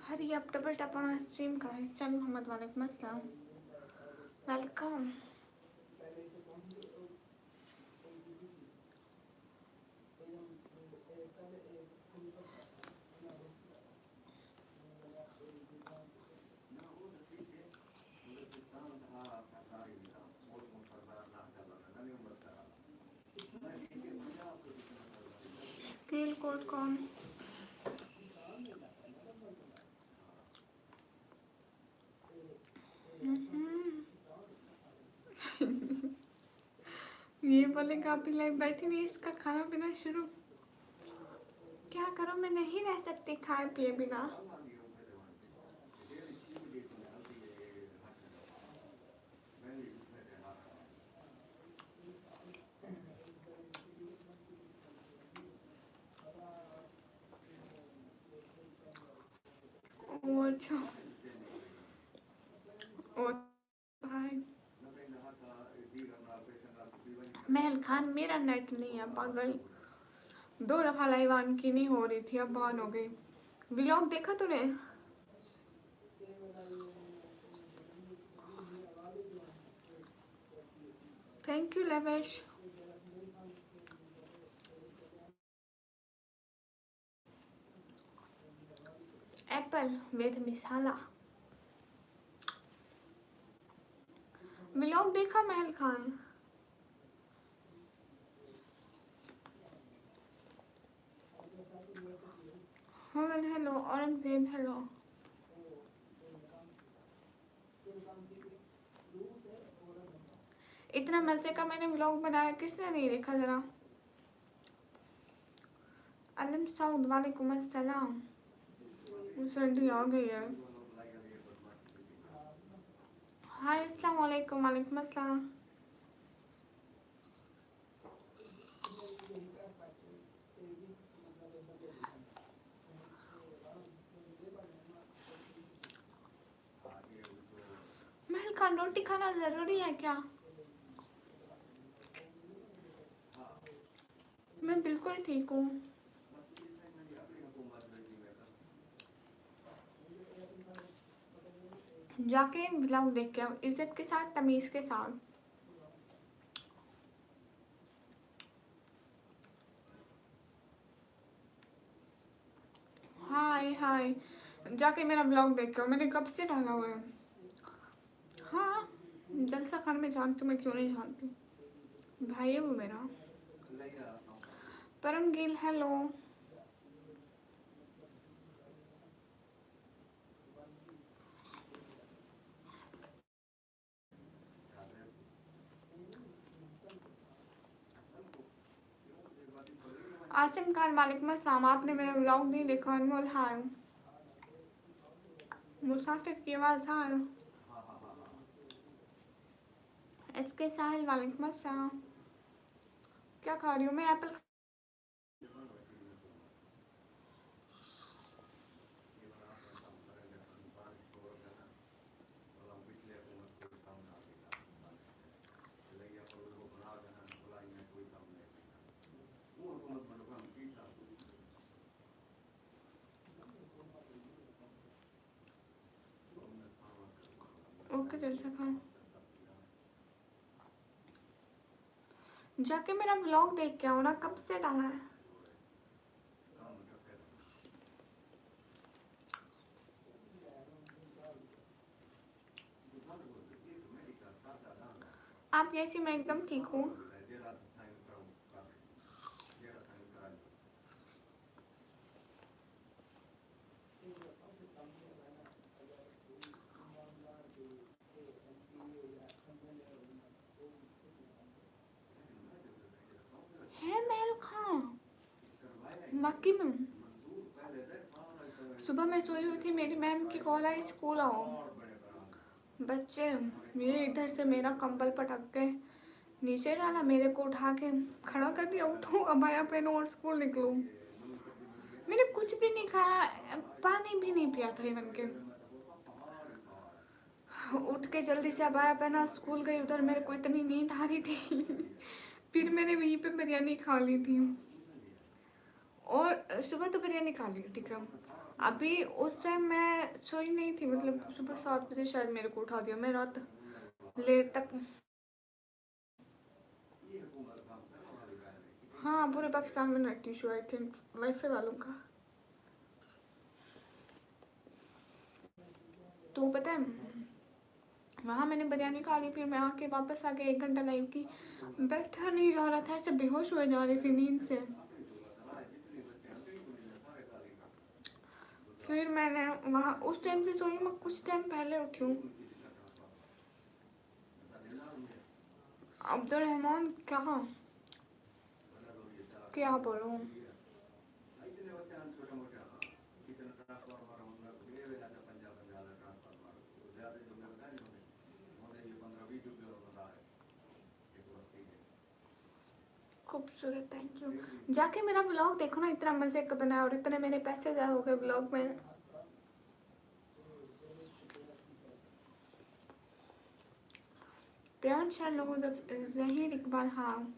Hurry up, double tap on our stream guys. चल मोहम्मद वालेकुम अस्सलाम. Welcome. स्केल कोड कौन? ये बोलेगा अभी लाइव बैठी नहीं, इसका खाना पीना शुरू. क्या करो, मैं नहीं रह सकती खाए पिए बिना. वो अच्छा. ओ भाई महल खान, मेरा नेट नहीं है पागल. 2 दफा लाइव ऑन की नहीं हो रही थी, अब ऑन हो गई. व्लॉग देखा तूने? Thank you Lavesh. Apple with मिसाला. व्लॉग देखा महल खान? Hello Aurangzeb, hello. इतना मजे का मैंने व्लॉग बनाया, किसने नहीं देखा जरा? अलम साउद वालेकुम अस्सलाम. सर्दी आ गई है. हाय अस्सलाम वालेकुम. वालेकुम अस्सलाम. महल खान, रोटी खाना जरूरी है क्या? मैं बिल्कुल ठीक हूँ. जाके ब्लॉग देख के आओ, इज्जत के साथ, तमीज के साथ. हाय हाय, जाके मेरा ब्लॉग देख के आओ, मैंने कब से डाला हुआ है. हाँ, जलसा खान में जानती हूँ, मैं क्यों नहीं जानती. भाई है वो मेरा. परम गिल, हेलो. आसिम खान, वालेकुम अस्सलाम. आपने मेरा ब्लॉग नहीं देखा? अनमोल, हाय. मुसाफिर की आवाज़, हाय. एचके साहिल, वालेकुम अस्सलाम. क्या खा रही हूँ मैं? एप्पल. ओके जलसा खान, जाके मेरा ब्लॉग देख के आओ ना, कब से डाला है. आप कैसी? मैं एकदम ठीक हूँ. है महल खान बाकी में. सुबह मैं सोई हुई थी, मेरी मैम की कॉल आई, स्कूल आओ. बच्चे ये इधर से मेरा कंबल पटक के नीचे डाला, मेरे को उठा के खड़ा कर दिया. उठो, अबाया पहनो और स्कूल निकलो. मैंने कुछ भी नहीं खाया, पानी भी नहीं पिया था इवन के. उठ के जल्दी से अबाया पहना, स्कूल गई. उधर मेरे को इतनी नींद आ रही थी. फिर मैंने वहीं पे बिरयानी खा ली थी. और सुबह तो बिरयानी खा ली, ठीक है. अभी उस टाइम मैं सोई नहीं थी, मतलब सुबह 7 बजे शायद मेरे को उठा दिया। मैं रात लेट तक, हाँ पूरे पाकिस्तान में net issue I think wifi वालों का। तो पता है वहाँ मैंने बिरयानी खा ली, फिर मैं आके वापस आके 1 घंटा लाइव की, बैठा नहीं जा रहा था, ऐसे बेहोश हुए जा रही थी नींद से। फिर मैंने वहाँ उस टाइम से सोई, मैं कुछ टाइम पहले उठी हूँ। अब्दुल रहमान कहाँ, क्या बोलूँ। खूबसूरत, थैंक यू। जाके मेरा ब्लॉग देखो ना, इतना मजे का बना है और इतने मेरे पैसे जाए हो गए ब्लॉग में। प्यान शाह लोगों जहीर इकबाल, हाँ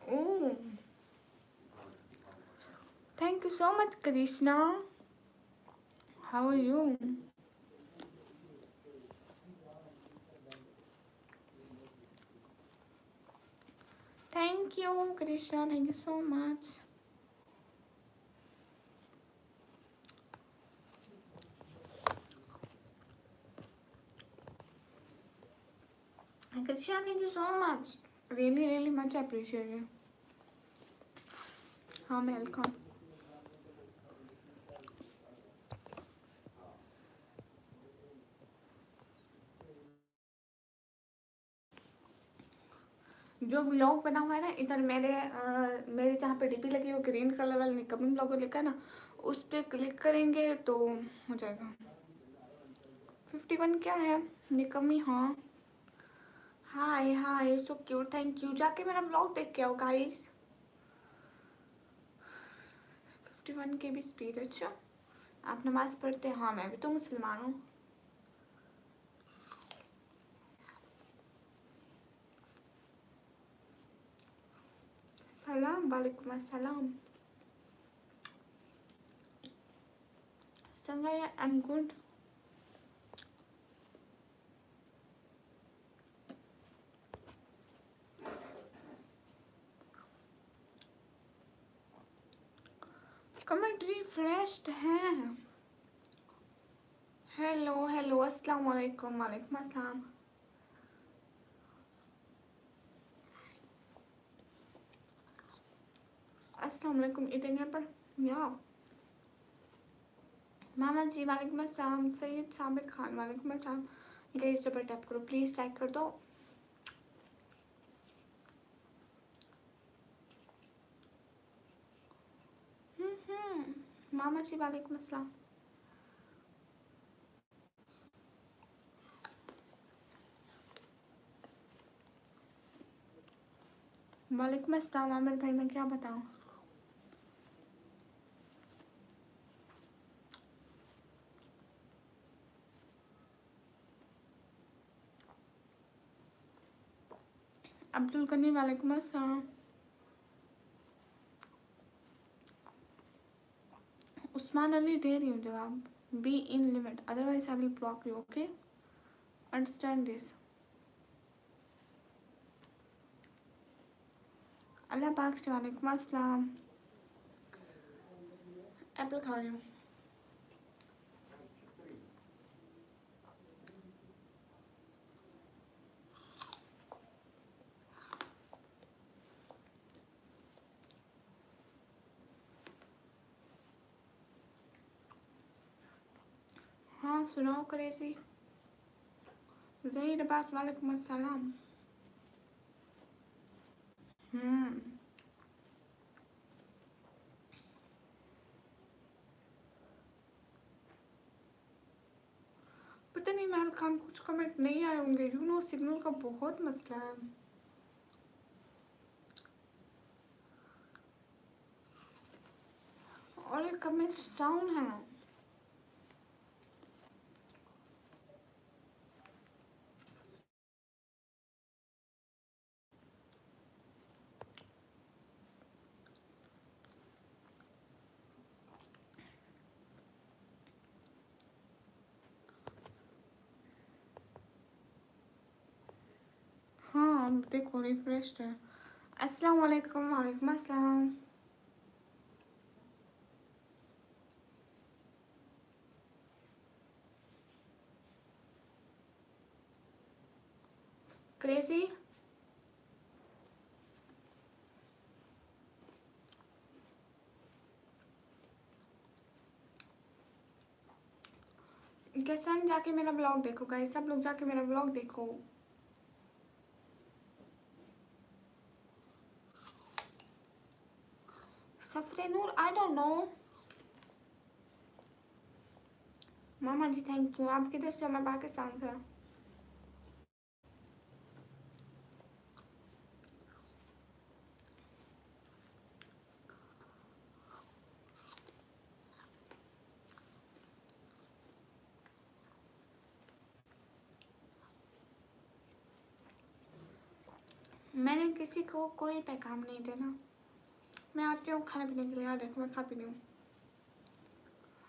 oh thank you so much Krishna, how are you. Thank you Krishna, thank you so much. Krishna thank you so much, really really much appreciated. हाँ मैं वेलकम। जो व्लॉग बना हुआ है ना इधर मेरे जहाँ पे डीपी लगी हो ग्रीन कलर वाले निकमिंग लोगो लिखा है ना, उस पर क्लिक करेंगे तो हो जाएगा। 51 क्या है निकमी, हाँ हाय हाय सो क्यूट, थैंक यू। जाके मेरा व्लॉग देख के आओ गाइस। 51 के भी स्पीड, अच्छा आप नमाज पढ़ते हैं? हाँ मैं भी तो मुसलमान हूँ। सलाम वालेकुम अस्सलाम। संजय आई एम गुड। कमेंट रिफ्रेश्ड है। हेलो हेलो अस्सलाम वालेकुम, वालेकुम अस्सलाम। अस्सलाम वालेकुम ईटिंग एप्पल या मामा जी, वालेकुम अस्सलाम। सैयद साबिर खान वालेकुम अस्सलाम। गाइस डबल टैप करो प्लीज, लाइक कर दो। मामा जी वालेकुम अस्सलाम। वालेकुम अस्सलाम आमिर भाई, मैं क्या बताऊँ। अब्दुल गनी वालेकुम अस्सलाम। उस्मान अली दे रही हूँ जवाब। Be in limit otherwise I will block you, okay understand this. Allah पाक से वालेकुम अस्सलाम। एप्पल खा रही हूँ। हाँ सुनाओ करेजी। जहीर अब्बास वालेकुम अस्सलाम। हम्म पता नहीं महल खान कुछ कमेंट नहीं आए होंगे, यू नो सिग्नल का बहुत मसला है और ये कमेंट्स डाउन है। अब देखो रिफ्रेश है। अस्सलाम वालेकुम। वालेकुम अस्सलाम। क्रेजी कैसा जाके मेरा ब्लॉग देखो गाइस, सब लोग जाके मेरा ब्लॉग देखो। सफरे नूर आई डोंट नो। मामा जी थैंक यू। आप किधर से? मैं पाकिस्तान से। मैंने किसी को कोई पैगाम नहीं देना। मैं आती हूँ खाने पीने के लिए। यार देखो मैं खा पी रही हूँ।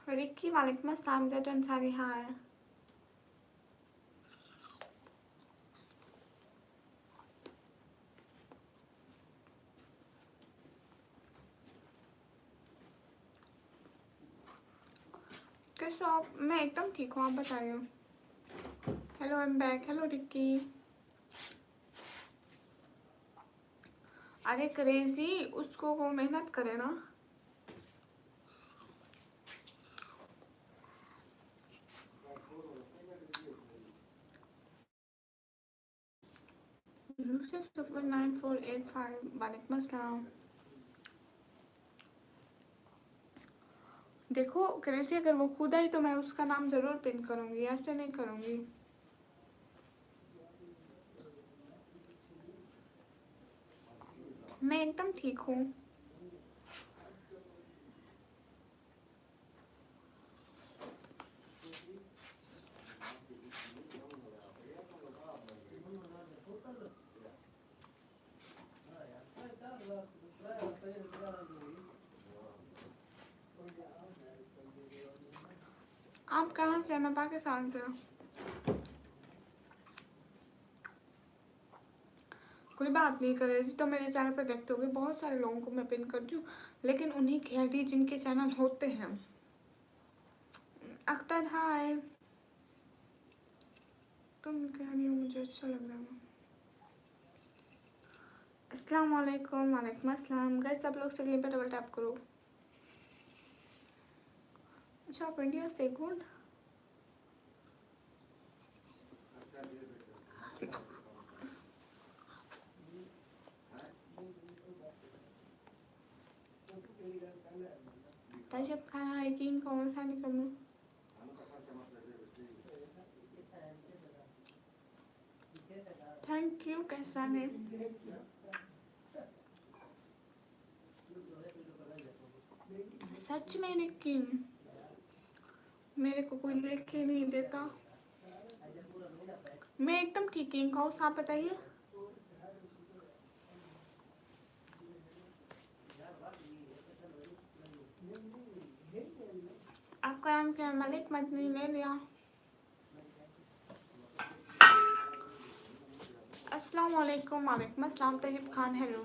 रिक्की वालेकुम अस्सलाम। जटन सारी हाय। कैसे आप? मैं एकदम ठीक हूँ, आप बताइए। Hello I am back. Hello Ricky. अरे क्रेजी, उसको वो मेहनत करे ना। यूसुफ 9485 वालेकुम अस्सलाम। देखो क्रेजी, अगर वो खुद आई तो मैं उसका नाम जरूर पिन करूंगी, ऐसे नहीं करूंगी। मैं एकदम ठीक हूँ। आप कहाँ से? मैं पाकिस्तान से। कोई बात नहीं क्रेजी, तो मेरे चैनल पर देखते होगे बहुत सारे लोगों को मैं पिन करती हूँ, लेकिन उन्हीं के आईडी जिनके चैनल होते हैं। अख्तर हाय। तुम कह रही हो मुझे अच्छा लग रहा है। अस्सलाम वालेकुम। वालेकुम अस्सलाम। गाइस सब लोग स्क्रीन पर डबल टैप करो। अच्छा आप इंडिया से? गुड। तजब खाना है कि कौन सा निकलूँ? Thank you. कैसा है? सच में निक्की, मेरे को कोई लिख के नहीं देता। मैं एकदम ठीक ही हूँ, आप बताइए। आपका नाम क्या है? मलिक मदनी ले लिया। अस्सलाम वालेकुम। वालेकुम अस्सलाम। तैयब खान हेलो।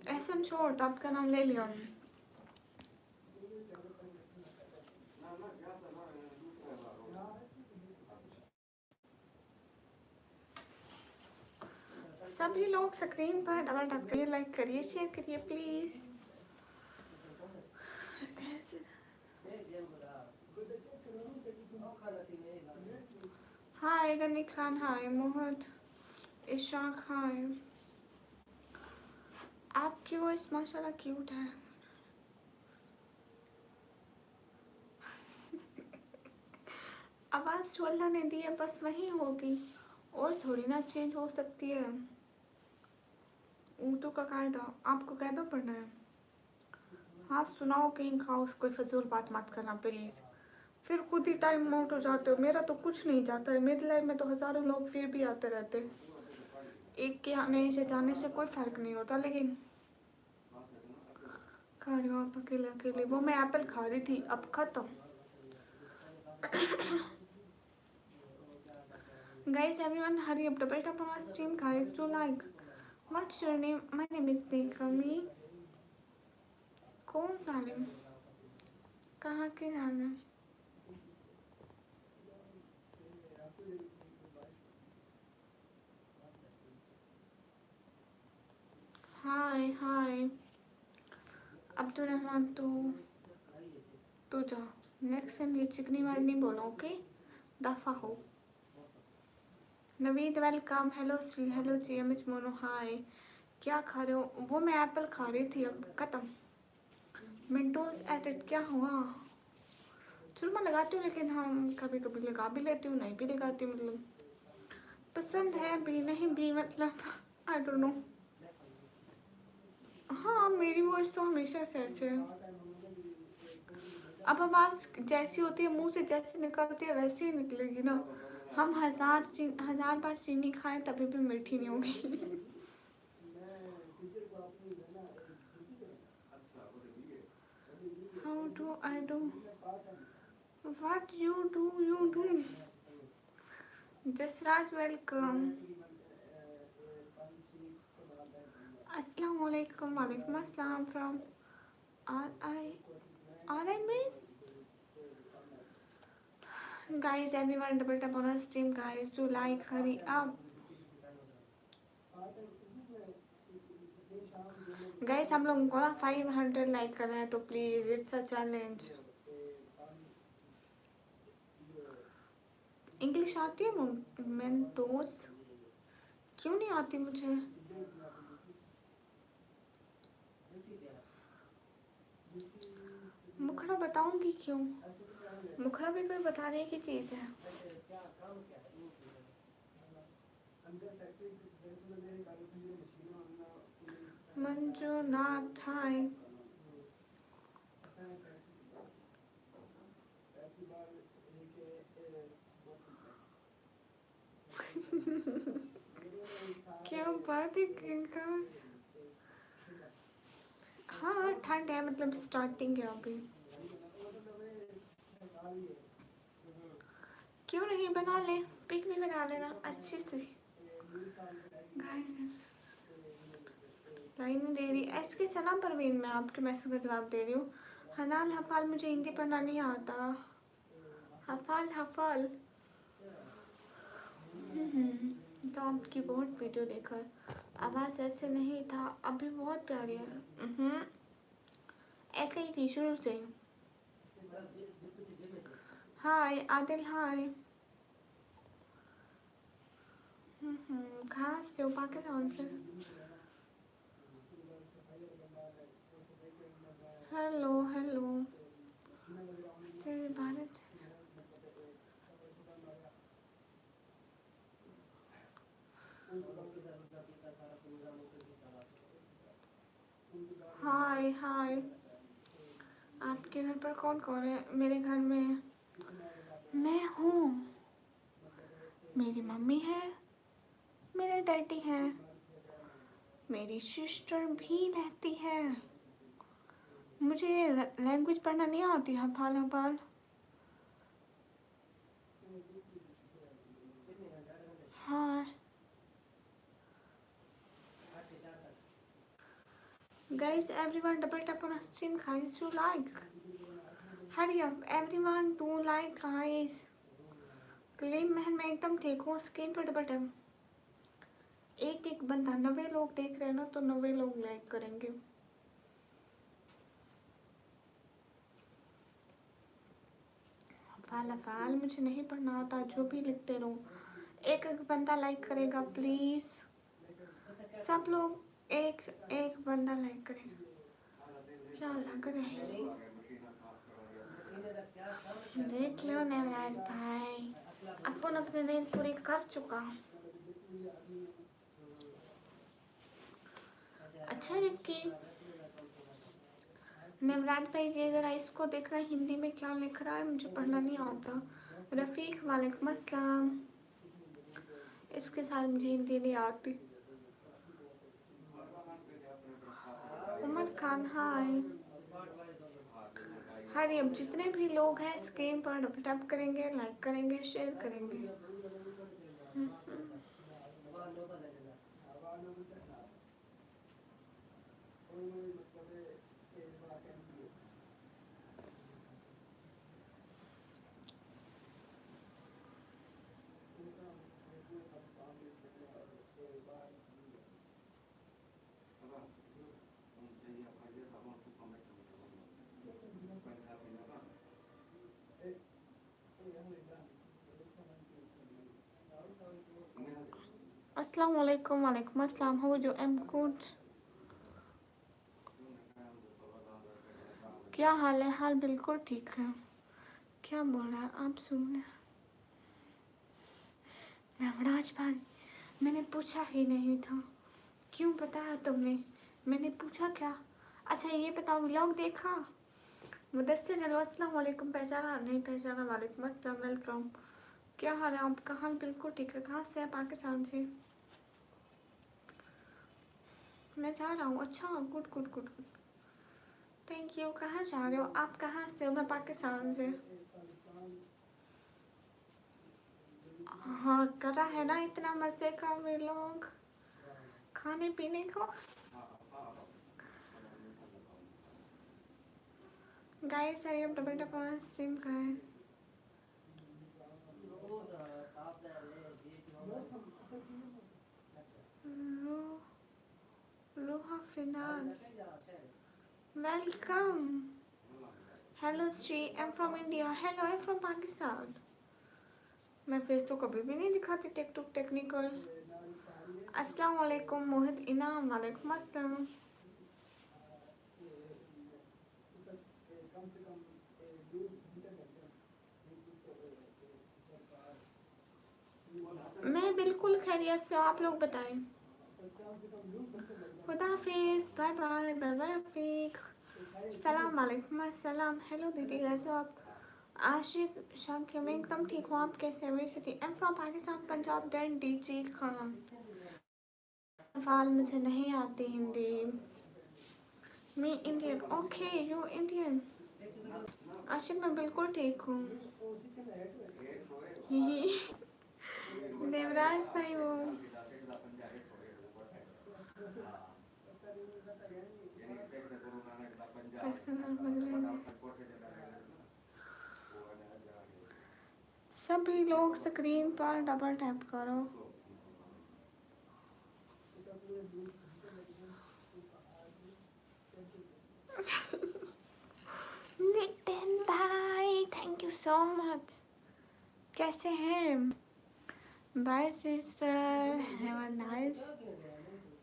एहसन शॉर्ट आपका नाम ले लिया। सभी लोग स्क्रीन पर डबल टैप करिए, लाइक करिए, शेयर करिए प्लीज। हाय गनी खान। हाय मोहम्मद इशाक। हाय। आपकी वॉइस माशाल्लाह क्यूट है। आवाज़ जो अल्लाह ने दी है बस वही होगी, और थोड़ी ना चेंज हो सकती है। उर्दू का कायदा आपको कायदा पढ़ना है। हाँ सुनाओ कहीं खाओ, कोई फजूल बात मत करना प्लीज़। फिर खुद ही टाइम आउट हो जाते हो। मेरा तो कुछ नहीं जाता है, मेरी लाइफ में तो हज़ारों लोग फिर भी आते रहते हैं। एक के आने से जाने से कोई फ़र्क नहीं होता। लेकिन खा रही हूँ आप अकेले अकेले। वो मैं एप्पल खा रही थी, अब ख़त्म। Guys, everyone, hurry up! Double tap on our stream, guys. Do like. What's your name? My name is Dekami. कौन सालिम? कहाँ के जाना? हाय हाय अब्दुल रहमान, तू जा। नेक्स्ट टाइम ये चिकनी वर्ड नहीं बोलो, ओके? दफा हो। Naveed welcome. Hello Shri, hello G M H मोनो, हाय। क्या खा रहे हो? वो मैं एप्पल खा रही थी, अब खत्म। मिंटोज एडिट क्या हुआ? चलो मैं लगाती हूँ, लेकिन हाँ कभी कभी लगा भी लेती हूँ, नहीं भी लगाती हूँ, मतलब पसंद है भी नहीं भी, मतलब आई डोंट नो। हाँ मेरी वॉइस तो हमेशा से ऐसे है। अब आवाज़ जैसी होती है मुंह से जैसे निकलती है वैसे ही निकलेगी ना। हम हजार बार चीनी खाएं तभी भी मीठी नहीं होगी। How do I do what you do. Jasraj welcome. अस्सलाम वालेकुम। वालेकुम अस्सलाम from are I mean guys, everyone double tap on our stream, guys. Do like, hurry up. Guys, हम लोगों को ना 500 लाइक करना है, तो please it's a challenge. English आती है मेंटोस? क्यों नहीं आती मुझे? मुखड़ा बताऊंगी क्यों? मुखड़ा भी कोई बताने की चीज़ है। मंजुनाथ हाय। क्या बात है इनका? हाँ ठंड है, मतलब स्टार्टिंग है अभी। क्यों नहीं बना ले, पिक भी बना लेना अच्छी से। लाइन नहीं दे रही एसके सलाम परवीन, मैं आपके मैसेज का जवाब दे रही हूँ। हनाल हफाल, मुझे हिंदी पढ़ना नहीं आता। हफाल हफाल तो आपकी बहुत वीडियो देखा, आवाज़ ऐसे नहीं था, अभी बहुत प्यारी है। ऐसे ही थी शुरू से। हाय आदिल हाय। कहाँ से हो? पाकिस्तान से। हेलो हेलो से भारत। हाय हाय। आपके घर पर कौन कौन है? मेरे घर में मैं हूँ, मेरी मम्मी है, मेरे डैडी है, मेरी सिस्टर भी रहती है। मुझे लैंग्वेज पढ़ना नहीं आती। हफाल हफाल हाँ। Guys, everyone double tap on our stream, guys. Do like. Hurry up, everyone. Do like, guys. Claim महल में एकदम ठीक हूँ। स्क्रीन पर डबल टैप। एक एक बंदा, 90 लोग देख रहे हैं ना, तो 90 लोग लाइक करेंगे। फाल फाल मुझे नहीं पढ़ना आता, जो भी लिखते रहो। एक एक बंदा लाइक करेगा प्लीज। सब लोग एक एक बंदा लाइक करेगा। क्या लग रहा है? देख लो नवराज भाई, अपन अपने नींद पूरी कर चुका। अच्छा रिक्की, नवराज भाई ये जरा इसको देखना हिंदी में क्या लिख रहा है, मुझे पढ़ना नहीं आता। रफ़ीक वालेकुम अस्सलाम। इसके साथ मुझे हिंदी नहीं आती। उमर खान हाय। हरी अब जितने भी लोग हैं स्क्रीन पर टैप करेंगे, लाइक करेंगे, शेयर करेंगे। अस्सलाम वालेकुम। वालेकुम अस्सलाम। How are you? I am good. क्या हाल है? हाल बिल्कुल ठीक है। क्या बोल रहा है आप? सुन नवराज भाई, मैंने पूछा ही नहीं था। क्यों बताया तुमने? मैंने पूछा क्या? अच्छा ये बताओ, व्लॉग देखा? मुदस्सिर हेलो अस्सलाम वालेकुम। पहचाना नहीं? पहचाना। वालेकुम अस्सलाम, वेलकम। क्या हाल है आपका? हाल बिल्कुल ठीक है। कहाँ से है? पाकिस्तान से। मैं जा रहा हूँ। अच्छा, good good good good, thank you. कहाँ जा रहे हो आप? कहाँ से हो? मैं पाकिस्तान से। हाँ करा है ना इतना मज़े का व्लॉग, खाने पीने को। Guys I am double tap on सिम का है। रूहा फिनान, welcome. Hello Shri, I am from India. Hello, I am from Pakistan. मैं फेस तो कभी भी नहीं दिखाती टिकटॉक टेक्निकल। अस्सलाम वालेकुम मोहित इनाम। वालेकुम अस्सलाम। मैं बिल्कुल खैरियत से हूँ, आप लोग बताएं। खुदा हाफिज़, bye bye, bye bye Rafiq. सलाम वालेकुम अस्सलाम। हेलो दीदी, कैसे हो आप? आशिक शाकिर, मैं एकदम ठीक हूँ। आप कैसे हैं? मेरी city, I am from Pakistan, Punjab. Then DG Khan. फाल मुझे नहीं आती हिंदी। मैं Indian. Okay, you Indian. Ashiq मैं बिल्कुल ठीक हूँ। देवराज भाई वो सभी लोग स्क्रीन पर डबल टैप करो। नितिन भाई थैंक यू सो मच। कैसे हैं? Bye sister, have a nice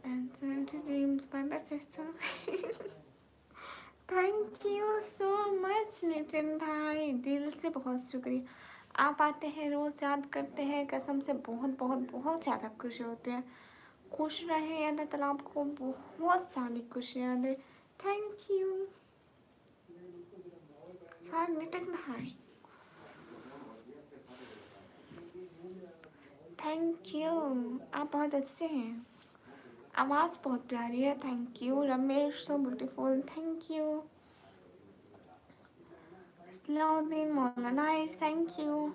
and dreams. Bye bye sister. Thank you so much Nitin भाई, दिल से बहुत शुक्रिया। आप आते हैं, रोज़ याद करते हैं, कसम से बहुत बहुत बहुत ज़्यादा खुशी होती है। खुश रहे अल्लाह ताला आपको बहुत सारी खुशियाँ दे। थैंक यू फॉर नितिन भाई, थैंक यू। आप बहुत अच्छे हैं, आवाज़ बहुत प्यारी है। Thank you Ramesh, so beautiful. Thank you Salauddin Maulana, thank you.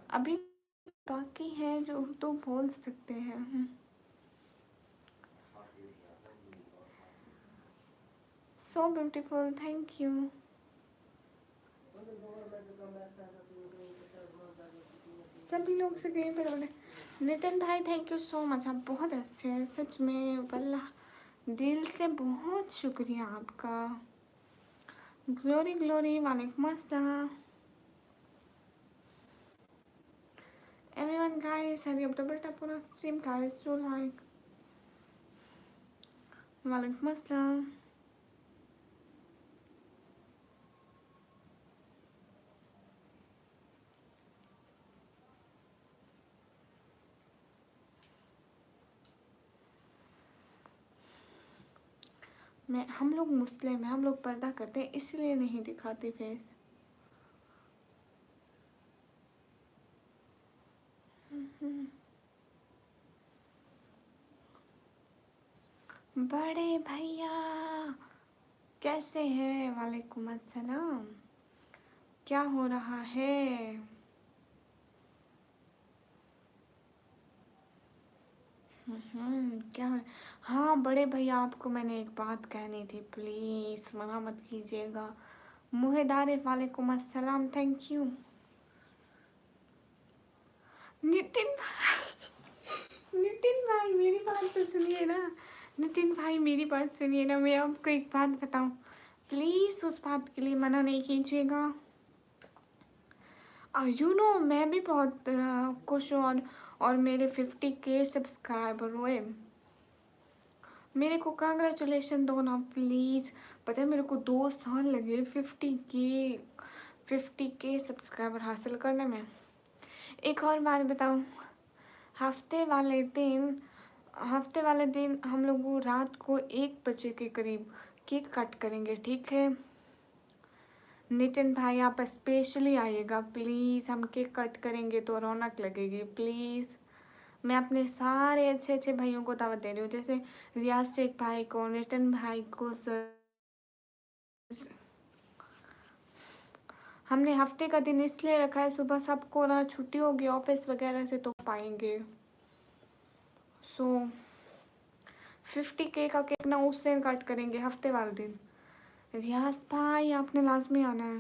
अभी बाकी है जो तो बोल सकते हैं। सो ब्यूटीफुल, थैंक यू। सभी लोग से कहीं पर बोले नितिन भाई थैंक यू सो मच, आप बहुत अच्छे हैं सच में। वल्लाह दिल से बहुत शुक्रिया आपका। ग्लोरी ग्लोरी, वालेकुम अस्सलाम। Everyone guys, hurry up double tap on stream guys to like. वालेकुम अस्सलाम। मैं हम लोग मुस्लिम हैं, हम लोग पर्दा करते हैं इसलिए नहीं दिखाती फेस। बड़े भैया कैसे हैं? वालेकुम अस्सलाम। क्या हो रहा है? क्या हाँ बड़े भैया, आपको मैंने एक बात कहनी थी, प्लीज़ मना मत कीजिएगा। मुहेदारे वालेकुम अस्सलाम, थैंक यू। नितिन भाई, नितिन भाई मेरी बात तो सुनिए ना। नितिन भाई मेरी बात सुनिए ना, मैं आपको एक बात बताऊं, प्लीज़ उस बात के लिए मना नहीं कीजिएगा। यू नो मैं भी बहुत खुश हूँ, और मेरे 50K सब्सक्राइबर हुए। मेरे को कंग्रेचुलेशन दो ना प्लीज़। पता है मेरे को 2 साल लगे 50K सब्सक्राइबर हासिल करने में। एक और बात बताऊँ, हफ्ते वाले दिन हफ्ते वाले दिन हम लोग वो रात को 1 बजे के करीब केक कट करेंगे, ठीक है? नितिन भाई आप स्पेशली आइएगा प्लीज़, हम केक कट करेंगे तो रौनक लगेगी प्लीज़। मैं अपने सारे अच्छे अच्छे भाइयों को दावत दे रही हूँ, जैसे रियाज शेख भाई को, नितिन भाई को, सर। हमने हफ्ते का दिन इसलिए रखा है, सुबह सबको ना छुट्टी होगी ऑफिस वगैरह से तो पाएंगे। सो 50K का केक ना उस दिन कट करेंगे, हफ्ते वाले दिन। रियाज भाई आपने लाजमी आना है।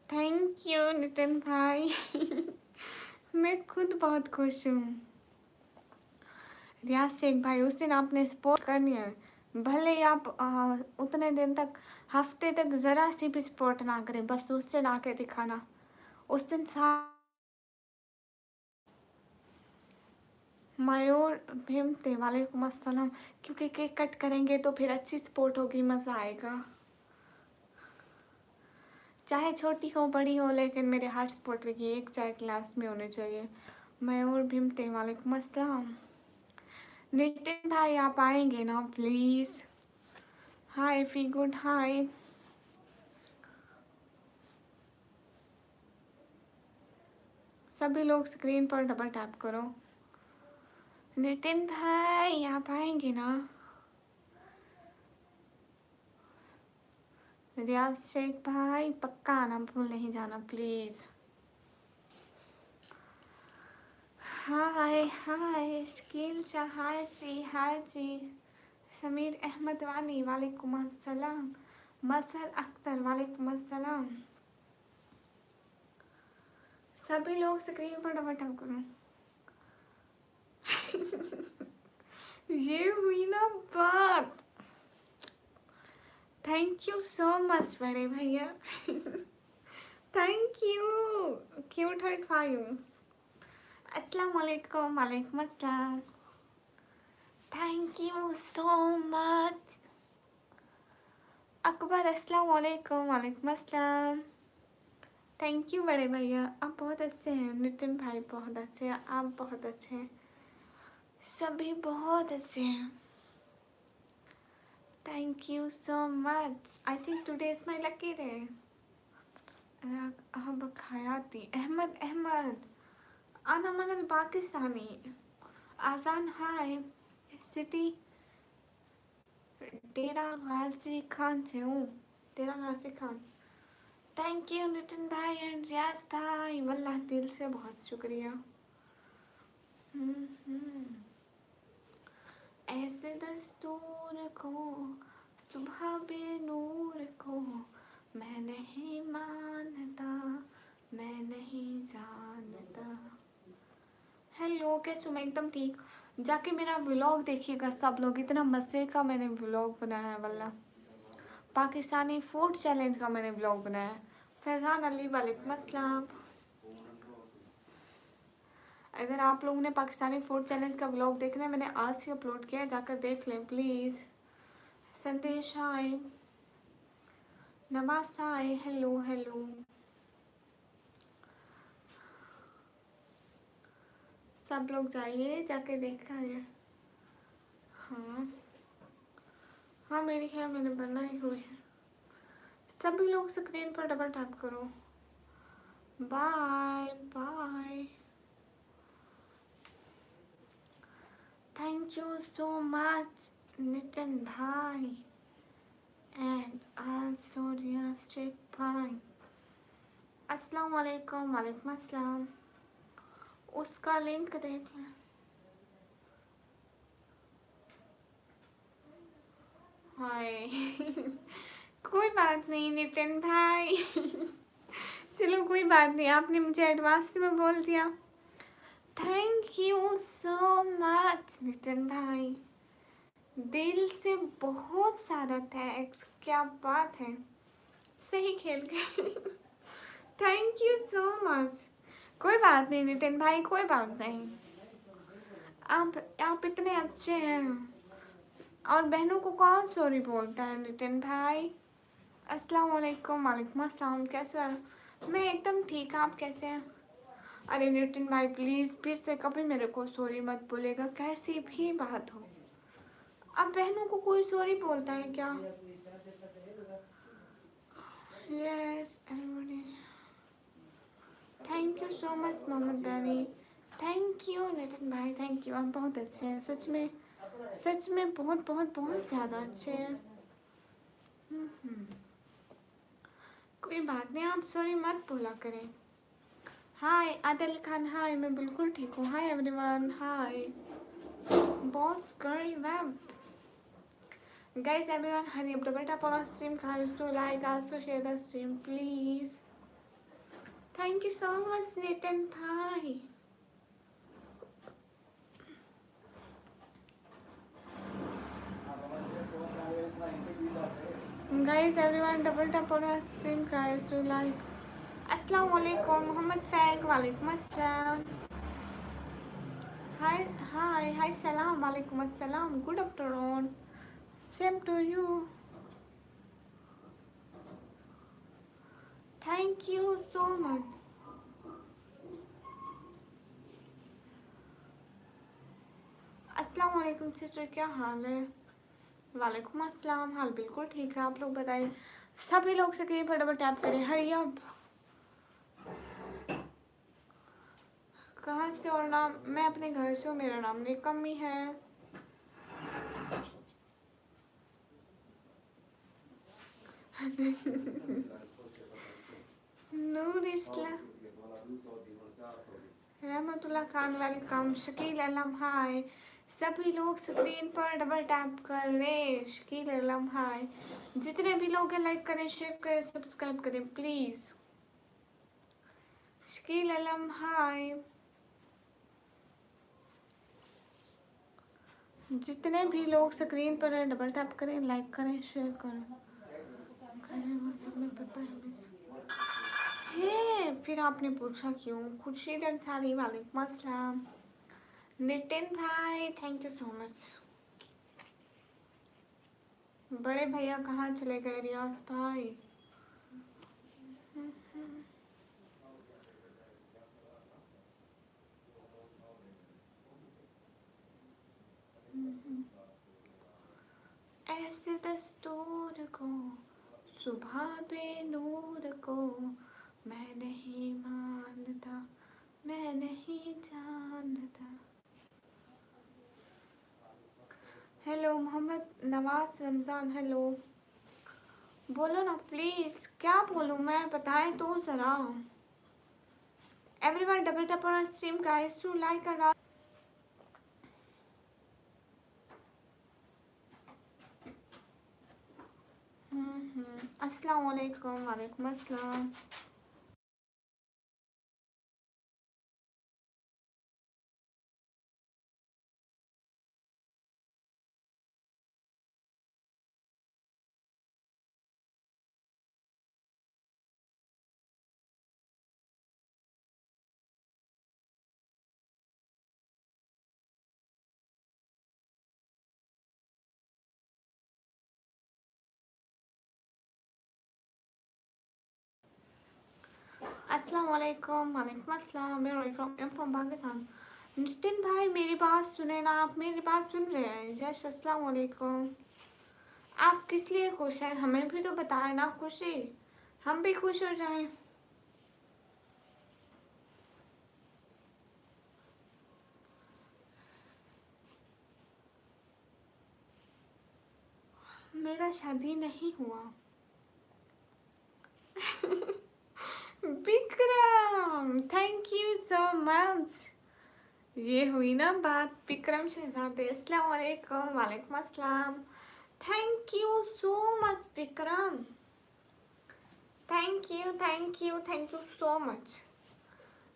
थैंक यू नितिन भाई मैं खुद बहुत खुश हूँ। रियाज शेख भाई उस दिन आपने सपोर्ट करनी है, भले ही आप उतने दिन तक, हफ्ते तक ज़रा सी भी सपोर्ट ना करें, बस उस दिन आके दिखाना। उस दिन मयूर भीमते वालेकुम अस्सलाम, क्योंकि केक कट करेंगे तो फिर अच्छी सपोर्ट होगी, मज़ा आएगा। चाहे छोटी हो बड़ी हो, लेकिन मेरे हार्ट सपोर्टर की एक चाहे क्लास में होने चाहिए। मयूर भीमते वालेकुम अस्सलाम। नितिन भाई आप आएंगे ना प्लीज़? हाय फी गुड, हाय। सभी लोग स्क्रीन पर डबल टैप करो। नितिन भाई आप आएंगे ना? रियाज शेख भाई पक्का आना, भूल नहीं जाना प्लीज़। हाय हाय शकील शाह, हाय जी, हाय जी। समीर अहमद वानी वालेकुम अस्सलाम। मसर अख्तर वालेकुम अस्सलाम। सभी लोग स्क्रीन पर डबल टैप करो ये हुई ना बात। थैंक यू सो मच बड़े भैया thank you. Cute heart five. अस्सलाम वालेकुम, वालेकुम अस्सलाम। Thank you so much. Akbar अस्सलाम वालेकुम, वालेकुम अस्सलाम। थैंक यू बड़े भैया, आप बहुत अच्छे हैं। नितिन भाई बहुत अच्छे हैं, आप बहुत अच्छे हैं, सभी बहुत अच्छे हैं। Thank you so much. I think today is my lucky day. अब खयाती अहमद अहमद आना मनल पाकिस्तानी। आजान हाय। सिटी डेरा गाजी खान से हूँ, डेरा गाजी खान। थैंक यू नितिन भाई एंड रियाज भाई, वल्लाह दिल से बहुत शुक्रिया। ऐसे दस्तूर को सुबह बेनूर को मैं नहीं मानता, मैं नहीं जानता। हेलो कैसे हो? मैं एकदम ठीक। जाके मेरा व्लॉग देखिएगा सब लोग, इतना मज़े का मैंने व्लॉग बनाया है वल्ला। पाकिस्तानी फूड चैलेंज का मैंने व्लॉग बनाया है। फैज़ान अली वालेकुम अस्सलाम। अगर आप लोगों ने पाकिस्तानी फूड चैलेंज का व्लॉग देखना है, मैंने आज ही अपलोड किया है, जाकर देख लें प्लीज़। संदेश हाय, नमाज हाय, हेलो हेलो। सब लोग जाइए जाके देखा है। हाँ हाँ मेरी है, मैंने बनाई हुई है। सभी लोग स्क्रीन पर डबल टैप करो। Bye bye. Thank you so much Nitin भाई एंड आल्सो रियाज शेख भाई। अस्सलाम वालेकुम, वालेकुम अस्सलाम। उसका लिंक देख लें। हाय कोई बात नहीं नितिन भाई चलो कोई बात नहीं, आपने मुझे एडवांस में बोल दिया। Thank you so much Nitin भाई, दिल से बहुत सारा थैंक्स, क्या बात है, सही खेल गए थैंक यू सो मच। कोई बात नहीं नितिन भाई, कोई बात नहीं, आप इतने अच्छे हैं। और बहनों को कौन सॉरी बोलता है नितिन भाई। अस्सलाम वालेकुम। वालेकुम अस्सलाम, कैसे हैं? मैं एकदम ठीक, आप कैसे हैं? अरे नितिन भाई प्लीज़ फिर से कभी मेरे को सॉरी मत बोलेगा, कैसी भी बात हो। अब बहनों को कोई सॉरी बोलता है क्या? Yes everybody, thank you so much Mohammad Bari, thank you Nitin भाई, थैंक यू, आप बहुत अच्छे हैं, सच में बहुत बहुत बहुत ज़्यादा अच्छे हैं। कोई बात नहीं, आप सॉरी मत बोला करें। हाय आदिल खान, हाय, मैं बिल्कुल ठीक हूँ। Hi everyone, hi boss girl ma'am, guys everyone hurry up, double tap on our stream guys to like, also share the stream please. Thank you so much Nathan Thai. Guys everyone double tap on our stream guys to like. Assalamu alaikum Muhammad Faiq, walaikum assalam. Hi salam, walaikum assalam, good afternoon, same to you, thank you so much. अस्सलाम वालेकुम sister, क्या हाल है? वालेकुम अस्सलाम, हाल बिल्कुल ठीक है, आप लोग बताइए। सभी लोग से कहीं फटाफट टैप करें, हरी अब। कहाँ से और नाम? मैं अपने घर से हूँ, मेरा नाम निकम ही है। नूर इस्लाम, रहमतुल्लाह खान वेलकम, शकील अलम हाय। सभी लोग स्क्रीन पर डबल टैप कर रहे, शकील अलम हाय। जितने भी लोग हैं लाइक करें, शेयर करें, सब्सक्राइब करें प्लीज। शकील अलम हाय। जितने भी लोग स्क्रीन पर हैं डबल टैप करें, लाइक करें, शेयर करें। वो सब में पता है मिस है, फिर आपने पूछा क्यों? खुर्शीद अंसारी, वालेकुम अस्सलाम। नितिन भाई थैंक यू सो मच। बड़े भैया कहाँ चले गए? रियाज भाई ऐसे दस्तूर को, सुबह पे नूर को, मैं नहीं मानता, मैं नहीं जानता। हेलो मोहम्मद नवाज रमज़ान, हेलो, बोलो ना प्लीज़, क्या बोलूँ मैं, बताएं तो ज़रा। Everyone double tap on stream guys to like और अस्सलाम वालेकुम। वालेकुम अस्सलाम। अस्सलाम वालेकुम। वालेकुम अस्सलाम। मैं फ्रॉम पाकिस्तान। नितिन भाई मेरी बात सुने ना, आप मेरी बात सुन रहे हैं? यस अस्सलाम वालेकुम। आप किस लिए खुश हैं, हमें भी तो बताएं ना, खुशी हम भी खुश हो जाएं। मेरा शादी नहीं हुआ Vikram thank you so much. ये हुई ना बात, विक्रम शहजादे। अस्सलाम वालेकुम। वालेकुम अस्सलाम। Thank you so much Vikram, thank you thank you thank you so much.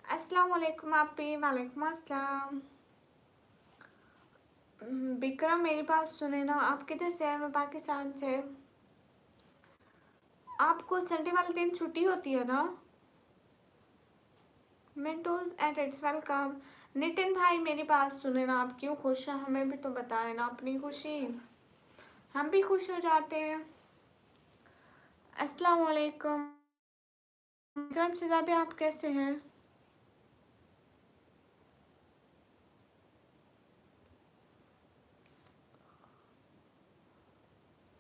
अस्सलाम वालेकुम आप पे। वालेकुम अस्सलाम। विक्रम मेरी बात सुने ना, आप किधर से हैं? मैं पाकिस्तान से। आपको संडे वाले दिन छुट्टी होती है ना? मिंटोज एंड इट्स वेलकम। नितिन भाई मेरी बात सुने ना, आप क्यों खुश हैं? हमें भी तो बताएं ना अपनी खुशी, हम भी खुश हो जाते हैं। अस्सलाम वालेकुम विक्रम शहजादे, आप कैसे हैं?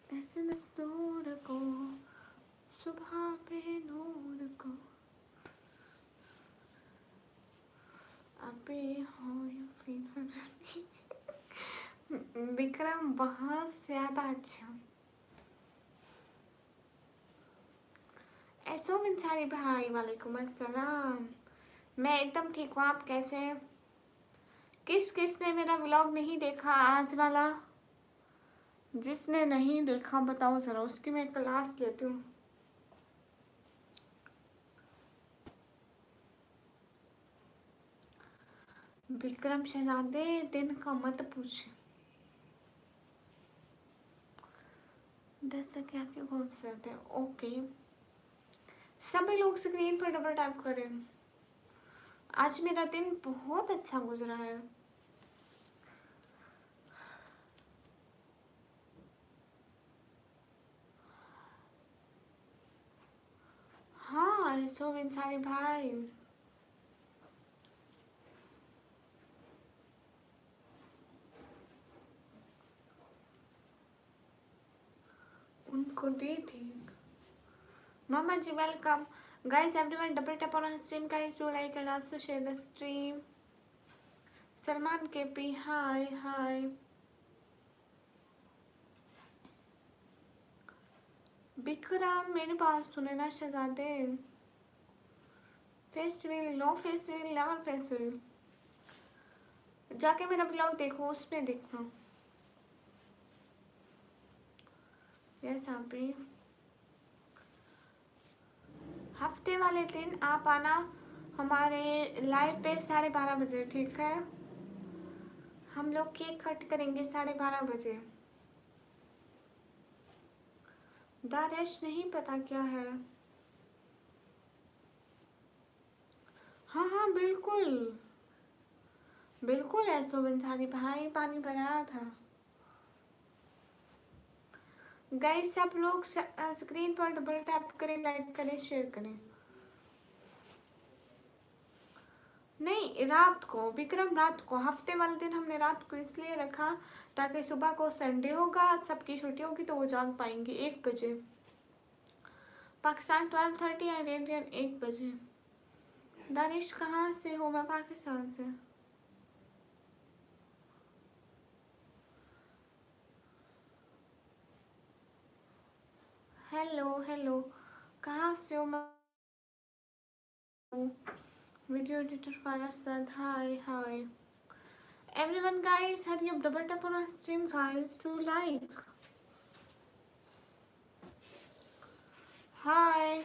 ऐसे मजदूर को सुबह पे नूर को अभी हो यू फील। विक्रम बहुत ज्यादा अच्छा। ऐसो इंसारी भाई वालेकुम अस्सलाम। मैं एकदम ठीक हूँ, आप कैसे हैं? किस किस ने मेरा व्लॉग नहीं देखा आज वाला? जिसने नहीं देखा बताओ जरा, उसकी मैं क्लास लेती हूँ। विक्रम शहजादे दिन का मत पूछे, दस क्या के खूबसूरत है। ओके, सभी लोग स्क्रीन पर डबल टैप करें। आज मेरा दिन बहुत अच्छा गुजरा है। हाँ सो इंसारी भाई, उनको दी थी। मामा जी welcome. Guys everyone double tap on stream guys, do like and also share the stream. Salman K P हाय हाय। विक्रम मेरी बात सुने ना शहजादे, festival no festival never festival. जाके मेरा ब्लॉग देखो, उसमें देखो। यस आप भी हफ्ते वाले दिन आप आना हमारे लाइव पे 12:30 बजे, ठीक है? हम लोग केक कट करेंगे 12:30 बजे। दारेश नहीं पता क्या है। हाँ हाँ बिल्कुल बिल्कुल, ऐसो बंसारी भाई पानी भराया था। गाइस सब लोग स्क्रीन पर डबल टैप करें, लाइक करें, शेयर करें। नहीं रात को विक्रम, रात को। हफ्ते वाले दिन हमने रात को इसलिए रखा ताकि सुबह को संडे होगा, सबकी छुट्टी होगी तो वो जाग पाएंगे 1 बजे। पाकिस्तान 12:30 एंड इंडियन 1 बजे। दानिश कहाँ से हो? मैं पाकिस्तान से। हेलो हेलो, कहाँ से हो? मैं video editor Farsad, hi hi everyone guys, hurry up double tap on stream guys to like. Hi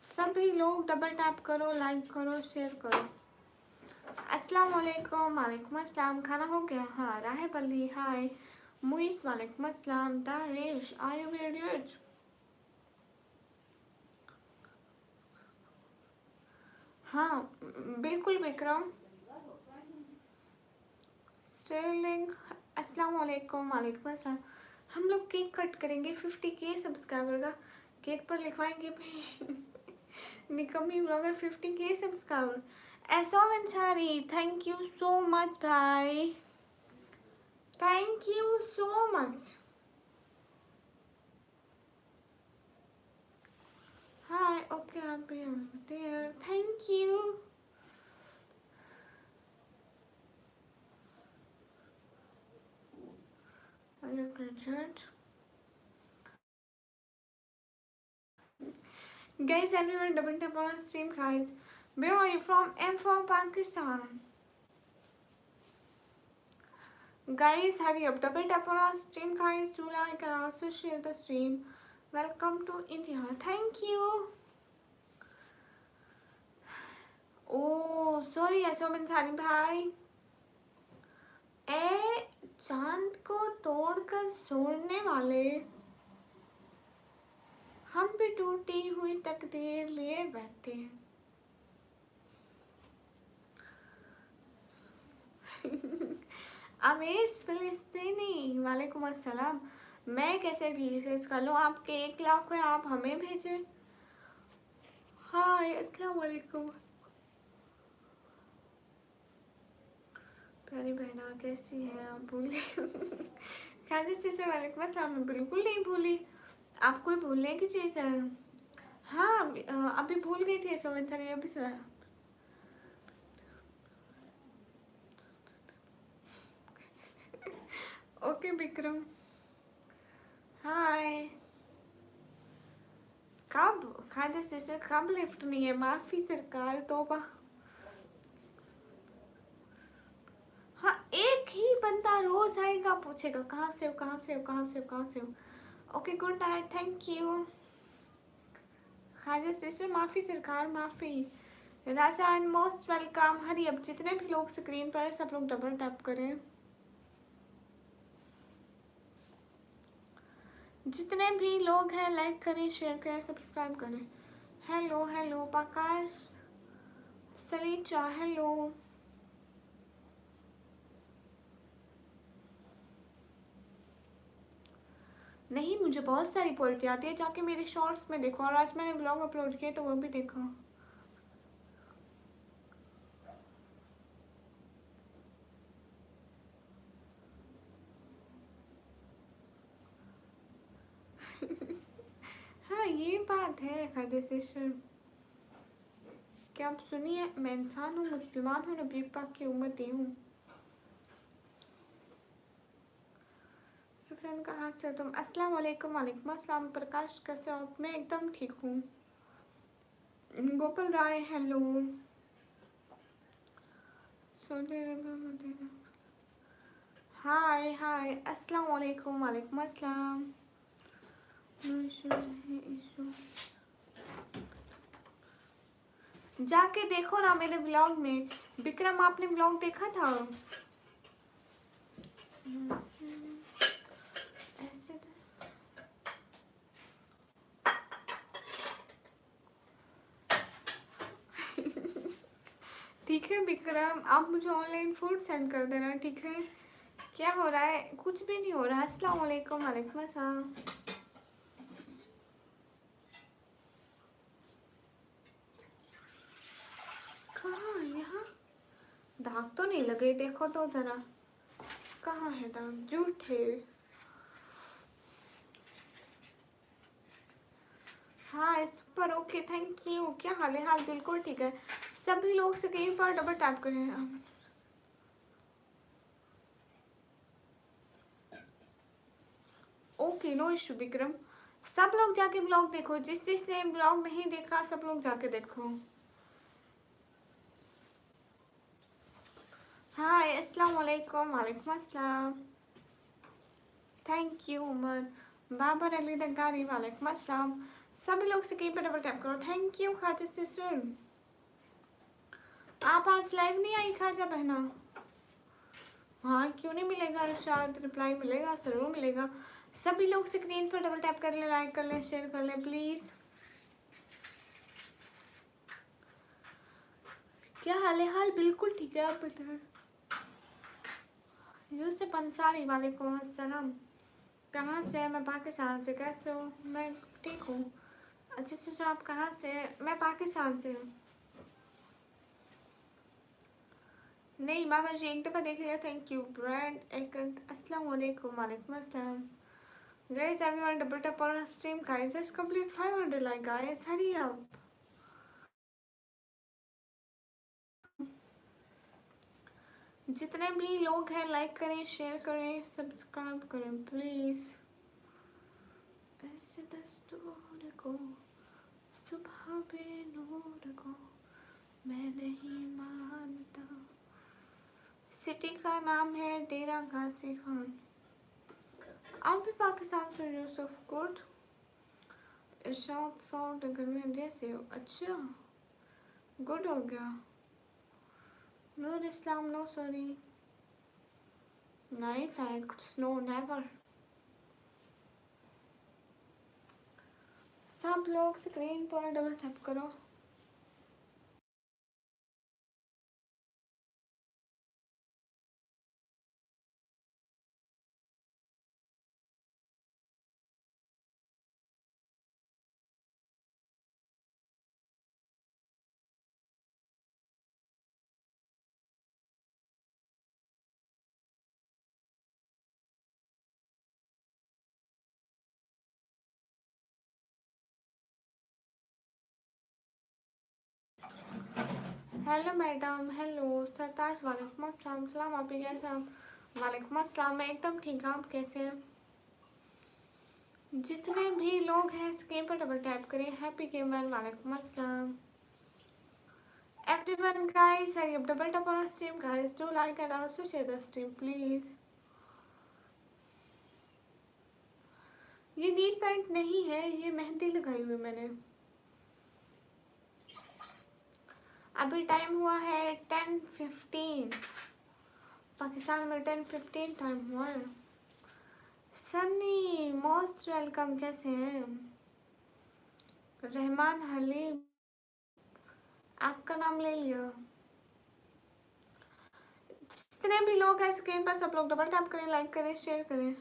सभी लोग डबल टैप करो, लाइक करो, शेयर करो। अस्सलाम वालेकुम। वालेकुम अस्सलाम। खाना हो गया? हाँ राहिब अली हाय। मुइस वालेकुम अस्सलाम। दारेश आर यू ग्रेजुएट? हाँ बिल्कुल विक्रम। स्टर्लिंग अस्सलाम वालेकुम। वालेकुम अस्सलाम। हम लोग केक कट करेंगे 50K सब्सक्राइबर का। केक पर लिखवाएंगे निकम्मी ब्लॉगर 50K सब्सक्राइबर। ऐसा Ansari thank you so much भाई, thank you so much. Hi okay आप भी there, thank you. Are you graduate? Guys, everyone double tap on stream guys. Where are you from? I'm from Pakistan. Guys, hurry up. Double tap for our stream, guys. Do like and also share the stream. Welcome to India. Thank you. Oh, sorry, Yashom Ansari भाई. ए चांद को तोड़कर छोड़ने वाले हम भी टूटी हुई तकदीर लिए बैठे हैं. अमेश फिलिस्तीनी, वालेकुम अस्सलाम. मैं कैसे रिसर्च कर लूँ? आपके 1 लाख में आप हमें भेजें. हाय अस्सलाम वालेकुम. प्यारी बहना कैसी है? आप भूली? खाजी सिस्टर वालेकुम अस्सलाम. मैं बिल्कुल नहीं भूली. आप कोई भूलने की चीज़ है? हाँ अभी भूल गई थी. समझ था नहीं, अभी सुना. ओके विक्रम. हाय. कब खाजा सिस्टर, कब लिफ्ट नहीं है? माफी सरकार, तौबा. हाँ एक ही बंदा रोज आएगा, पूछेगा कहाँ से हो, कहाँ से हो, कहाँ से हो, कहाँ से हो. Okay good night. Thank you Khaja sister. माफी सरकार, माफी. राजा एंड मोस्ट वेलकम. हरी अब जितने भी लोग स्क्रीन पर, सब लोग डबल टैप करें. जितने भी लोग हैं लाइक करें, शेयर करें, सब्सक्राइब करें. हेलो हेलो प्रकाश सलीचा. हेलो. नहीं मुझे बहुत सारी पोइट्री आती है. जाके मेरे शॉर्ट्स में देखो. और आज मैंने ब्लॉग अपलोड किया तो वो भी देखो. हाँ ये बात है खाजा सिस्टर. क्या आप सुनिए, मैं इंसान हूँ, मुसलमान हूँ, नबी पाक की उम्मती हूँ. सुफियान कहाँ से हो तुम? अस्सलाम वालेकुम. वालेकुम अस्सलाम. प्रकाश कैसे हो आप? मैं एकदम ठीक हूँ. गोपाल राय हेलो. हाय हाय. अस्सलाम वालेकुम. वालेकुम अस्सलाम. जाके देखो ना मेरे ब्लॉग में. विक्रम आपने ब्लॉग देखा था? ठीक है विक्रम, आप मुझे ऑनलाइन फूड सेंड कर देना. ठीक है. क्या हो रहा है? कुछ भी नहीं हो रहा. अस्सलाम वालेकुम. वालेकुम अस्सलाम. कहाँ? यहाँ दाग तो नहीं लगे? देखो तो जरा. कहाँ है दाग? झूठे. हाँ सुपर. Okay thank you. क्या हाल है? हाल बिल्कुल ठीक है. सभी लोग स्क्रीन पर डबल टैप करें. Okay no issue Vikram. सब लोग जाके ब्लॉग देखो. जिसने ब्लॉग नहीं देखा सब लोग जाके देखो. हाय अस्सलाम वालेकुम. वालेकुम अस्सलाम. Thank you Umar. बाबर अली डगारी. वालेकुम अस्सलाम. सभी लोग स्क्रीन पर डबल टैप करो. Thank you Khaja sister. आप आज लाइव नहीं आई खाजा बहना? हाँ क्यों नहीं मिलेगा? शायद रिप्लाई मिलेगा, जरूर मिलेगा. सभी लोग स्क्रीन पर डबल टैप कर ले, लाइक कर ले, शेयर कर ले प्लीज. क्या हाल है? हाल बिल्कुल ठीक है. आप बताएं. यूसुफ अंसारी. वालेकुम अस्सलाम. कहाँ से? मैं पाकिस्तान से. कैसे हो? मैं ठीक हूँ. अच्छा आप कहाँ से? मैं पाकिस्तान से हूँ. नहीं मामा जी एक दफ़ा देख लिया. Thank you brand account. अस्सलाम वालेकुम. वालेकुम अस्सलाम. Guys, everyone double tap on our stream. Guys, just complete 500 like guys. Hurry up. जितने भी लोग हैं लाइक करें, शेयर करें, सब्सक्राइब करें प्लीज. ऐसे दस्तूर को सुबह पे नूर को मैं नहीं मानता. सिटी का नाम है डेरा गाजी खान। आप भी पाकिस्तान से यूसुफ? गुड। इरशाद 100 घर में इंडिया से हो? अच्छा, गुड हो गया। नूर इस्लाम नो सॉरी, नहीं फैक्ट्स नो नेवर। सब लोग स्क्रीन पर डबल टैप करो। हेलो मैडम, हेलो सरताज, वालेकुम अस्सलाम। सलाम, आप ही कैसे हैं? वालेकुम अस्सलाम, मैं एकदम ठीक हूँ, आप कैसे हैं? जितने भी लोग हैं स्क्रीन पर डबल टैप करें। हैप्पी गेमर, वालेकुम अस्सलाम। Everyone guys, hurry up double tap on stream guys, do like and also share the stream please. ये नील पैंट नहीं है, ये मेहंदी लगाई हुई मैंने। अभी टाइम हुआ है 10:15, पाकिस्तान में 10:15 टाइम हुआ है। सन्नी मोस्ट वेलकम, कैसे हैं? रहमान हलीम, आपका नाम ले लिया। जितने भी लोग हैं स्क्रीन पर सब लोग डबल टैप करें, लाइक करें, शेयर करें।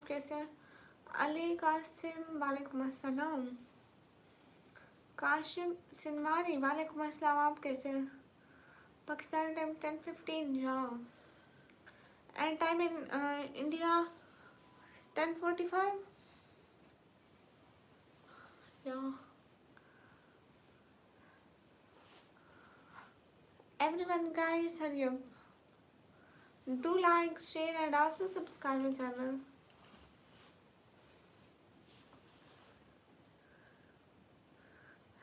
कैसे हैं? अली कासिम, वालेकुम अस्सलाम। काशिम सिनवारी, वालेकुम अस्सलाम, आप कैसे हैं? पाकिस्तान टाइम 10:15 जाओ, एंड टाइम इन इंडिया 10:45 जाओ। Everyone guys, hurry up, do like, share and also subscribe my channel.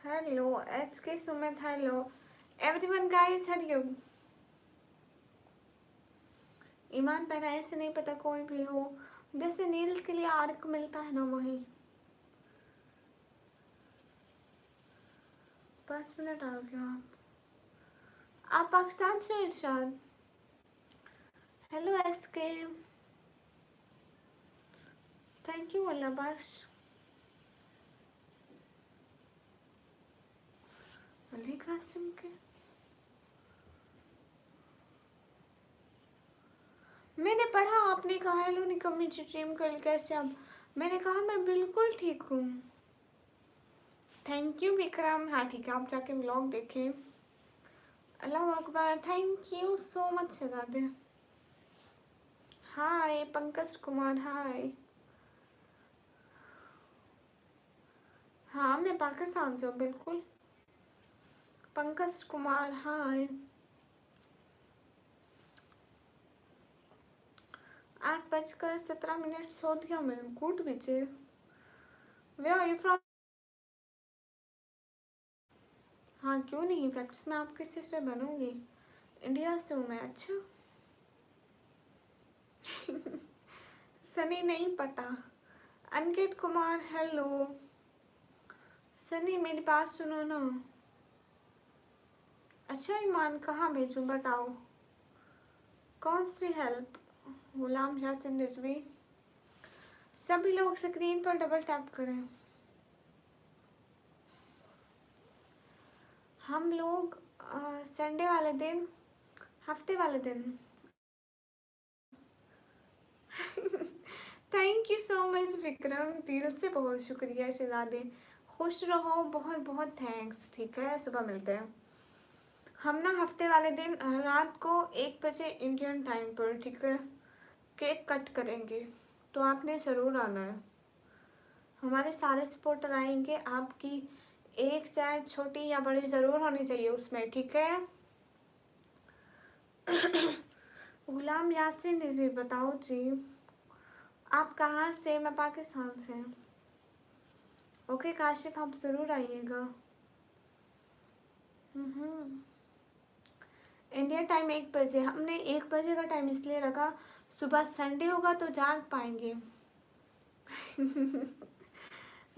Hello SK Sumit, hello everyone guys, hurry up. ईमान पैरा ऐसे नहीं पता कोई भी हो, जैसे नील्स के लिए आर्क मिलता है ना, वही। 5 मिनट आ गया। आप पाकिस्तान से? इरशाद, हेलो SK, थैंक यू अल्लाह बख्श। अली कासिम के मैंने पढ़ा, आपने कहा हेलो निकम्मी स्ट्रीम कल कैसे? अब मैंने कहा मैं बिल्कुल ठीक हूँ। Thank you Vikram. हाँ ठीक है, आप जाके व्लॉग देखें। अल्लाह अकबर, thank you so much Shahzade. Hi Pankaj Kumar, हाय। हाँ मैं पाकिस्तान से हूँ, बिल्कुल। पंकज कुमार, हाय। 8:17 सो दिया मैं, good Vijay. Where are you from? हाँ क्यों नहीं, फैक्ट्स में आपके सिस्टर बनूंगी। इंडिया से हूँ मैं। अच्छा सनी नहीं पता। अनकित कुमार, हेलो। सनी मेरी बात सुनो ना। अच्छा ईमान, कहाँ भेजूँ बताओ, कौन सी हेल्प? गुलाम यासिन रिजवी, सभी लोग स्क्रीन पर डबल टैप करें। हम लोग संडे वाले दिन, हफ्ते वाले दिन thank you so much Vikram, दिल से बहुत शुक्रिया शहजादे। खुश रहो, बहुत बहुत थैंक्स। ठीक है, सुबह मिलते हैं हम ना हफ्ते वाले दिन रात को 1 बजे इंडियन टाइम पर, ठीक है? केक कट करेंगे, तो आपने ज़रूर आना है। हमारे सारे सपोर्टर आएंगे, आपकी एक चाहे छोटी या बड़ी ज़रूर होनी चाहिए उसमें, ठीक है? गुलाम यासिन जी बताओ जी, आप कहाँ से? मैं पाकिस्तान से। ओके काशिफ, आप ज़रूर आइएगा। इंडिया टाइम 1 बजे। हमने 1 बजे का टाइम इसलिए रखा, सुबह संडे होगा तो जाग पाएंगे।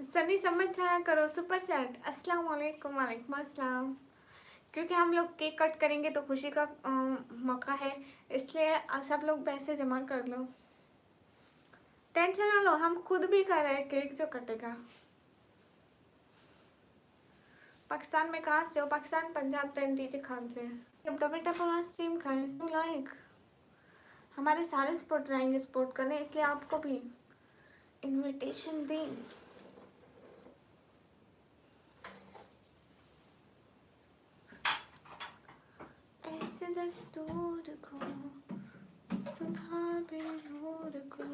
सनी समझ जाया करो। सुपर चैट, अस्सलाम वालेकुम। वालेकुम अस्सलाम। क्योंकि हम लोग केक कट करेंगे तो खुशी का मौका है, इसलिए सब लोग पैसे जमा कर लो। टेंशन ना लो, हम खुद भी कर रहे हैं केक जो कटेगा। पाकिस्तान में कहाँ से हो? पाकिस्तान पंजाब डीजे खान से। अब डबल टैप ऑन स्ट्रीम खाएं टू लाइक। हमारे सारे सपोर्टर आएंगे सपोर्ट करने, इसलिए आपको भी इनविटेशन दें। ऐसे दस्तूर को सुबह भी नूर को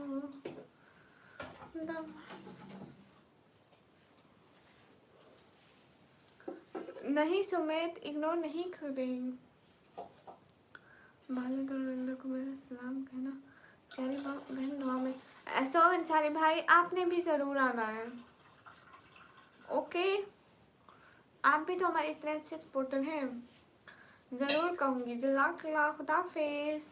नहीं सुमित, इग्नोर नहीं कर रही। भालू दरविंदर को मेरा सलाम कहना। प्यारी बहन दुआ में। ऐसा अंसारी भाई, आपने भी ज़रूर आना है। ओके, आप भी तो हमारे इतने अच्छे सपोर्टर हैं, ज़रूर कहूँगी। जज़ाकल्लाह, खुदा हाफिज़।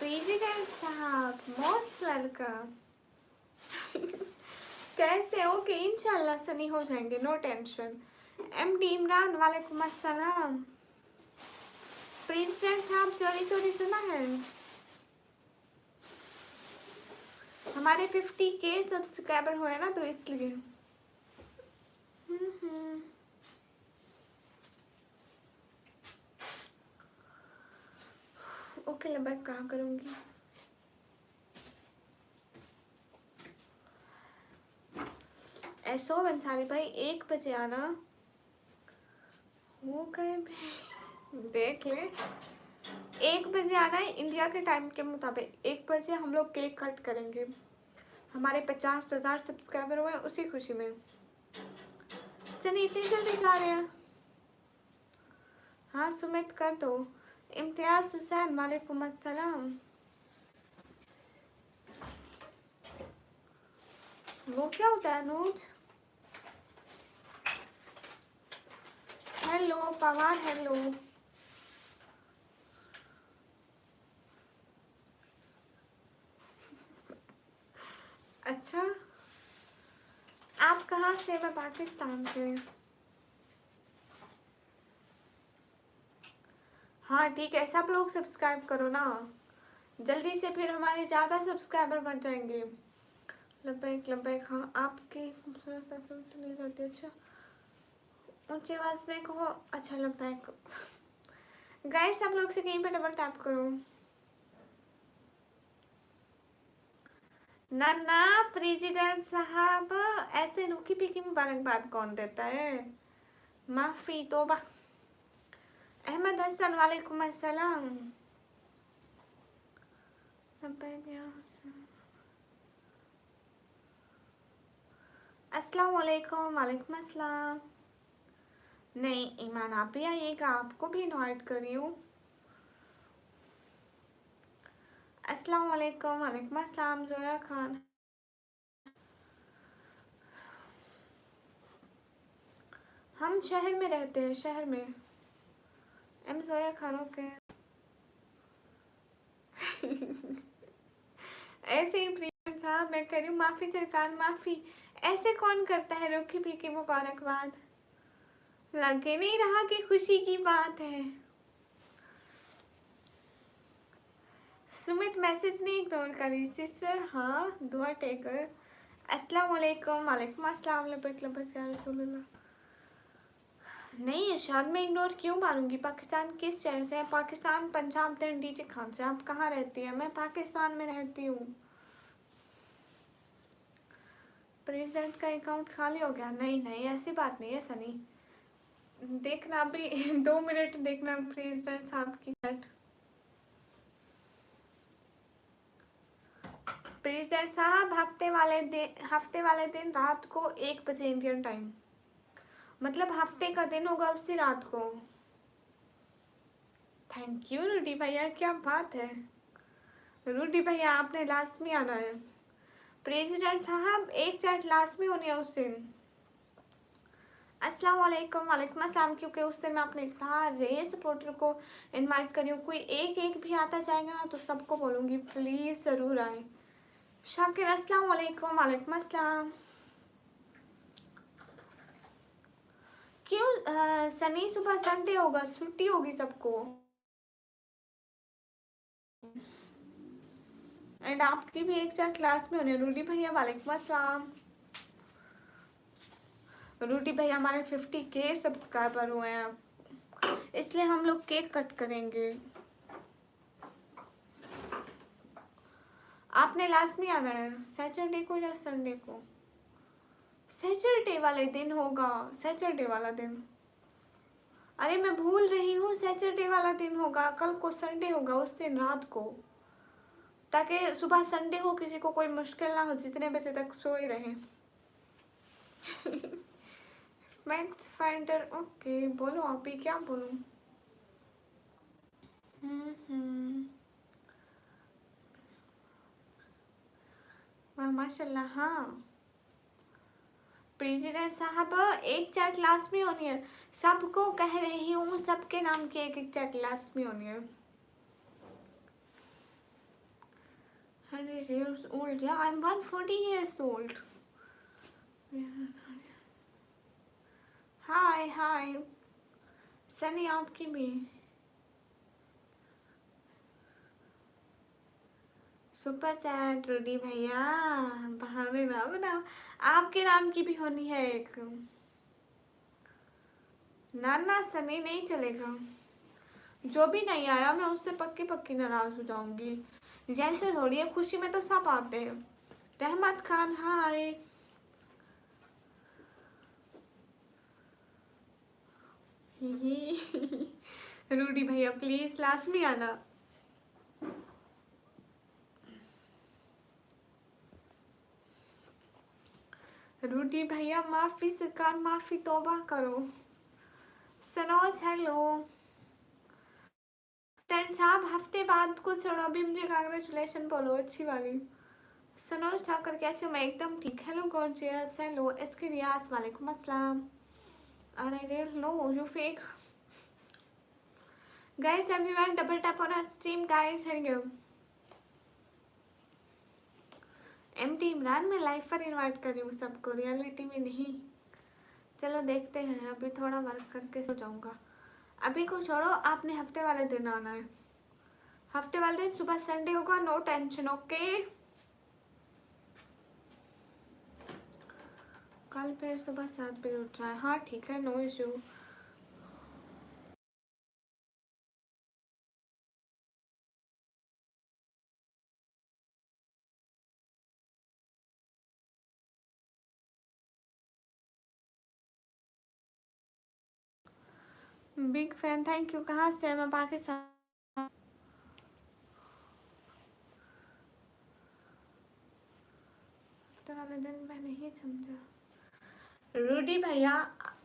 प्रेसिडेंट साहब मोस्ट वेलकम। कैसे? ओके इंशाल्लाह सनी हो जाएंगे, नो टेंशन। एमडी इमरान वालेकुम अस्सलाम। प्रेसिडेंट साहब चोरी चोरी सुना है, हमारे 50K सब्सक्राइबर हुए ना तो इसलिए। ओके लबैक कहाँ करूँगी। ऐसो अंसारी भाई 1 बजे आना। हो गए देख ले, 1 बजे आना है इंडिया के टाइम के मुताबिक। 1 बजे हम लोग केक कट करेंगे। हमारे 50,000 सब्सक्राइबर हुए उसी खुशी में। सनी इतनी जल्दी जा रहे हैं? हाँ सुमित कर दो। इम्तियाज हुसैन वालेकुम अस्सलाम। वो क्या होता है अनुज? Hello Pawar, hello. अच्छा, आप कहाँ से? मैं पाकिस्तान से। हाँ ठीक है, सब लोग सब्सक्राइब करो ना जल्दी से, फिर हमारे ज़्यादा सब्सक्राइबर बढ़ जाएंगे। लबैक लबैक। हाँ आपकी खूबसूरत नहीं करती। अच्छा ऊंची आवाज़ में कहो। अच्छा लबैक। गाइस सब लोग से कहीं पे डबल टैप करो। ना ना प्रेसिडेंट साहब, ऐसे रूखी फीकी मुबारकबाद कौन देता है? माफ़ी तोबा। अहमद हसन वालेकुम अस्सलाम। अस्सलाम वालेकुम। वालेकुम अस्सलाम। नहीं ईमान आप भी आइएगा, आपको भी इनवाइट कर रही हूँ। अस्सलाम वालेकुम। वालेकुम अस्सलाम। जोया खान, हम शहर में रहते हैं, शहर में। एम जोया खानों के ऐसे ही प्रियम साहब मैं कह रही हूँ माफ़ी सरकार माफ़ी। ऐसे कौन करता है रूखी फीकी मुबारकबाद? लगे नहीं रहा कि खुशी की बात है। सुमित मैसेज नहीं इग्नोर करी सिस्टर। हाँ दुआ टेकर। अस्सलाम वालेकुम। वालेकुम अस्सलाम। लबैक लबैक या रसूलुल्लाह। नहीं इरशाद में इग्नोर क्यों मारूंगी? पाकिस्तान किस शहर से है? पाकिस्तान पंजाब डीजे खान से। आप कहाँ रहती है? मैं पाकिस्तान में रहती हूँ। प्रेसिडेंट का अकाउंट खाली हो गया? नहीं नहीं ऐसी बात नहीं है सनी। देखना भी 2 मिनट देखना प्रेसिडेंट साहब की चैट। प्रेसिडेंट साहब हफ्ते वाले दिन रात को 1 बजे इंडियन टाइम, मतलब हफ्ते का दिन होगा उसी रात को। थैंक यू रूडी भैया, क्या बात है रूडी भैया, आपने लास्ट में आना है। प्रेसिडेंट साहब एक चैट लास्ट में होनी है उस दिन। अस्सलाम वालेकुम, वालेकुम अस्सलाम, क्योंकि उस दिन मैं अपने सारे सपोर्टर को इनवाइट करी हूँ। कोई एक एक भी आता जाएगा ना तो सबको बोलूँगी प्लीज़ ज़रूर आए। शाकिर अस्सलाम वालेकुम, वालेकुम अस्सलाम। क्यों सनी सुबह संडे होगा, छुट्टी होगी सबको। एंड आपकी भी एक साथ क्लास में होने। रूडी भैया वालेकुम अस्सलाम। रूडी भैया हमारे 50K सब्सक्राइबर हुए हैं, इसलिए हम लोग केक कट करेंगे। आपने लास्ट में आना है सैटरडे को या संडे को। सैटरडे वाले दिन होगा, सैटरडे वाला दिन। अरे मैं भूल रही हूँ, सैटरडे वाला दिन होगा, कल को संडे होगा उस दिन रात को, ताकि सुबह संडे हो किसी को कोई मुश्किल ना हो, जितने बजे तक सोए रहे। मैक्स फाइंडर ओके, बोलो आप ही, क्या बोलूँ। माशाल्लाह। हाँ प्रेसिडेंट साहब एक चैट क्लास में होनी है, सबको कह रही हूँ, सबके नाम की एक एक चैट क्लास में होनी है। 100 years old, yeah, I'm 140 years old. हाय हाय सनी, आपकी भी सुपर चैट रूडी भैया, बहाने ना बनाओ, आपके नाम की भी होनी है एक। ना ना सनी नहीं चलेगा, जो भी नहीं आया मैं उससे पक्की पक्की नाराज हो जाऊंगी। जैसे थोड़ी है, खुशी में तो सब आते हैं। रहमत खान हाय। रूडी भैया प्लीज लास्ट में आना। रूडी भैया माफी सरकार, माफी तौबा करो। सनोज हेलो। टेंट साहब हफ्ते बाद को छोड़ो, अभी मुझे कांग्रेचुलेशन बोलो अच्छी वाली। सनोज ठाकर कैसे हो, मैं एकदम ठीक। Hello gorgeous, hello SK Riyaz, वालेकुम अस्सलाम। अरे no you fake guys, everyone double tap on stream guys. Hello MT Imran, मैं लाइव पर इनवाइट कर रही हूँ सबको, रियलिटी में नहीं। चलो देखते हैं, अभी थोड़ा वर्क करके सो जाऊँगा। अभी को छोड़ो, आपने हफ्ते वाले दिन आना है। हफ्ते वाले दिन सुबह संडे होगा, नो टेंशन ओके। कल फिर सुबह 7 बजे उठना है, हाँ ठीक है, no issue. Big fan, thank you. कहाँ से? मैं पाकिस्तान। हफ्ते वाले दिन मैं नहीं समझा रूडी भैया,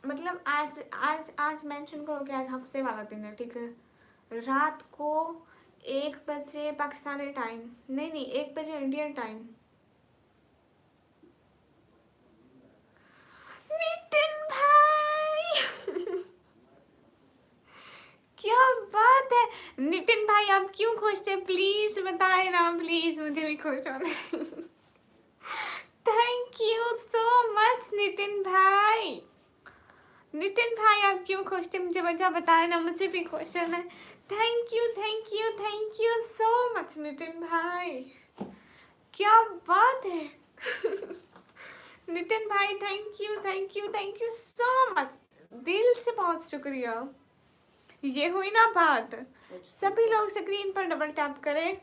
मतलब आज आज आज मेंशन करो कि आज हफ्ते वाला दिन है, ठीक है। रात को 1 बजे पाकिस्तानी टाइम, नहीं नहीं 1 बजे इंडियन टाइम। नितिन भाई क्या बात है नितिन भाई, आप क्यों खुश थे प्लीज बताए ना, प्लीज मुझे भी खुश होना है। Thank you so much Nitin भाई। नितिन भाई आप क्यों खुश थे, मुझे वजह बताए ना, मुझे भी खुश होना है। Thank you thank you thank you so much Nitin भाई, क्या बात है। नितिन भाई thank you thank you thank you so much, दिल से बहुत शुक्रिया। ये हुई ना बात, सभी लोग स्क्रीन पर डबल टैप करें।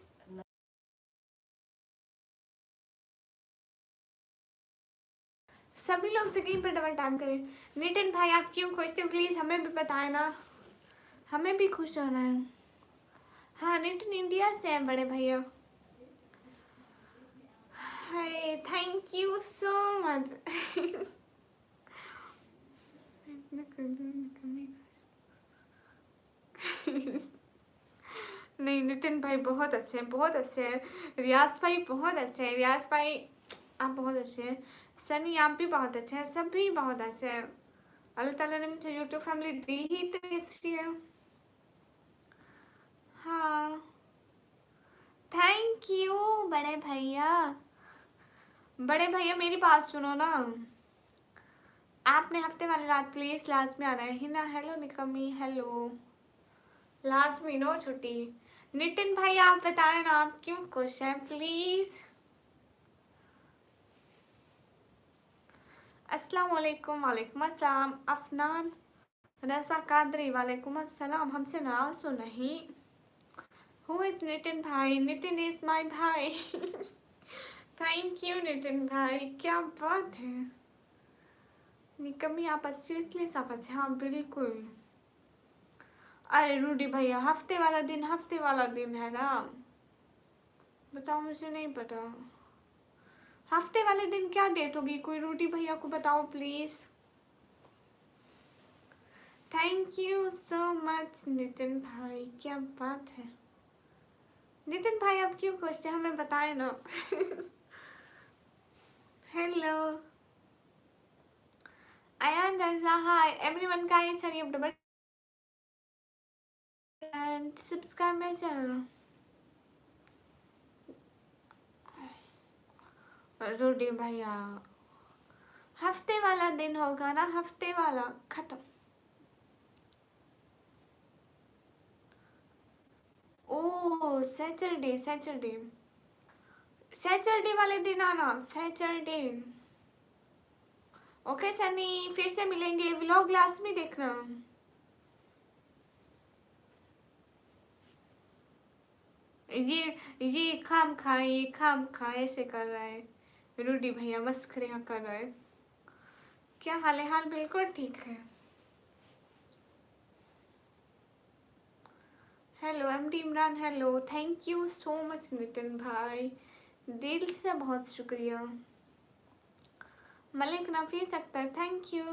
सभी लोग स्क्रीन पर डबल टैप करें। नितिन भाई आप क्यों खुश थे प्लीज हमें भी बताए ना, हमें भी खुश होना है। हाँ नितिन इंडिया से हैं बड़े भैया। हाय, थैंक यू सो मच। नहीं, नितिन भाई बहुत अच्छे हैं, बहुत अच्छे हैं। रियाज भाई बहुत अच्छे हैं, रियाज भाई आप बहुत अच्छे हैं। सनी आप भी बहुत अच्छे हैं, सभी बहुत अच्छे हैं। अल्लाह ताला ने मुझे यूट्यूब फैमिली दी ही इतनी अच्छी है। हाँ, थैंक यू बड़े भैया। बड़े भैया मेरी बात सुनो ना, आपने हफ्ते वाली रात प्लीज लास्ट में आना है। हिना हेलो, निकमी हेलो, लास्ट में नो छुट्टी। नितिन भाई आप बताएं ना, आप क्यों खुश हैं प्लीज। अस्सलाम वालेकुम। वालेकुम अस्सलाम। अफनान रजा कादरी वालेकुम अस्सलाम। हमसे नाराज तो नहीं। हु इज नितिन भाई? नितिन इज माय भाई। थैंक यू नितिन भाई, क्या बात है। निकमी आप सीरियसली सब अच्छे। हाँ बिल्कुल। अरे रूडी भैया हफ्ते वाला दिन है ना। बताओ, मुझे नहीं पता हफ्ते वाले दिन क्या डेट होगी। कोई रूडी भैया को बताओ please. Thank you so much Nitin भाई, क्या बात है। नितिन भाई आप क्यों खुश थे, हमें बताए ना। Hello Ayan Raza, hi everyone guys, hurry up double and subscribe my channel. Rudy भैया हफ्ते वाला दिन होगा ना, हफ्ते वाला खत्म। ओ सैटरडे, सैटरडे वाले दिन आना, सैटरडे। ओके सनी, फिर से मिलेंगे, व्लॉग लास्ट में देखना। ये खाम खा ऐसे कर रहा है रूडी भैया, मस्खरियाँ कर रहा है। क्या हाल है? हाल बिल्कुल ठीक है। Hello MD Imran, hello, thank you so much Nitin भाई, दिल से बहुत शुक्रिया। Malik Nafees Akhtar, thank you.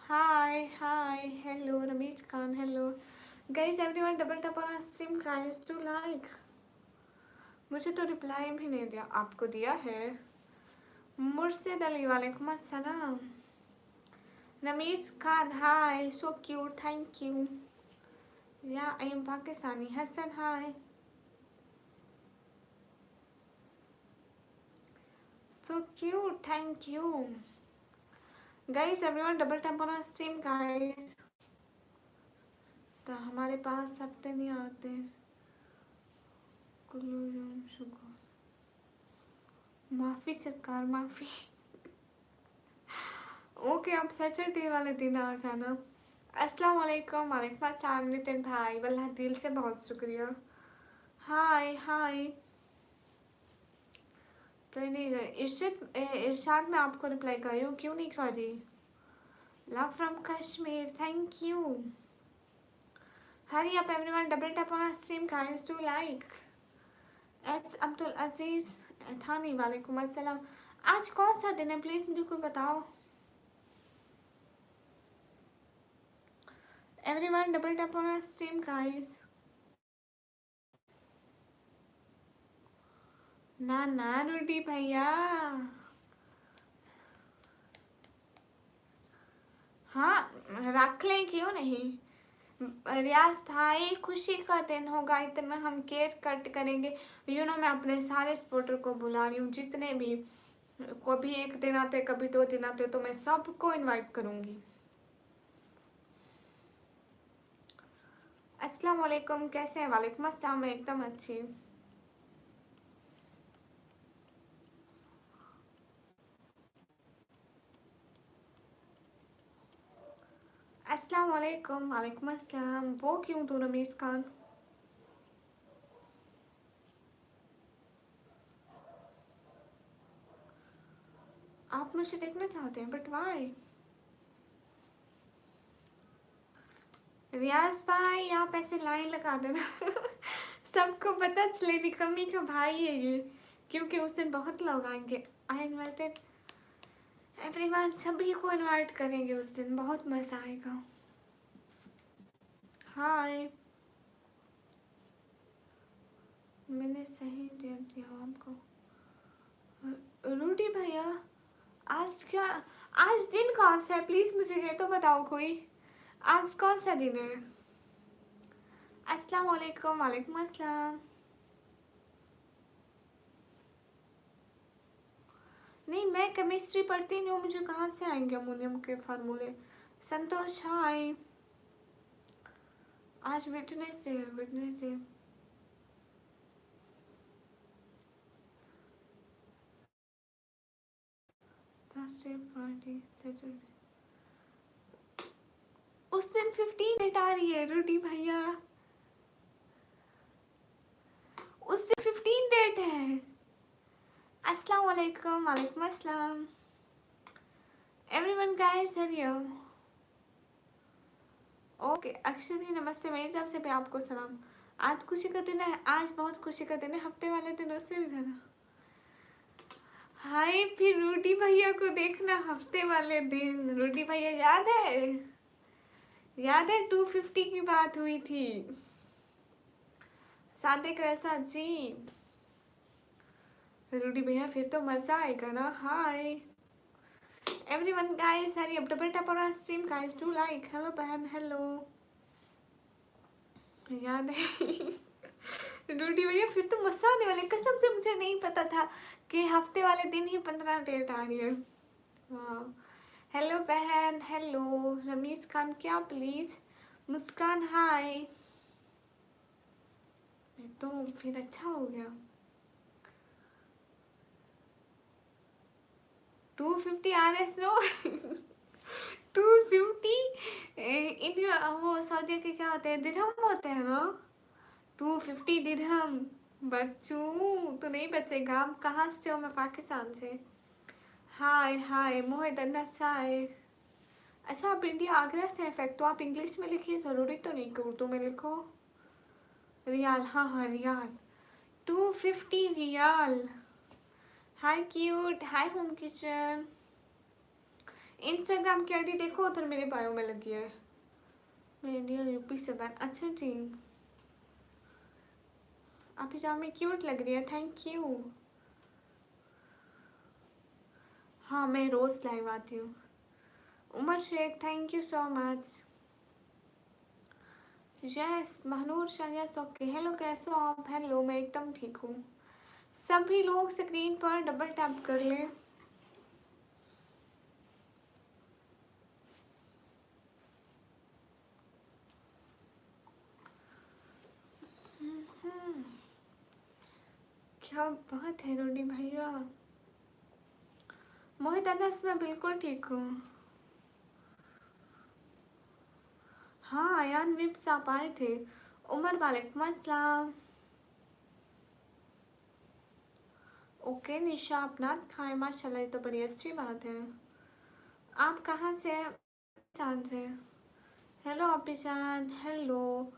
Hi hi hello Rameez Khan, hello guys everyone, double tap on stream guys to like. मुझे तो रिप्लाई भी नहीं दिया, आपको दिया है। मुर्शिद अली वालेकुम अस्सलाम। Rameez Khan hi, so cute, thank you. Yeah I am Pakistani. Hassan hi, so cute, thank you. Guys everyone double tap on stream guys. तो हमारे पास हफ्ते नहीं आते। माफी सरकार, माफी। ओके, आप सैटरडे वाले दिन आ जाना। अस्सलाम वालेकुम। वालेकुम अस्सलाम नितिन भाई, वल्लाह दिल से बहुत शुक्रिया। हाय हाय, रिप्लाई नहीं कर इरशाद, मैं आपको रिप्लाई कर रही हूँ, क्यों नहीं कर रही। Love from Kashmir, thank you. Hurry up everyone, double tap on stream guys to like. H Abdul Aziz Thani वालेकुम अस्सलाम। आज कौन सा दिन है प्लीज मुझे कोई बताओ। Everyone double tap on stream guys. ना ना रूडी भैया, हाँ रख लें, क्यों नहीं। रियाज भाई खुशी का दिन होगा, इतना हम केक कट करेंगे। मैं अपने सारे सपोर्टर को बुला रही हूँ, जितने भी, कभी एक दिन आते, कभी 2 दिन आते, तो मैं सबको इनवाइट करूँगी। अस्सलाम वालेकुम, कैसे हैं? वालेकुम अस्सलाम, मैं एकदम अच्छी। अस्सलाम वालेकुम। वालेकुम अस्सलाम। वो क्यों तू रमीज खान? आप मुझे देखना चाहते हैं, बट वाई? रियाज भाई आप ऐसे लाइन लगा देना। सबको पता चले निकम्मी का भाई है ये, क्योंकि उस दिन बहुत लोग आएंगे। आई इनवाइटेड एवरीवन, सभी को इनवाइट करेंगे उस दिन, बहुत मज़ा आएगा। हाय, मैंने सही डेट दिया आपको। रूडी भैया, आज क्या, आज दिन कौन सा है प्लीज़ मुझे ये तो बताओ कोई, आज कौन सा दिन है? अस्सलाम वालेकुम। वालेकुम अस्सलाम। नहीं, मैं केमिस्ट्री पढ़ती नहीं हूँ, मुझे कहाँ से आएंगे अमोनियम के फार्मूले। संतोष हाय, आज विटनेस डे है, witness day. Thursday, Friday, Saturday, उस दिन 15 डेट आ रही है रूडी भैया, उस दिन 15 डेट है। अस्सलाम वालेकुम। वालेकुम अस्सलाम। एवरीवन गाइस हरियो। ओके अक्षरी नमस्ते, मेरी तरफ से भी आपको सलाम। आज खुशी का दिन है, आज बहुत खुशी का दिन है, हफ्ते वाले दिन उससे भी ज़्यादा। हाय, फिर रूडी भैया को देखना हफ्ते वाले दिन। रूडी भैया याद है, याद है 250 की बात हुई थी। सादिक रसा जी, रूडी भैया फिर तो मज़ा आएगा ना। हाय everyone guys, hurry up double tap on stream guys, do like. Hello बहन, हेलो। याद है रूडी भैया फिर तो मज़ा आने वाले, कसम से मुझे नहीं पता था कि हफ्ते वाले दिन ही 15 डेट आ रही है। वाह, हेलो बहन, हेलो। रमीज खान क्या प्लीज़, मुस्कान हाय। तो फिर अच्छा हो गया। 250 आर एस नो 250 इंडिया, वो सऊदी के क्या होते हैं, दिरहम होते हैं ना। 250 दिरहम। बच्चू तो नहीं बचेगा। आप कहाँ से हो? मैं पाकिस्तान से। हाय हाय मोहित अनस हाय। अच्छा आप इंडिया आगरा से इफेक्ट, तो आप इंग्लिश में लिखिए, ज़रूरी तो नहीं कि उर्दू में लिखो। रियाल, हाँ हाँ रियाल, 250 रियाल। हाय क्यूट, हाय होम किचन। इंस्टाग्राम की आईडी देखो, उधर मेरे बायो में लगी है। मैं इंडिया यूपी से बैन। अच्छा जी, आप हिजाब में क्यूट लग रही है, थैंक यू। हाँ मैं रोज़ लाइव आती हूँ। Umar Shaikh thank you so much. Yes Mahnoor Shah okay. Hello कैसे हो आप? हेलो मैं एकदम ठीक हूँ। सभी लोग स्क्रीन पर डबल टैप कर ले। क्या बात है रोडी भैया। मोहित अनस मैं बिल्कुल ठीक हूँ। हाँ अयान विप्स आप आए थे। उमर वालेकुम अस्सलाम। ओके निशा अपना खाए माशाल्लाह, ये तो बड़ी अच्छी बात है। आप कहाँ से हैं? पाकिस्तान से। हेलो अभिजान, हेलो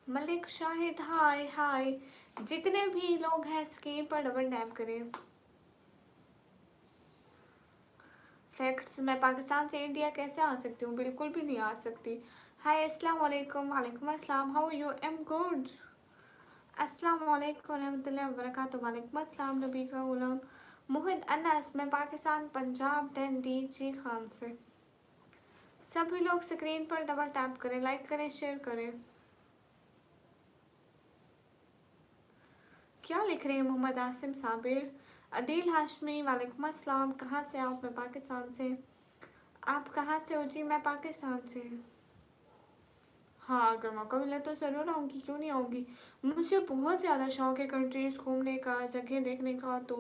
मलिक शाहिद हाय हाय। जितने भी लोग हैं स्क्रीन पर डबल टैप करें। फैक्ट्स, मैं पाकिस्तान से इंडिया कैसे आ सकती हूँ? बिल्कुल भी नहीं आ सकती। हाय अस्सलाम वालेकुम। वालेकुम अस्सलाम, हाउ यू? Am good. अस्सलाम वालेकुम रहमतुल्लाहि व बरकातुहू। वालेकुम अस्सलाम नबीका गुलाम। मोहित अनस, मैं पाकिस्तान पंजाब 10 डी जी खान से। सभी लोग स्क्रीन पर डबल टैप करें, लाइक करें, शेयर करें। क्या लिख रहे हैं मोहम्मद आसिम साबिर? अदील हाशमी वालेकुम अस्सलाम। कहाँ से आप? मैं पाकिस्तान से। आप कहाँ से हो जी? मैं पाकिस्तान से। हाँ अगर मौका मिला तो ज़रूर आऊँगी, क्यों नहीं आऊँगी। मुझे बहुत ज़्यादा शौक है कंट्रीज़ घूमने का, जगह देखने का। तो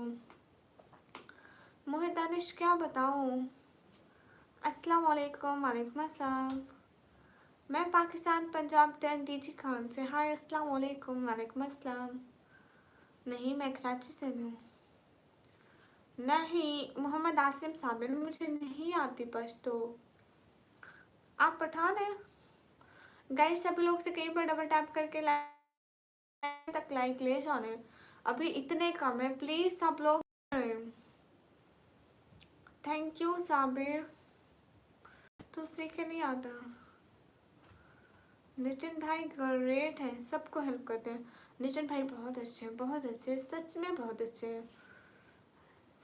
मोहित दानिश क्या बताऊँ। अस्सलाम वालेकुम। वालेकुम अस्सलाम। मैं पाकिस्तान पंजाब 10 डीजी खान से। हाय अस्सलाम वालेकुम। वालेकुम अस्सलाम। नहीं मैं कराची से हूँ। नहीं मोहम्मद आसिम साबिर, मुझे नहीं आती पश्तो। आप पठान हैं? गाइस सभी लोग से कहीं पर डबल टैप करके तक लाइक ले जाने, अभी इतने कम है, प्लीज सब लोग करें। Thank you Sabir. तुलसी के नहीं आता। नितिन भाई ग्रेट है, सबको हेल्प करते हैं। नितिन भाई बहुत अच्छे, बहुत अच्छे, सच में बहुत अच्छे हैं।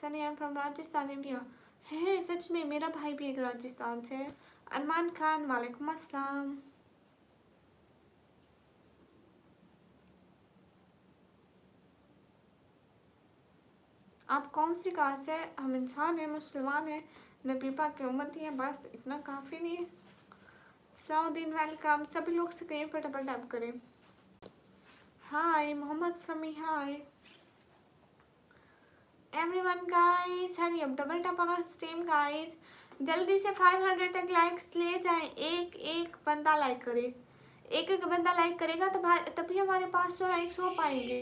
सनी आई एम फ्रॉम राजस्थान इंडिया। है सच में, मेरा भाई भी एक राजस्थान से है। अरमान खान वालेकुम अस्सलाम। आप कौन सी कास्ट है? हम इंसान हैं, मुसलमान हैं, नबीपा की उम्मती है, बस इतना काफ़ी नहीं है। सऊदीन वेलकम। सभी लोग स्क्रीन पर डबल टैप करें। हाय मोहम्मद समी, हाय everyone guys, hurry up double tap our stream guys. जल्दी से 500 तक लाइक्स ले जाएं। एक एक बंदा लाइक करे, एक एक बंदा लाइक करेगा तो तभी हमारे 500 लाइक्स हो पाएंगे।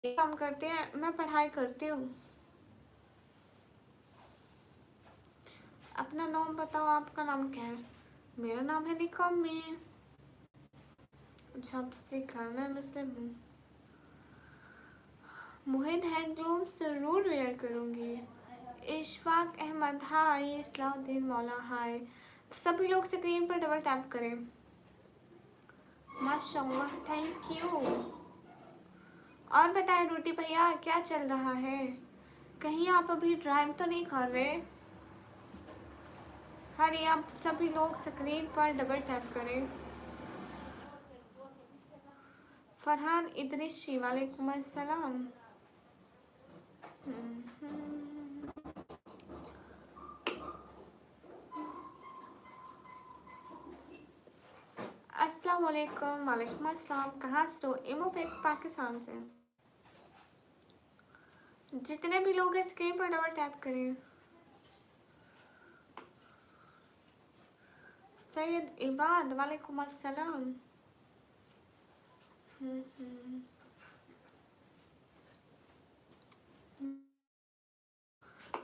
काम करते हैं, मैं पढ़ाई करती हूँ। अपना नाम बताओ, आपका नाम क्या है? मेरा नाम है निकॉम में। जब से घर में मुस्लिम हूँ। मोहित हैंडलूम जरूर वेयर करूँगी। इशफाक अहमद हाय, इस्लाउद्दीन मौला हाय। सभी लोग स्क्रीन पर डबल टैप करें। माशाल्लाह, थैंक यू। और बताएं रोटी भैया, क्या चल रहा है? कहीं आप अभी ड्राइव तो नहीं कर रहे? हरी आप सभी लोग स्क्रीन पर डबल टैप करें। फरहान इदरीसी वालेकुम अस्सलाम। अस्सलाम वालेकुम। वालेकुम अस्सलाम। कहाँ से हो? इमोफेक पाकिस्तान से। जितने भी लोग हैं स्क्रीन पर डबल टैप करें। सैयद इबाद वालेकुम अस्सलाम।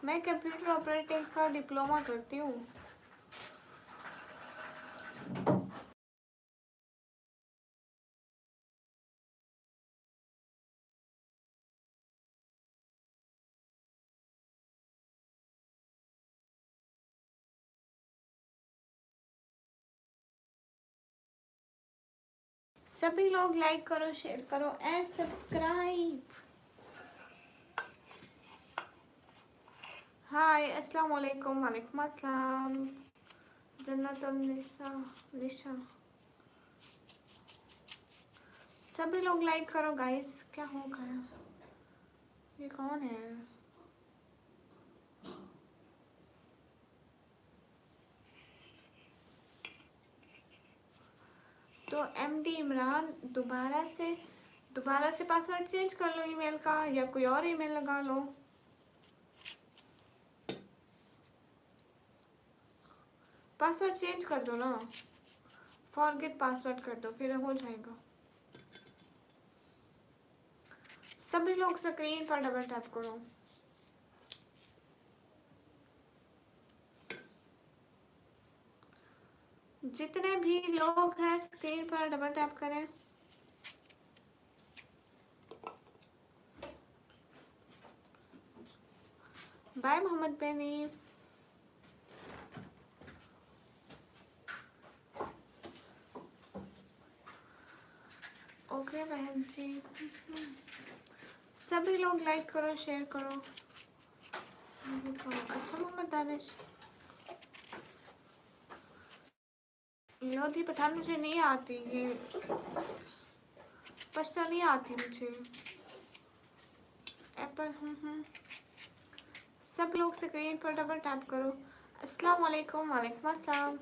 मैं कंप्यूटर ऑपरेटिंग का डिप्लोमा करती हूँ। सभी लोग लाइक करो, शेयर करो एंड सब्सक्राइब। हाय अस्सलाम वालेकुम। वालेकुम अस्सलाम। जन्नत निशा निशा। सभी लोग लाइक करो गाइस। क्या हो गया? ये कौन है? तो एमडी इमरान दोबारा से पासवर्ड चेंज कर लो ईमेल का, या कोई और ईमेल लगा लो। पासवर्ड चेंज कर दो ना, फॉरगेट पासवर्ड कर दो, फिर हो जाएगा। सभी लोग स्क्रीन पर डबल टैप करो। जितने भी लोग हैं स्क्रीन पर डबल टैप करें। बाय मोहम्मद बेनी। ओके बहन जी। सभी लोग लाइक करो, शेयर करो। अच्छा मोहम्मद दानिश। लोधी पठान मुझे नहीं आती, ये पश्तो नहीं आती मुझे। एप्पल। सब लोग स्क्रीन पर डबल टैप करो। अस्सलाम वालेकुम। वालेकुम अस्सलाम।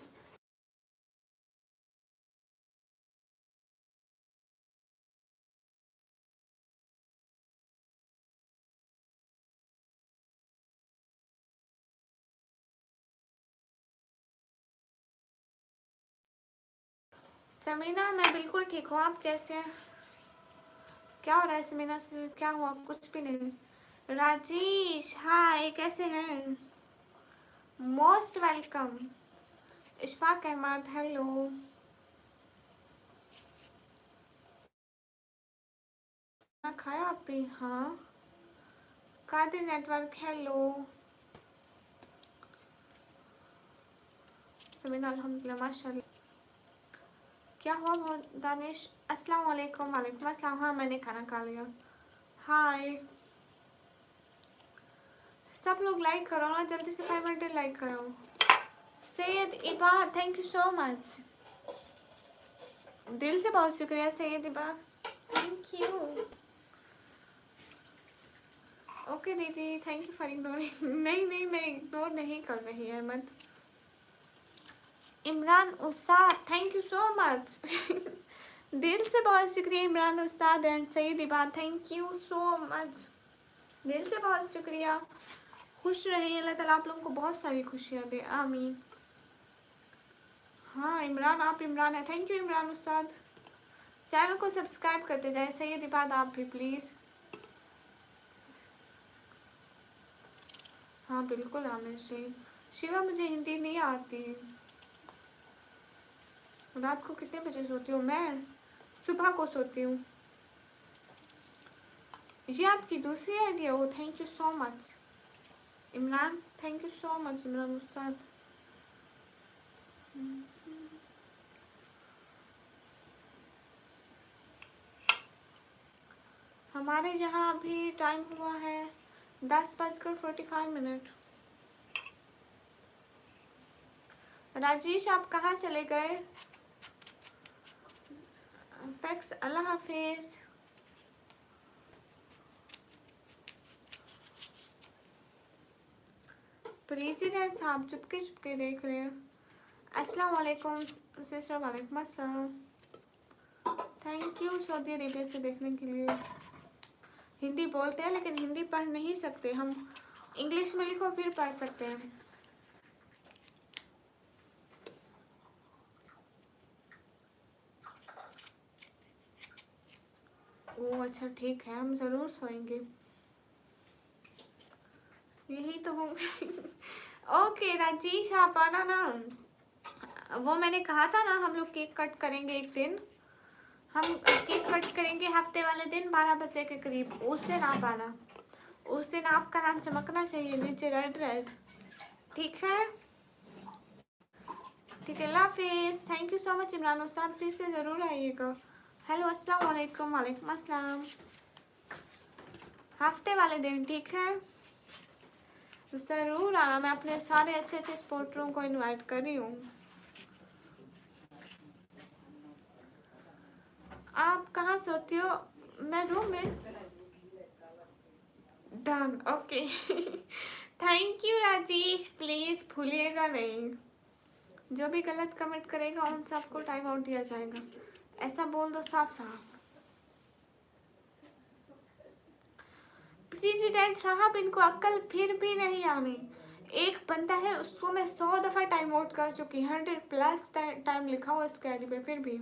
समीना मैं बिल्कुल ठीक हूँ, आप कैसे हैं? क्या हो रहा है समीना से? क्या हुआ? कुछ भी नहीं। राजेश हाय, कैसे हैं? Most welcome. Ishfaq Ahmed hello. खाया आपने? हाँ, कादिर नेटवर्क, हेलो समीना, अल्हम्दुलिल्लाह माशाल्लाह। क्या हुआ दानिश? अस्सलाम वालेकुम। वालेकुम अस्सलाम। हाँ मैंने खाना खा लिया। हाय, सब लोग लाइक करो ना जल्दी से, 500 लाइक करो। Syed Ibad, thank you so much, दिल से बहुत शुक्रिया Syed Ibad, thank you. Okay दीदी, थैंक यू फॉर इग्नोरिंग। नहीं नहीं, मैं इग्नोर नहीं कर रही अहमद। इमरान उस्ताद, थैंक यू सो मच। दिल से बहुत शुक्रिया Imran Ustad and Saeed Ibad, thank you so much, दिल से बहुत शुक्रिया। खुश रहिए, अल्लाह ताला आप लोगों को बहुत सारी खुशियाँ दे, आमीन। हाँ इमरान, आप इमरान है, thank you Imran Ustad. Channel को सब्सक्राइब करते जाए सईद इबाद, आप भी प्लीज़। हाँ बिल्कुल आमिर शेख। शिवा मुझे हिंदी नहीं आती। रात को कितने बजे सोती हूँ मैं? सुबह को सोती हूँ। ये आपकी दूसरी आइडिया हो, thank you so much Imran, thank you so much Imran उस्ताद। हमारे यहाँ अभी टाइम हुआ है 10:45। राजेश आप कहाँ चले गए? फैक्स, अल्लाह हाफिज। प्रेसिडेंट साहब चुपके चुपके देख रहे हैं। अस्सलाम वालेकुम सिस्टर, वालेकुम अस्सलाम, थैंक यू सऊदी अरेबिया से देखने के लिए। हिंदी बोलते हैं लेकिन हिंदी पढ़ नहीं सकते हम, इंग्लिश में लिखो फिर पढ़ सकते हैं। ओ अच्छा ठीक है, हम ज़रूर सोएंगे, यही तो होंगे। ओके राजेश आप आना ना, वो मैंने कहा था ना हम लोग केक कट करेंगे एक दिन, हम केक कट करेंगे हफ्ते वाले दिन 12 बजे के करीब। उस दिन आप आना, उस दिन आपका नाम चमकना चाहिए नीचे रेड रेड, ठीक है? ठीक है, अल्लाह हाफिज़, thank you so much Imran उस्ताद, फिर से ज़रूर आइएगा। हेलो अस्सलाम वालेकुम। वालेकुम अस्सलाम। हफ्ते वाले दिन ठीक है, ज़रूर आना, मैं अपने सारे अच्छे अच्छे सपोर्टरों को इनवाइट कर रही हूँ। आप कहाँ सोती हो? मैं रूम में। Done, okay. Thank you Rajesh, please भूलिएगा नहीं, जो भी गलत कमेंट करेगा उन सबको टाइम आउट दिया जाएगा, ऐसा बोल दो साफ साफ। प्रेसिडेंट साहब इनको अक्ल फिर भी नहीं आनी, एक बंदा है उसको मैं 100 दफ़ा टाइम आउट कर चुकी, 100+ टाइम लिखा हुआ उसके आईडी पे, फिर भी।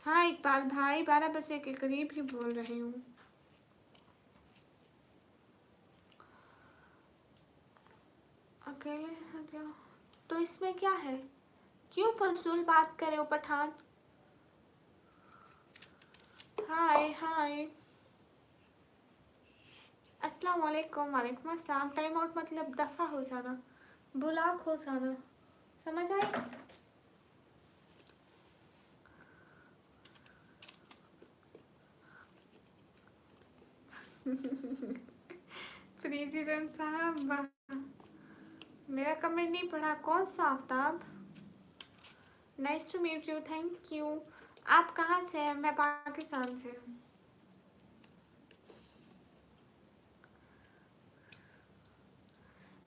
हाँ इकबाल भाई, 12 बजे के करीब ही बोल रही हूँ। अकेले जाओ तो इसमें क्या है, क्यों फजूल बात करे हो पठान। हाय हाय, अस्सलाम वालेकुम। वालेकुम अस्सलाम। टाइम आउट मतलब दफ़ा हो जाना, ब्लॉक हो जाना, समझ आए? प्रेसिडेंट साहब मेरा कमेंट नहीं पढ़ा, कौन सा Aftab? Nice to meet you, thank you. आप कहाँ से हैं? मैं पाकिस्तान से हूँ।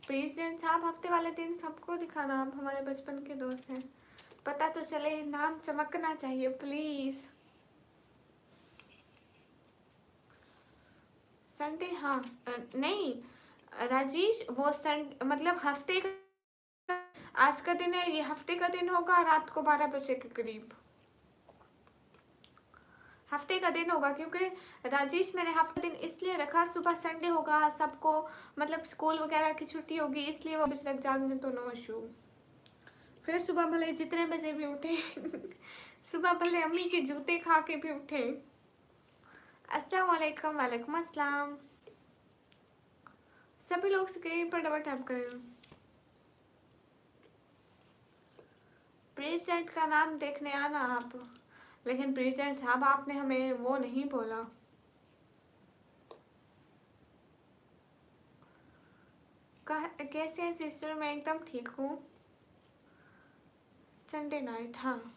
प्रेसिडेंट साहब हफ्ते वाले दिन सबको दिखाना, आप हमारे बचपन के दोस्त हैं, पता तो चले, नाम चमकना चाहिए प्लीज़। संडे, हाँ नहीं राजेश, वो संडे मतलब हफ्ते का, आज का दिन है, ये हफ्ते का दिन होगा रात को 12 बजे के करीब, हफ्ते का दिन होगा, क्योंकि राजेश मैंने हफ्ते दिन इसलिए रखा, सुबह संडे होगा सबको, मतलब स्कूल वगैरह की छुट्टी होगी, इसलिए वो बजे तक जाग लें तो नो इशू, फिर सुबह भले जितने बजे भी उठे। सुबह भले अम्मी के जूते खा के भी उठे। अस्सलाम वालेकुम, वालेकुम अस्सलाम। सभी लोग स्क्रीन पर डबल टैप करें। प्रेसिडेंट का नाम देखने आना आप, लेकिन प्रेसिडेंट साहब आपने हमें वो नहीं बोला। कैसे हैं सिस्टर? मैं एकदम ठीक हूँ। संडे नाइट, हाँ।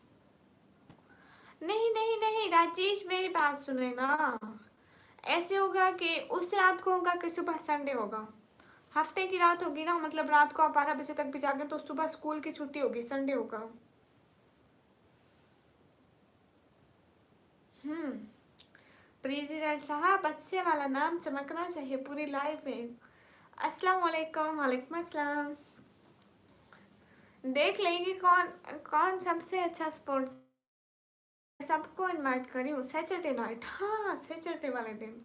नहीं नहीं नहीं राजेश, मेरी बात सुने ना। ऐसे होगा कि उस रात को होगा कि सुबह संडे होगा। हफ्ते की रात होगी ना, मतलब रात को आप 12 बजे तक भी जागे तो सुबह स्कूल की छुट्टी होगी, संडे होगा। हम्म। प्रेसिडेंट साहब, अच्छे वाला नाम चमकना चाहिए पूरी लाइफ में। अस्सलाम वालेकुम, वालेकुम अस्सलाम। देख लेंगे कौन कौन सबसे अच्छा स्पोर्ट। सबको इनवाइट करी हूँ सैटरडे नाइट, हाँ सैटरडे वाले दिन।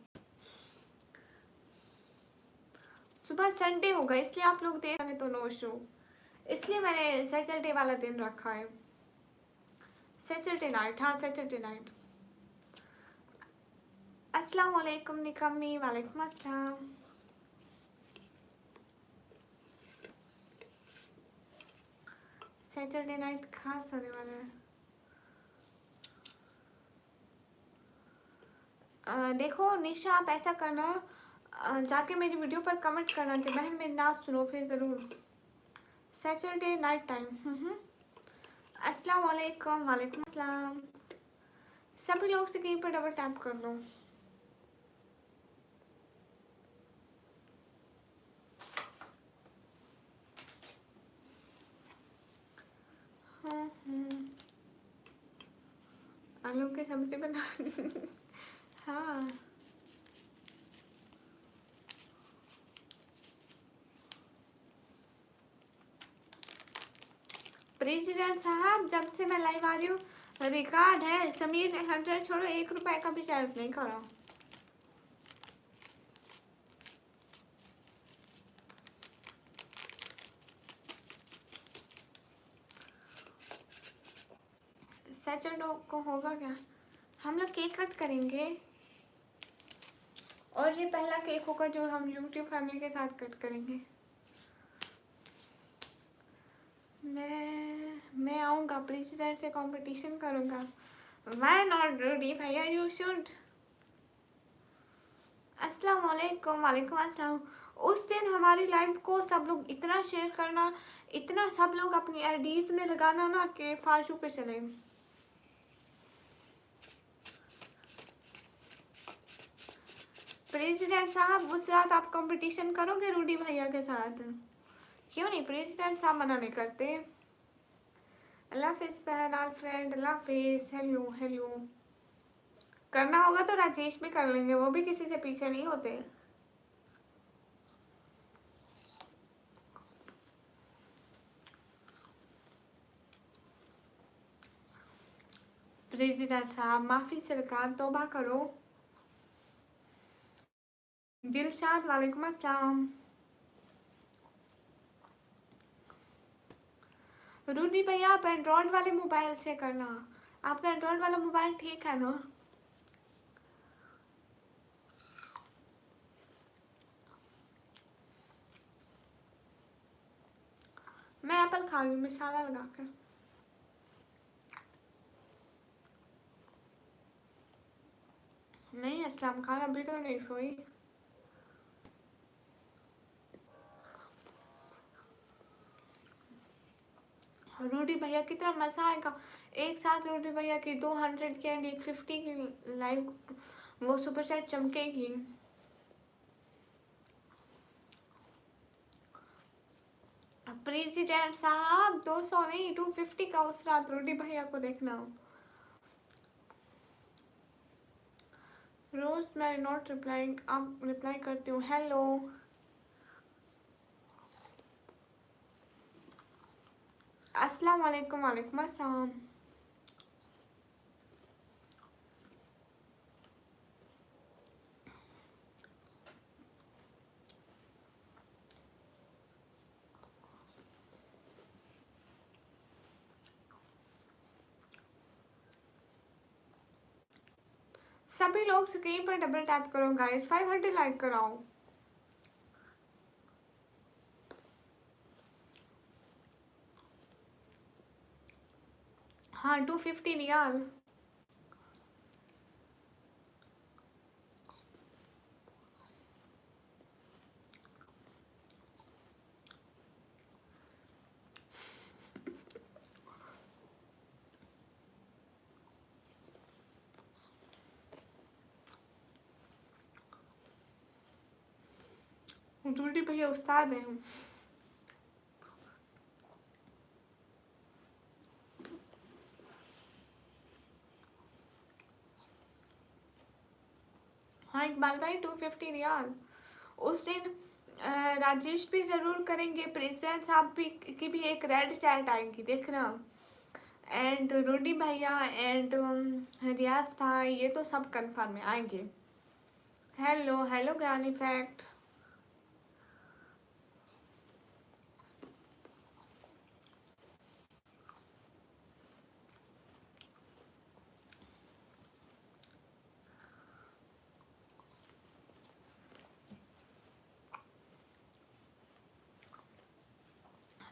सुबह संडे होगा इसलिए आप लोग देख रहे तो नो शो, इसलिए मैंने सैटरडे वाला दिन रखा है। सैटरडे नाइट, हाँ सैटरडे नाइट। अस्सलाम वालेकुम निकम्मी, वालेकुम अस्सलाम। सैटरडे नाइट खास होने वाला है। देखो निशा, आप ऐसा करना, जाके मेरी वीडियो पर कमेंट करना कि बहन मेरी नाच सुनो फिर ज़रूर। Saturday night time. अस्सलाम वालेकुम, वालेकुम अस्सलाम। सभी लोग से कहीं पर डबल टैप कर लो। आलू की सब्जी बना हाँ। प्रेसिडेंट साहब, जब से मैं लाइव आ रही हूँ रिकॉर्ड है, समीर ने 100 छोड़ो 1 रुपए का भी चार्ज नहीं करा। सैटरडे को होगा क्या? हम लोग केक कट करेंगे, और ये पहला केक होगा जो हम यूट्यूब फैमिली के साथ कट करेंगे। मैं आऊँगा, प्रेसिडेंट से कंपटीशन करूँगा। व्हाई नॉट रूडी भैया, यू शुड। अस्सलाम वालेकुम, वालेकुम अस्सलाम। उस दिन हमारी लाइव को सब लोग इतना शेयर करना, इतना सब लोग अपनी आईडीज में लगाना ना कि फालतू पे चले। प्रेसिडेंट साहब, उस रात आप कंपटीशन करोगे रूडी भैया के साथ? क्यों नहीं, प्रेसिडेंट साहब मना नहीं करते। अल्लाह हाफिज़ बहन, आल फ्रेंड, अल्लाह हाफिज़। Hello hello. करना होगा तो राजेश भी कर लेंगे, वो भी किसी से पीछे नहीं होते। प्रेसिडेंट साहब, माफ़ी सरकार, तौबा करो। दिलशाद, वालेकुम अस्सलाम। रूडी भैया, आप एंड्रॉयड वाले मोबाइल से करना। आपका एंड्रॉयड वाला मोबाइल ठीक है ना? मैं एप्पल खा रही हूँ मसाला लगा कर। नहीं असलम खान अभी तो नहीं सोई। रूडी भैया कितना मज़ा आएगा एक साथ। रूडी भैया की 200 की एंड 150 की लाइव, वो सुपर चैट चमकेगी। प्रेसिडेंट साहब 200 नहीं 250 का उस रात रूडी भैया को देखना। रोज मैं नॉट रिप्लाइंग, आप रिप्लाई करती हूँ। हेलो अस्सलाम वालेकुम, वालेकुम अस्सलाम। सभी लोग स्क्रीन पर डबल टैप करो गाइस, 500 लाइक कराओ। हाँ 250 रियाल। दूरी भैया उस्ताद हैं। हाँ इकबाल भाई 250 रियाल। उस दिन राजेश भी ज़रूर करेंगे, प्रेसिडेंट साहब भी की भी एक रेड चैट आएगी देखना, एंड रूडी भैया एंड रियाज भाई, ये तो सब कंफर्म में आएंगे। हेलो हेलो ज्ञान इफेक्ट।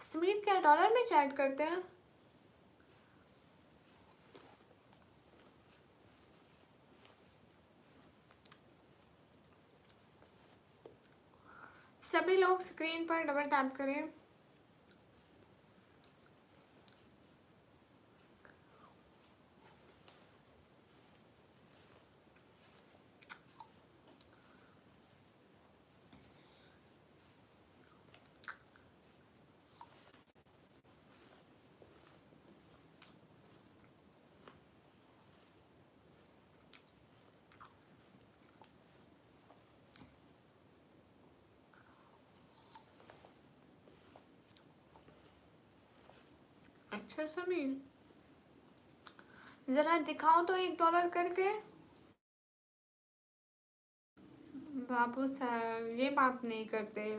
स्मित क्या डॉलर में चैट करते हैं? सभी लोग स्क्रीन पर डबल टैप करें। अच्छा समीर, जरा दिखाओ तो $1 करके। बाबू सर ये बात नहीं करते।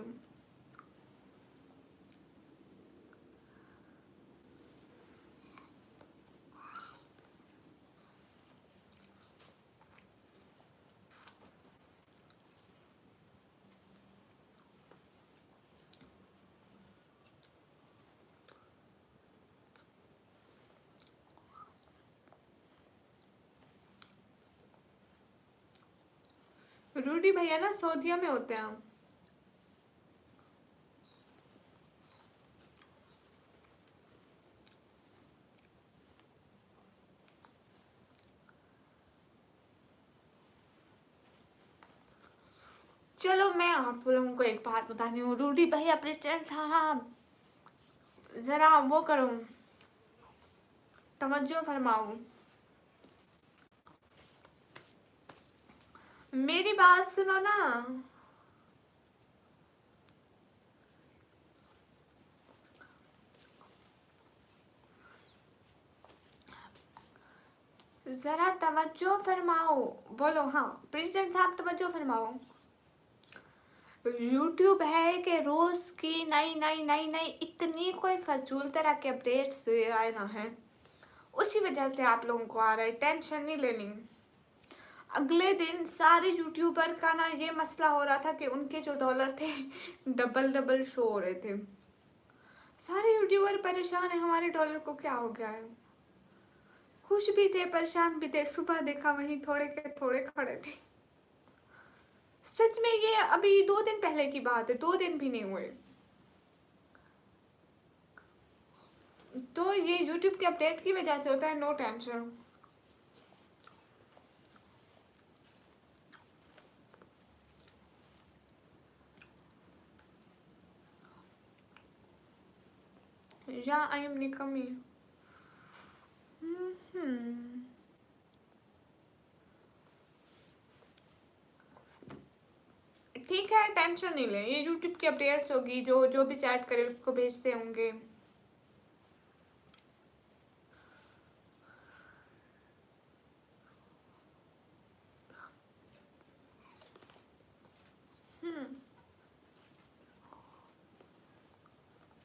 रूडी भैया ना सऊदीया में होते हैं। चलो मैं आप लोगों को एक बात बतानी हूँ, रूडी भैया प्रेसिडेंट साहब जरा वो करो, तवज्जो फरमाओ, मेरी बात सुनो ना। जरा तवज्जो फरमाओ, बोलो हाँ प्रेसिडेंट साहब तवज्जो फरमाओ। यूट्यूब है कि रोज की नई नई नई नई इतनी कोई फजूल तरह के अपडेट्स आए ना है, उसी वजह से आप लोगों को आ रहा है, टेंशन नहीं लेनी। अगले दिन सारे यूट्यूबर का ना ये मसला हो रहा था कि उनके जो डॉलर थे डबल डबल शो हो रहे थे। सारे यूट्यूबर परेशान है, हमारे डॉलर को क्या हो गया है। खुश भी थे परेशान भी थे, सुबह देखा वहीं थोड़े के थोड़े खड़े थे। सच में ये अभी 2 दिन पहले की बात है, 2 दिन भी नहीं हुए। तो ये यूट्यूब के अपडेट की वजह से होता है, नो टेंशन। या आई एम निकमी। ठीक है टेंशन नहीं ले, ये यूट्यूब की अपडेट्स होगी, जो जो भी चैट करे उसको भेजते होंगे।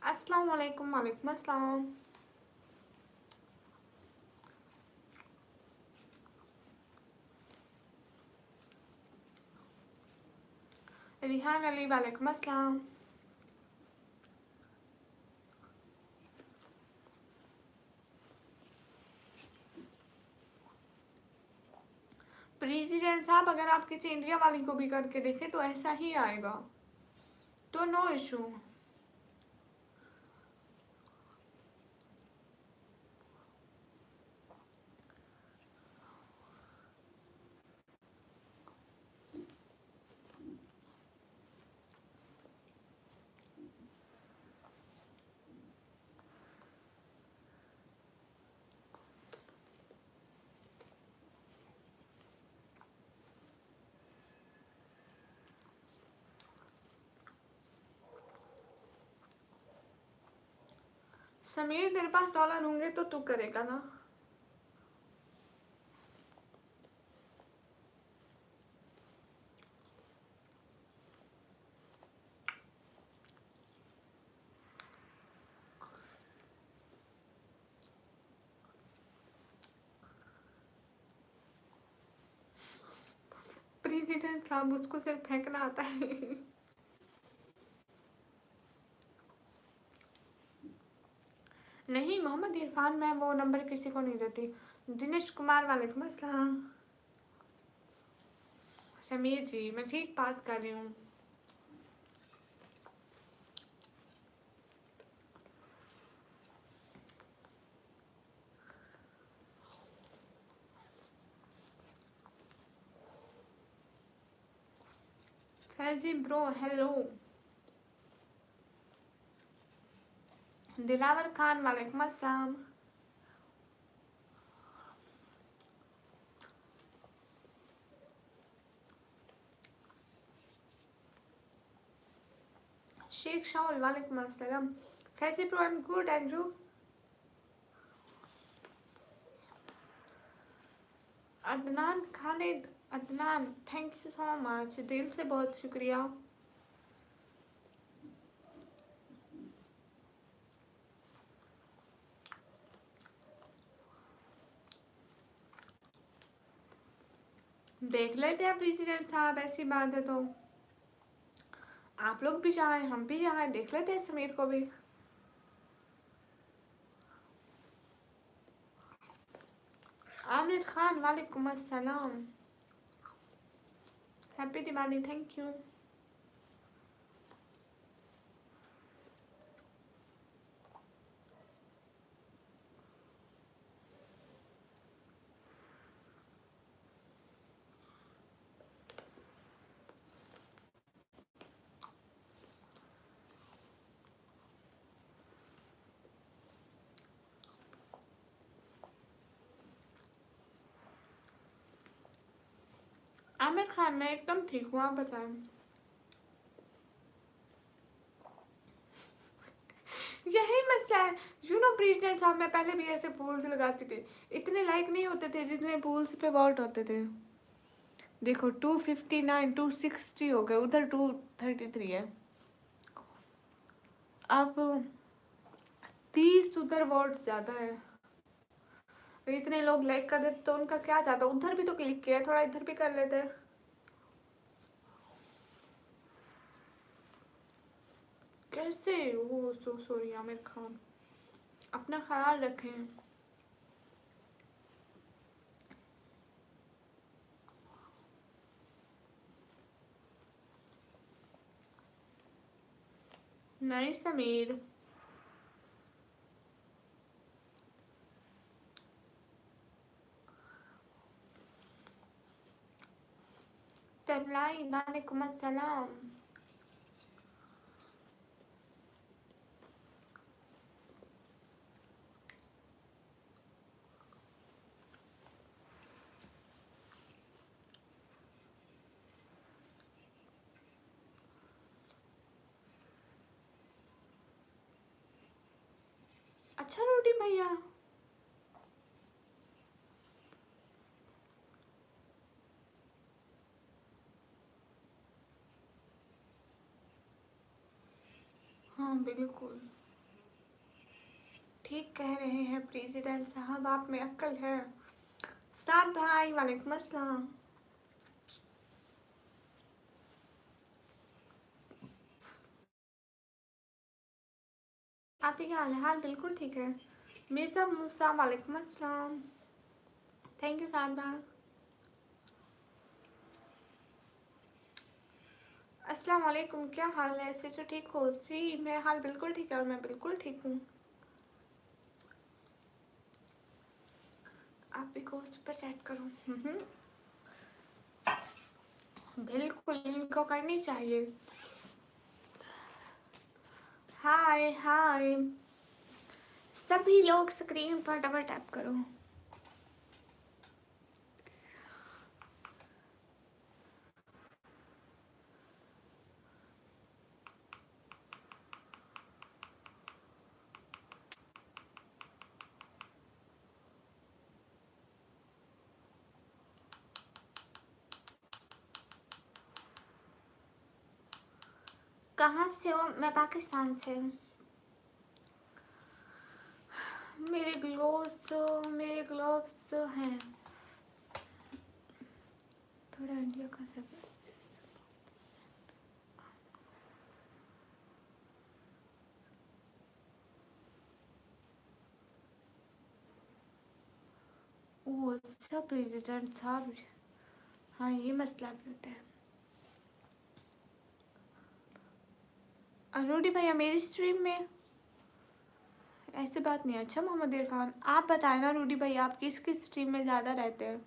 अस्सलाम वालेकुम। वालेकुम अस्सलाम। रिहान अली वालेकुम अस्सलाम। प्रेसिडेंट साहब अगर आप किसी इंडिया वाली को भी करके देखें तो ऐसा ही आएगा, तो नो इशू। समीर तेरे पास डॉलर होंगे तो तू करेगा ना। प्रेसिडेंट साहब उसको सिर्फ फेंकना आता है। नहीं मोहम्मद इरफान, मैं वो नंबर किसी को नहीं देती। दिनेश कुमार वालेकुम अस्सलाम। समीर जी मैं ठीक बात कर रही हूँ। Faizi bro hello. दिलावर खान वालेकुम अस्सलाम। शेख शाउल वालेकुम अस्सलाम। Faizi bro I am good and you? Adnan Khalid, Adnan thank you so much, दिल से बहुत शुक्रिया। देख लेते हैं प्रेसिडेंट साहब, ऐसी बात है तो आप लोग भी चाहें हम भी चाहें देख लेते हैं समीर को भी। आमिर खान वालेकुम अस्सलाम। Happy Diwali, thank you. Aamir Khan मैं एकदम ठीक हूँ, आप बताएं। यही मसला है। यू नो प्रेसिडेंट साहब, मैं पहले भी ऐसे पोल्स लगाती थी, इतने लाइक नहीं होते थे जितने पोल्स पे वोट होते थे। देखो 259 260 हो गए, उधर 233 है। अब 30 उधर वोट ज्यादा है। इतने लोग लाइक कर देते तो उनका क्या चाहता, उधर भी तो क्लिक किया, थोड़ा इधर भी कर लेते। कैसे वो सो सॉरी आमिर खान, अपना ख्याल रखें। नहीं समीर, तबलाई वालेकुम अस्सलाम। अच्छा रोटी भैया, हाँ बिल्कुल ठीक कह रहे हैं प्रेसिडेंट साहब, आप में अक्ल है। साथ भाई वालेकुम अस्सलाम। आपकी क्या हाल है? हाल बिल्कुल ठीक है। मिर्ज़ा मूसा वालेकुम अस्सलाम। थैंक यू साधना। अस्सलाम वालेकुम, क्या हाल है? ऐसे तो ठीक हो? जी मेरा हाल बिल्कुल ठीक है और मैं बिल्कुल ठीक हूँ। आप भी को सुपर चैट करो। बिल्कुल, इनको करनी चाहिए। हाय हाय, सभी लोग स्क्रीन पर डबल टैप करो। कहाँ से हो? मैं पाकिस्तान से। मेरे ग्लोव्स हैं। थोड़ा इंडिया का सब। ओह अच्छा, प्रेसिडेंट साहब। हाँ ये मसला भी होता है। रूडी भैया मेरी स्ट्रीम में ऐसे बात नहीं है। अच्छा मोहम्मद इरफान, आप बताएं ना रूडी भैया, आप किस किस स्ट्रीम में ज़्यादा रहते हैं?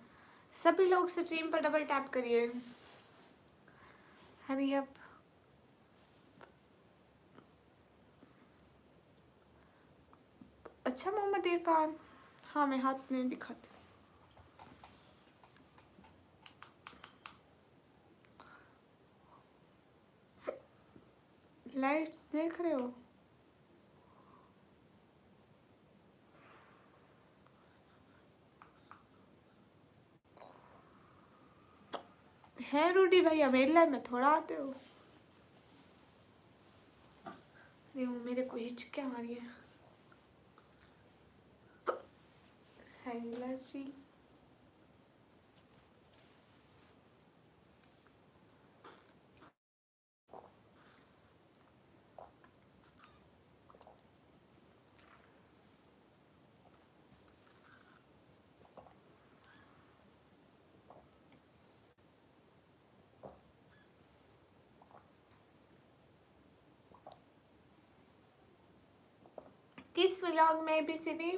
सभी लोग स्ट्रीम पर डबल टैप करिए। Hurry up. अच्छा मोहम्मद इरफान, हाँ मैं हाथ नहीं दिखाती। लाइट्स देख रहे हो? है रूडी भैया, मेरे लाइफ में थोड़ा आते हो। अरे वो मेरे को हिचकियाँ आ रही है जी। किस व्लॉग में भी सीधी?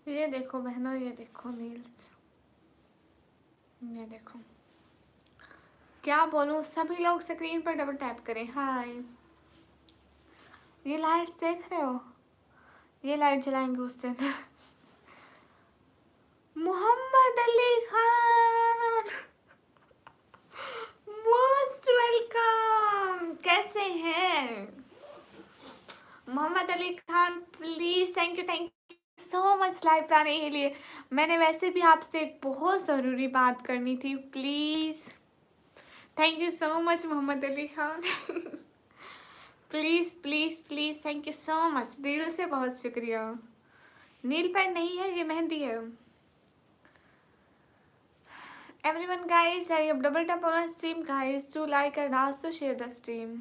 ये देखो बहनों, ये देखो नील्स, ये देखो। क्या बोलूं, सभी लोग स्क्रीन पर डबल टैप करें। हाय, ये लाइट देख रहे हो? ये लाइट जलाएंगे उस दिन। Mohammad Ali Khan, most welcome. कैसे हैं Mohammad Ali Khan? Please, thank you so much live पे आने के लिए। मैंने वैसे भी आपसे एक बहुत ज़रूरी बात करनी थी। Please, thank you so much Mohammad Ali Khan. Please please please, thank you so much, दिल से बहुत शुक्रिया। नील पेंट नहीं है, ये मेहंदी है। Everyone guys, I have double tap on stream guys to like and also share the stream.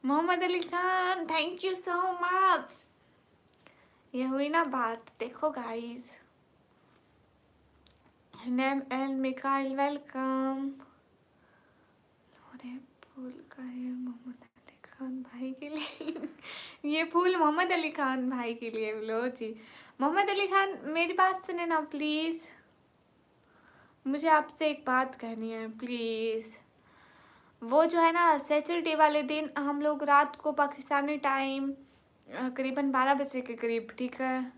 Mohammad Ali Khan, thank you so much. ये हुई ना बात, देखो guys. Name and Mikail welcome. अरे फूल का है मोहम्मद अली खान भाई के लिए। ये फूल मोहम्मद अली खान भाई के लिए। लो जी मोहम्मद अली खान, मेरी बात सुने ना प्लीज़। मुझे आपसे एक बात कहनी है प्लीज़। वो जो है ना, सैटरडे वाले दिन हम लोग रात को पाकिस्तानी टाइम करीबन 12 बजे के करीब, ठीक है,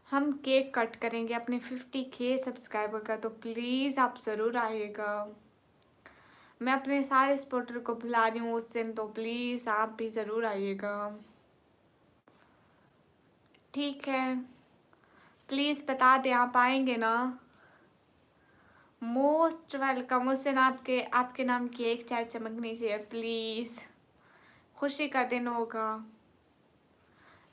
हम केक कट करेंगे अपने 50K सब्सक्राइबर का। तो प्लीज़ आप ज़रूर आइएगा। मैं अपने सारे सपोर्टर को बुला रही हूँ उस दिन, तो प्लीज़ आप भी ज़रूर आइएगा, ठीक है? प्लीज़ बता दें, आप आएंगे ना? Most welcome. उस दिन आपके आपके नाम की एक चैट चमकनी चाहिए प्लीज़। खुशी का दिन होगा।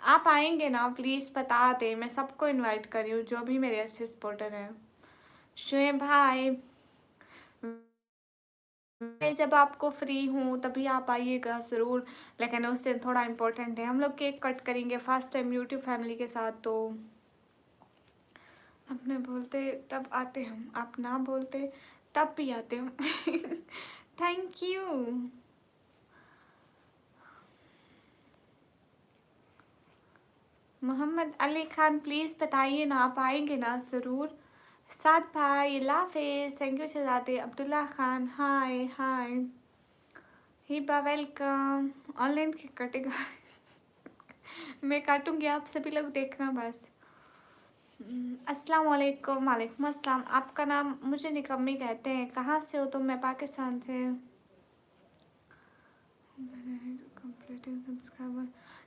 आप आएंगे ना प्लीज़ बता दें, मैं सबको इनवाइट कर रही हूँ जो भी मेरे अच्छे सपोर्टर हैं। शुएब भाई, मैं जब आपको फ्री हूँ तभी आप आइएगा ज़रूर, लेकिन उससे थोड़ा इम्पोर्टेंट है, हम लोग केक कट करेंगे फर्स्ट टाइम यूट्यूब फैमिली के साथ। तो अपने बोलते तब आते हम, आप ना बोलते तब भी आते हम। Thank you. Mohammad Ali Khan please बताइए ना, आप आएंगे ना ज़रूर। साथ भाई लाफिज, थैंक यू शहजादे। अब्दुल्ला खान हाय हाय। हिबा वेलकम। ऑनलाइन केक कटेगा। मैं काटूंगी, आप सभी लोग देखना बस। अस्सलाम वालेकुम। वालेकुम अस्सलाम। आपका नाम मुझे निकम्मी कहते हैं, कहाँ से हो तुम? मैं पाकिस्तान से।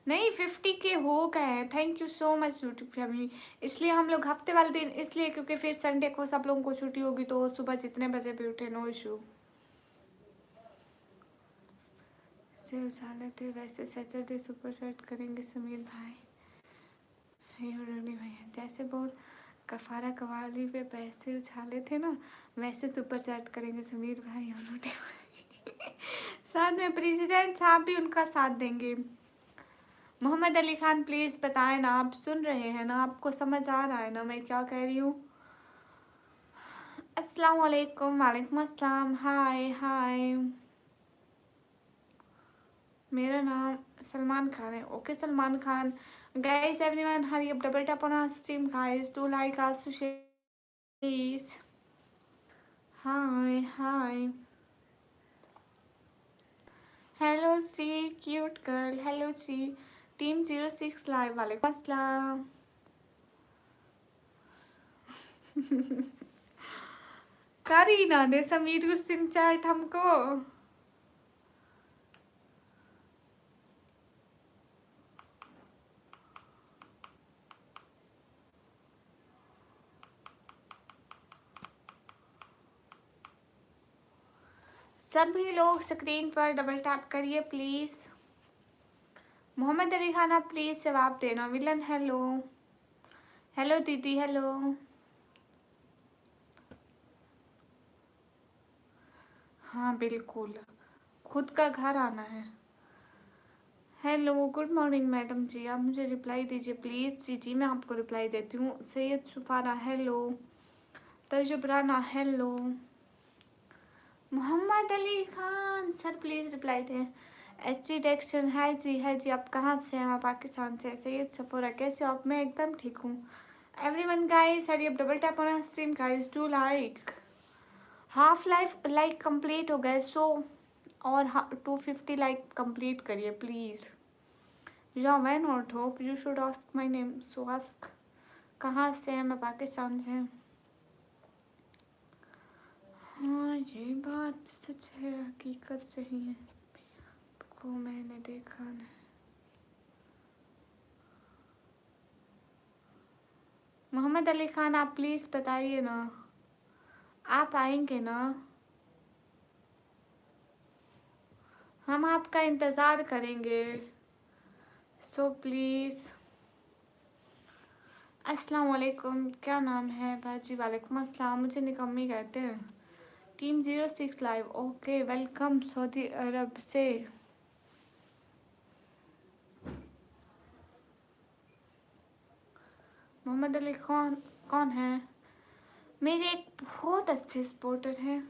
नहीं 50 के हो गए हैं, thank you so much YouTube family. इसलिए हम लोग हफ्ते वाले दिन इसलिए क्योंकि फिर संडे को सब लोगों को छुट्टी होगी, तो सुबह जितने बजे भी उठे नो इशू से उछा लेते। वैसे सैटरडे सुपर चैट करेंगे समीर भाई। भैया जैसे बहुत कफारा कवाली पे पैसे उछाले थे ना, वैसे सुपर चैट करेंगे समीर भाई और रोटी भाई। साथ में प्रेसिडेंट साहब भी उनका साथ देंगे। मोहम्मद अली खान प्लीज़ बताएं ना, आप सुन रहे हैं ना, आपको समझ आ रहा है ना मैं क्या कह रही हूँ? अस्सलाम वालेकुम। वालेकुम अस्सलाम। हाय हाय। मेरा नाम सलमान खान है। Okay Salman Khan. Guys everyone hurry up, double tap on our stream guys, do like also share please. Hi hi. Hello see cute girl, hello see. Team 06 live, वालेकुम अस्सलाम। कर ही ना दे समीर उस दिन चैट हमको। सभी लोग स्क्रीन पर डबल टैप करिए प्लीज। मोहम्मद अली खान आप प्लीज जवाब देना। Villain hello. हेलो दीदी हेलो। हाँ बिल्कुल, खुद का घर आना है। हेलो गुड मॉर्निंग मैडम जी, आप मुझे रिप्लाई दीजिए प्लीज़। जी जी मैं आपको रिप्लाई देती हूँ। सैयद सुफारा हेलो। तजुबराना hello. Mohammad Ali Khan sir please reply दें। एच जी डेक्शन है जी आप कहाँ से हैं? मैं पाकिस्तान से। सैयद सफोरा कैसे हो आप? मैं एकदम ठीक हूँ। Everyone guys hurry up double tap on stream guys, do like. Half like complete हो गए, सो और 250 लाइक कंप्लीट करिए प्लीज़। या why not hope you should ask my name, so ask. कहाँ से है? मैं पाकिस्तान से। हाँ ये बात सच है, हकीकत सही है, को मैंने देखा नहीं। मोहम्मद अली खान आप प्लीज़ बताइए ना, आप आएंगे ना? हम आपका इंतज़ार करेंगे, सो प्लीज़। अस्सलाम वालेकुम, क्या नाम है बाजी? वालेकुम अस्सलाम, मुझे निकम्मी कहते हैं। Team 06 live, okay welcome Saudi Arab से। मोहम्मद अली खान कौन है? मेरे एक बहुत अच्छे सपोर्टर हैं।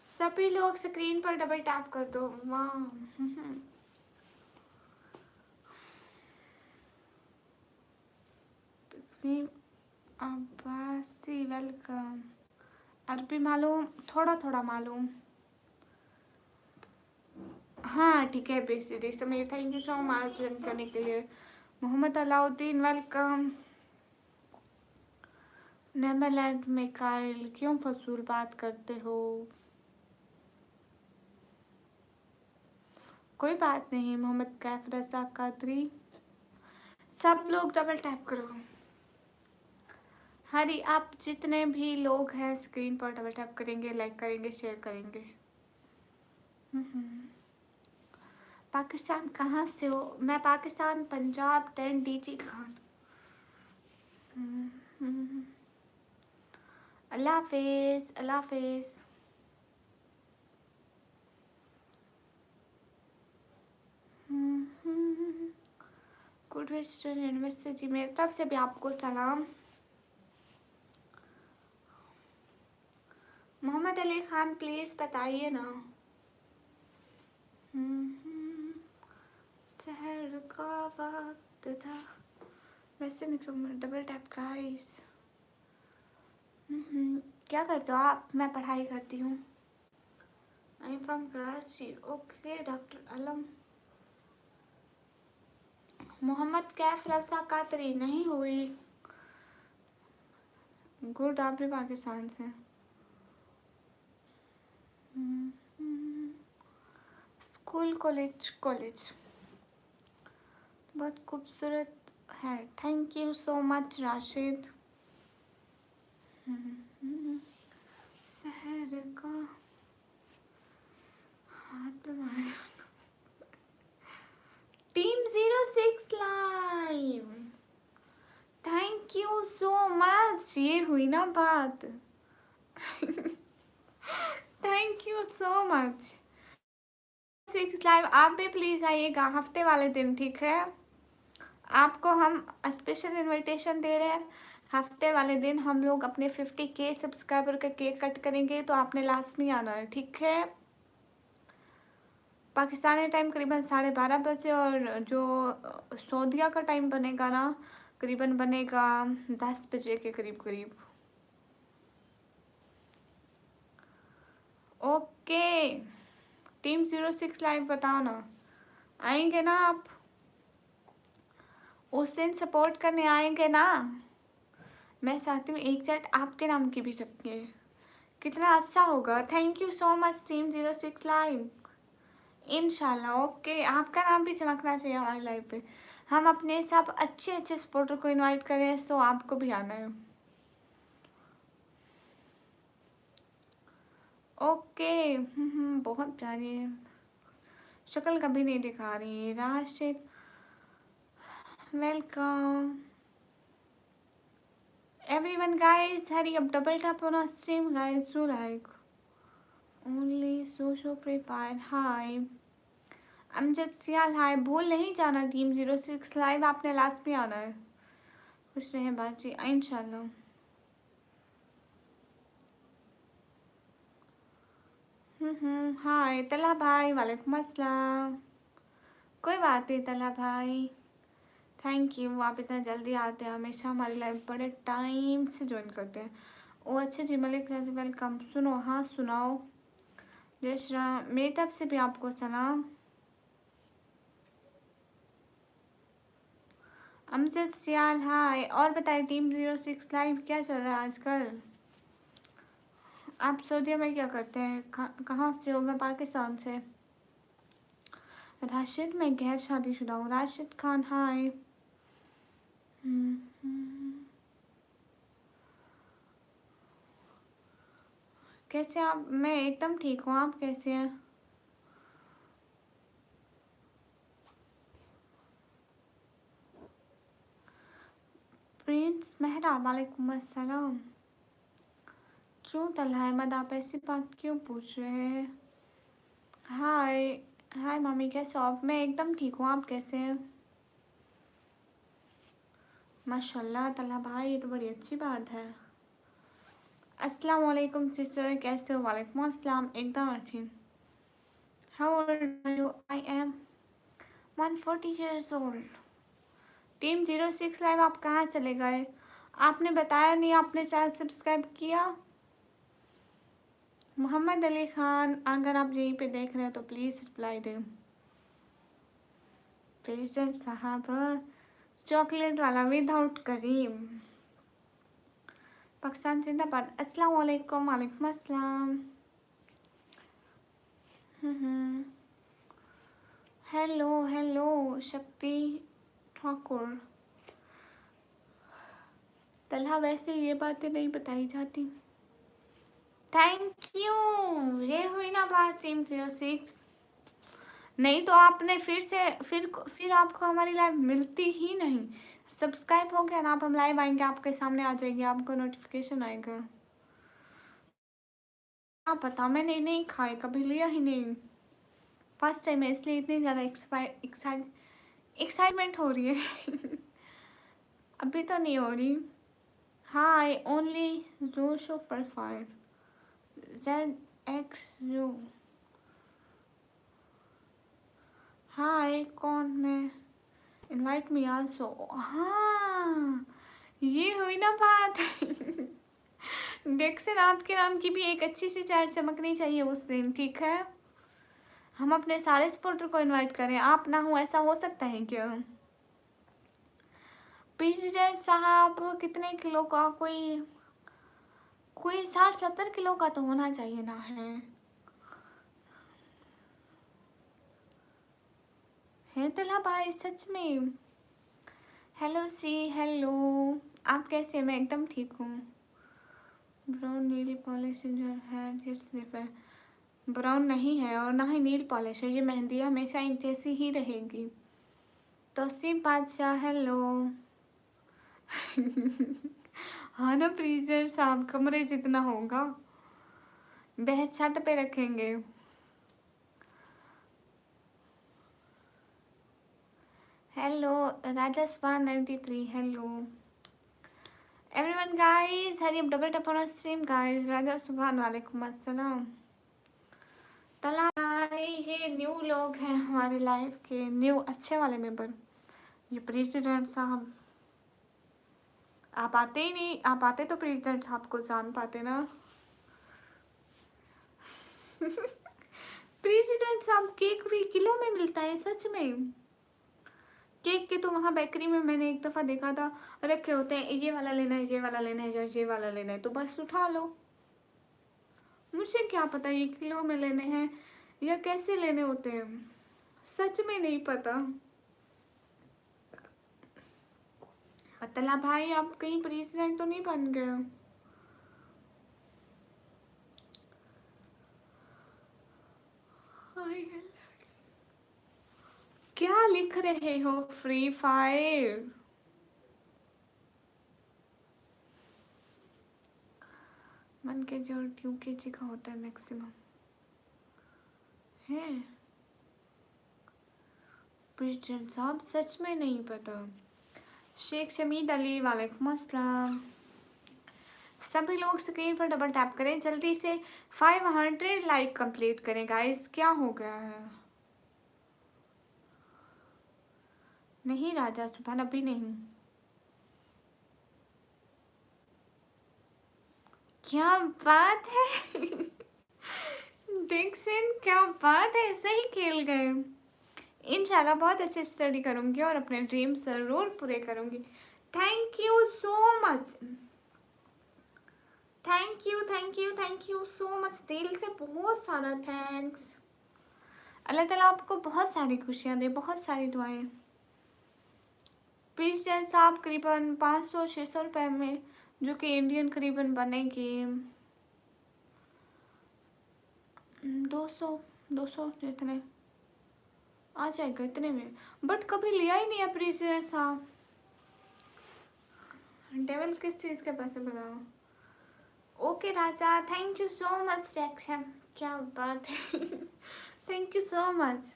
सभी लोग स्क्रीन पर डबल टैप कर दो। वाह। अब्बासी वेलकम। अरबी मालूम, थोड़ा थोड़ा मालूम। हाँ ठीक है बेसिडी Sameer, thank you so much join करने के लिए। मोहम्मद अलाउद्दीन वेलकम। नेदरलैंड में कायल क्यों फजूल बात करते हो? कोई बात नहीं। मोहम्मद कैफ रजा कादरी। सब लोग डबल टैप करो। हरी आप जितने भी लोग हैं स्क्रीन पर डबल टैप करेंगे, लाइक करेंगे, शेयर करेंगे। पाकिस्तान कहाँ से हो? मैं पाकिस्तान, पंजाब, देन डीजी खान। अल्लाह हाफिज़, अल्लाह हाफिज़। गुड वेस्टर्न यूनिवर्सिटी मेरी तरफ से भी आपको सलाम। मोहम्मद अली खान प्लीज़ बताइए ना। शहर का वक्त था, वैसे निकलूँ डबल टैप गाइस। क्या करते हो आप? मैं पढ़ाई करती हूँ। आई am from Karachi. Okay doctor अलम। मोहम्मद कैफ रसा कातरी नहीं हुई। गुड, आप भी पाकिस्तान से। स्कूल, कॉलेज, कॉलेज बहुत खूबसूरत है। Thank you so much Rashid. शहर का हाथ लगाए। Team 06 live, thank you so much. ये हुई ना बात। Thank you so much. 6 live आप भी प्लीज़ आइएगा हफ्ते वाले दिन, ठीक है? आपको हम स्पेशल इनविटेशन दे रहे हैं। हफ्ते वाले दिन हम लोग अपने 50K सब्सक्राइबर का केक कट करेंगे, तो आपने लास्ट में आना है, ठीक है? पाकिस्तानी टाइम करीबन 12:30 बजे, और जो सऊदीया का टाइम बनेगा ना, करीबन बनेगा 10 बजे के करीब करीब। ओके टीम 06 लाइव बताओ ना, आएंगे ना आप? उस दिन सपोर्ट करने आएंगे ना? मैं चाहती हूँ एक चैट आपके नाम की भी छपके, कितना अच्छा होगा। Thank you so much team 06 live. इंशाल्लाह ओके, आपका नाम भी चमकना चाहिए हमारी लाइव पे। हम अपने सब अच्छे अच्छे सपोर्टर को इनवाइट करें, सो आपको भी आना है। ओके बहुत प्यारी है, शक्ल कभी नहीं दिखा रही है। Rashid welcome everyone guys, hurry up, double tap on our stream guys, do like only social free fire। hi Amjad Sial, hi. भूल नहीं जाना टीम 06 लाइव, आपने लास्ट में आना है। खुश रहे बाजी इंशाल्लाह। हाय तला भाई, वालेकुम अस्सलाम। कोई बात नहीं तला भाई, थैंक यू। आप इतना जल्दी आते हैं, हमेशा हमारी लाइव बड़े टाइम से ज्वाइन करते हैं। ओ अच्छा जी, मलिक वेलकम। सुनो, हाँ सुनाओ। जय श्री राम, मेरी तरफ से भी आपको सलाम। अमजद सियाल हाय। और बताइए टीम 06 लाइव क्या चल रहा है आजकल? आप सऊदीया में क्या करते हैं? कहाँ से हो? मैं पाकिस्तान से। राशिद, मैं गैर शादीशुदा हूँ। राशिद खान हाय। कैसे आप? मैं एकदम ठीक हूँ, आप कैसे हैं? प्रिंस मेहरा, वालेकुम अस्सलाम। क्यों तलहा अहमद, आप ऐसी बात क्यों पूछ रहे हैं? हाय हाय मम्मी, कैसे हो आप? मैं एकदम ठीक हूँ, आप कैसे हैं? माशाल्लाह तलहा भाई, ये तो बड़ी अच्छी बात है। अस्सलाम वालेकुम सिस्टर, कैसे हो? वालेकुम अस्सलाम, एकदम अच्छी। How old are you? I am 140 years old। Team 06 live आप कहाँ चले गए? आपने बताया नहीं आपने चैनल सब्सक्राइब किया। मोहम्मद अली खान, अगर आप यहीं पे देख रहे हैं तो प्लीज़ रिप्लाई दें। प्रेसिडेंट साहब, चॉकलेट वाला विदाउट करीम। पाकिस्तान जिंदाबाद। अस्सलाम वालेकुम। वालेकुम अस्सलाम। हेलो हेलो शक्ति ठाकुर। तलहा, वैसे ये बातें नहीं बताई जाती। Thank you. ये हुई ना बात टीम 06। नहीं तो आपने फिर आपको हमारी लाइव मिलती ही नहीं। सब्सक्राइब हो गया ना, आप हम लाइव आएंगे आपके सामने आ जाएगी, आपको नोटिफिकेशन आएगा। क्या पता, मैंने नहीं खाए, कभी लिया ही नहीं, फर्स्ट टाइम है, इसलिए इतनी ज़्यादा एक्साइटमेंट हो रही है। अभी तो नहीं हो रही। हाँ, आई ओनली जो शो प्रोफाइल ZXU। हाय, कौन मैं? Invite me also. हाँ, ये हुई ना बात। डेक्सन, आपके नाम की भी एक अच्छी सी चैट चमकनी चाहिए उस दिन, ठीक है? हम अपने सारे सपोर्टर को इनवाइट करें, आप ना हो, ऐसा हो सकता है क्या? प्रेसिडेंट साहब कितने किलो का? कोई 60-70 किलो का तो होना चाहिए ना है तला भाई, सच में। हेलो श्री, हेलो, आप कैसे हैं? मैं एकदम ठीक हूँ। Brown nail polish in your hand, it's है। ब्राउन नहीं है और ना ही नील पॉलिश है, ये मेहंदी हमेशा एक जैसी ही रहेगी। तोसीम बादशाह, हेलो। हाँ ना प्रीजर साहब, कमरे जितना होगा, बहर छत पे रखेंगे। हेलो राजा स्वान 93, hello everyone guys, hurry up double tap on stream guys. Raja Subhan, वालेकुम अस्सलाम। तला भाई, ये न्यू लोग हैं हमारे लाइफ के, न्यू अच्छे वाले मेंबर। ये प्रेसिडेंट साहब, आप आते ही नहीं, आप आते तो प्रेसिडेंट साहब को जान पाते ना। प्रेसिडेंट साहब, केक भी किलो में मिलता है सच में? केक के तो वहाँ बेकरी में मैंने एक दफ़ा देखा था, रखे होते हैं, ये वाला लेना है, ये वाला लेना है, ये वाला लेना है, तो बस उठा लो। मुझे क्या पता ये किलो में लेने हैं या कैसे लेने होते हैं, सच में नहीं पता। अतला भाई, आप कहीं प्रेसिडेंट तो नहीं बन गए? क्या लिख रहे हो? Free fire? मन के जो 2 kg का होता है मैक्सिमम है। प्रेसिडेंट साहब सच में नहीं पता। शेख शमीद अली, वालेकुम अस्सलाम। सभी लोग स्क्रीन पर डबल टैप करें जल्दी से, 500 लाइक कंप्लीट करें गाइस। क्या हो गया है? नहीं राजा सुभान, अभी नहीं। क्या बात है। डिक्सन, क्या बात है, सही खेल गए। इंशाल्लाह बहुत अच्छे स्टडी करूँगी और अपने ड्रीम ज़रूर पूरे करूँगी। Thank you so much, thank you thank you thank you so much, दिल से बहुत सारा थैंक्स। अल्लाह ताला आपको बहुत सारी खुशियाँ दे, बहुत सारी दुआएं। प्रेसिडेंट साहब करीबन 500-600 रुपये में, जो कि इंडियन करीबन बनेगी 200 जितने आ जाएगा, इतने में। बट कभी लिया ही नहीं है प्रेसिडेंट साहब। डेवल किस चीज़ के पैसे बताओ? Okay Raja, thank you so much Jackson, क्या बात है। Thank you so much.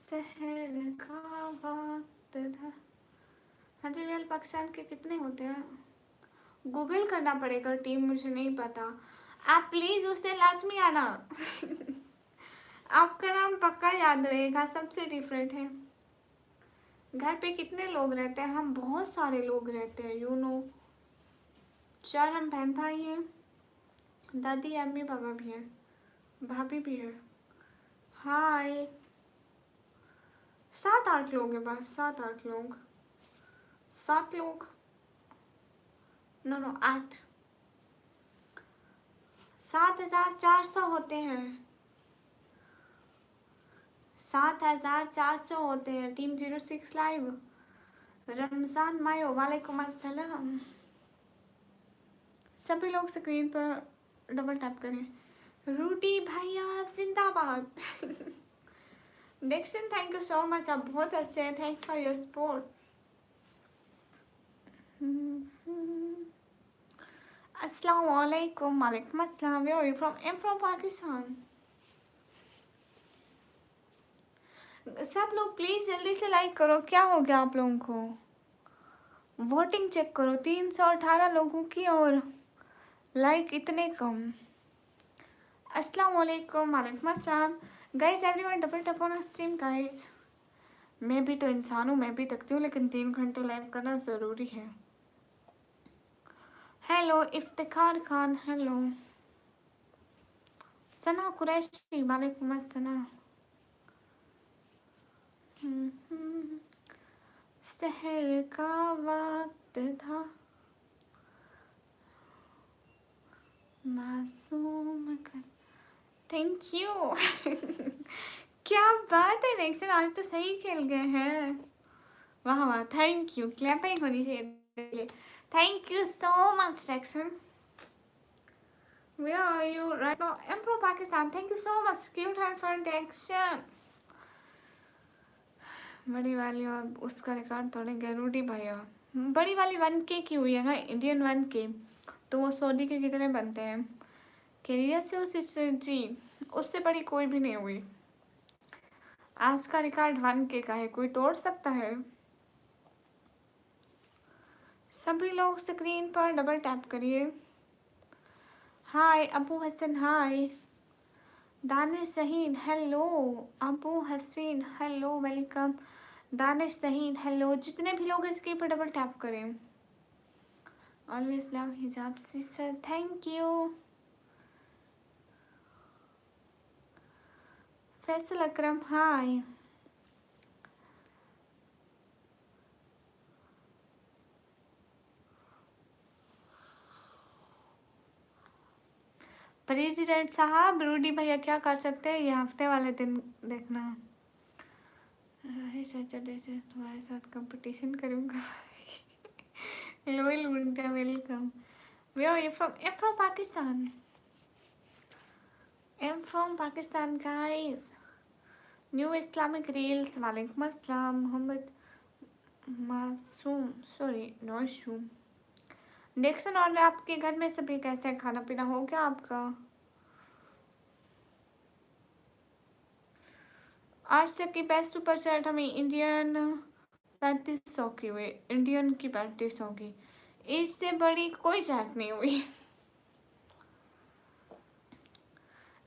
शहर का वक्त था। रियल पाकिस्तान के कितने होते हैं? गूगल करना पड़ेगा टीम, मुझे नहीं पता। आप प्लीज़ उस दिन लाजमी आना। आपका नाम पक्का याद रहेगा, सबसे डिफरेंट है। घर पे कितने लोग रहते हैं? हम बहुत सारे लोग रहते हैं, यू नो। 4 हम बहन भाई हैं, दादी अम्मी पापा भी हैं, भाभी भी है। हाय, 7-8 लोग हैं बस, 7-8 लोग, 7 लोग, नो 8। 7,400 होते हैं, 7,400 होते हैं। टीम 06 लाइव, रमज़ान मायो, वालेकुम अस्सलाम। सभी लोग स्क्रीन पर डबल टैप करें। रूडी भैया जिंदाबाद। Dixon thank you so much, आप बहुत अच्छे हैं, थैंक फॉर योर सपोर्ट। अस्सलाम वालेकुम। वालेकुम अस्सलाम। Where are you from? I am from Pakistan. सब लोग प्लीज जल्दी से लाइक करो। क्या हो गया आप लोगों को? वोटिंग चेक करो, 318 लोगों की और लाइक इतने कम। अस्सलाम वालेकुम। वालेकुम अस्सलाम। Guys everyone double tap on stream guys. मैं भी तो इंसान हूँ, मैं भी थकती हूँ, लेकिन 3 घंटे लाइव करना ज़रूरी है। हेलो इफ्तिखार खान, हेलो सना कुरैशी, वालेकुम अस्सलाम। सहर का वक्त था, मासूम कर। Thank you. क्या बात है नेक्सन, आज तो सही खेल गए हैं। वाह वाह, थैंक यू। क्लैपिंग होनी चाहिए। Thank you so much Nexon. Where are you right now? I'm from Pakistan. Thank you so much. Cute heart for attention. बड़ी वाली और उसका रिकॉर्ड तोड़ेंगे रूडी भैया। बड़ी वाली 1K की हुई है ना, इंडियन 1K, तो वो सऊदी के कितने बनते हैं? कैरियर से उस सिस्टर जी, उससे बड़ी कोई भी नहीं हुई। आज का रिकॉर्ड 1K का है, कोई तोड़ सकता है? सभी लोग स्क्रीन पर डबल टैप करिए। हाय अबू हसन, हाय दानिश सहीन, हेलो अबू हसीन, हेलो वेलकम दानिश सहीन, हेलो। जितने भी लोग स्क्रीन पर डबल टैप करें। ऑलवेज लव हिजाब sister, thank you. Faisal Akram, hi. President साहब, रूडी भैया क्या कर सकते हैं, ये हफ्ते वाले दिन देखना। सैटरडे से तुम्हारे साथ कंपटीशन करूँगा। लोयल उनका welcome. Where are you from? I am from Pakistan. I am from Pakistan guys. New Islamic reels, वालेकुम अस्सलाम। मोहम्मद मासूम, सॉरी नौशूम। डिक्सन, और आपके घर में सभी कैसे, खाना पीना हो गया आपका? आज तक की बेस्ट सुपर चैट हमें इंडियन 3500 की हुई, इंडियन की 3500 की, इससे बड़ी कोई चैट नहीं हुई।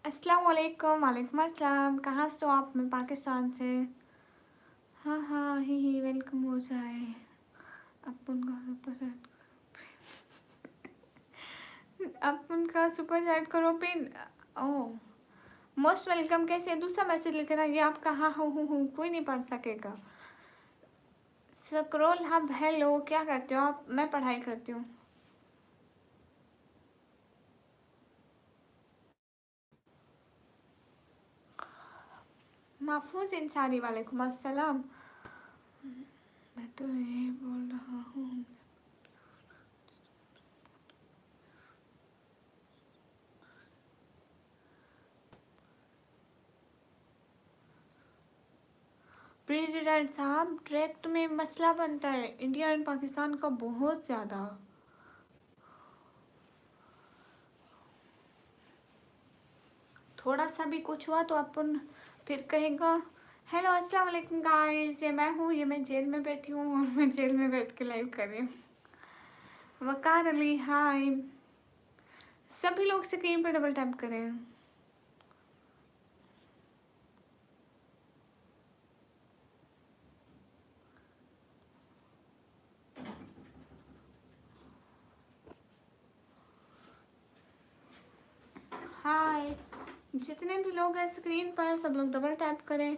अस्सलाम वालेकुम। वालेकुम अस्सलाम। कहाँ से हो आप? मैं पाकिस्तान से। हाँ हाँ ही वेलकम हो जाए। आप उनका सुपर चैट करो पिन। ओह मोस्ट वेलकम। कैसे? दूसरा मैसेज लिखना, ये आपका हाँ हूँ कोई नहीं पढ़ सकेगा। स्क्रोल हब, हेलो क्या करते हो आप? मैं पढ़ाई करती हूँ। महफूज इंसानी, वालेकुम अस्सलाम। मैं तो ये बोल रहा हूँ। प्रेसिडेंट साहब, डायरेक्ट में मसला बनता है इंडिया एंड पाकिस्तान का बहुत ज़्यादा। थोड़ा सा भी कुछ हुआ तो अपन फिर कहेगा हेलो अस्सलाम वालेकुम गाइस, ये मैं हूँ, ये मैं जेल में बैठी हूँ और मैं जेल में बैठ के लाइव कर रही हूँ। वकार अली, हाय। सभी लोग स्क्रीन पर डबल टैप करें। हाय, जितने भी लोग हैं स्क्रीन पर सब लोग डबल टैप करें,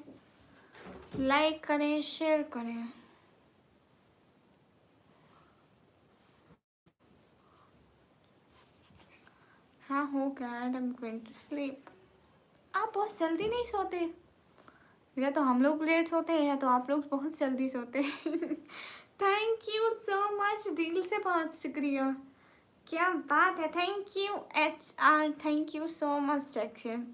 लाइक करें, शेयर करें। हाँ हो गया, I am going to sleep. आप बहुत जल्दी नहीं सोते? या तो हम लोग लेट सोते हैं या तो आप लोग बहुत जल्दी सोते हैं। थैंक यू सो मच, दिल से बहुत शुक्रिया। क्या बात है, thank you HR, thank you so much डेक्सन,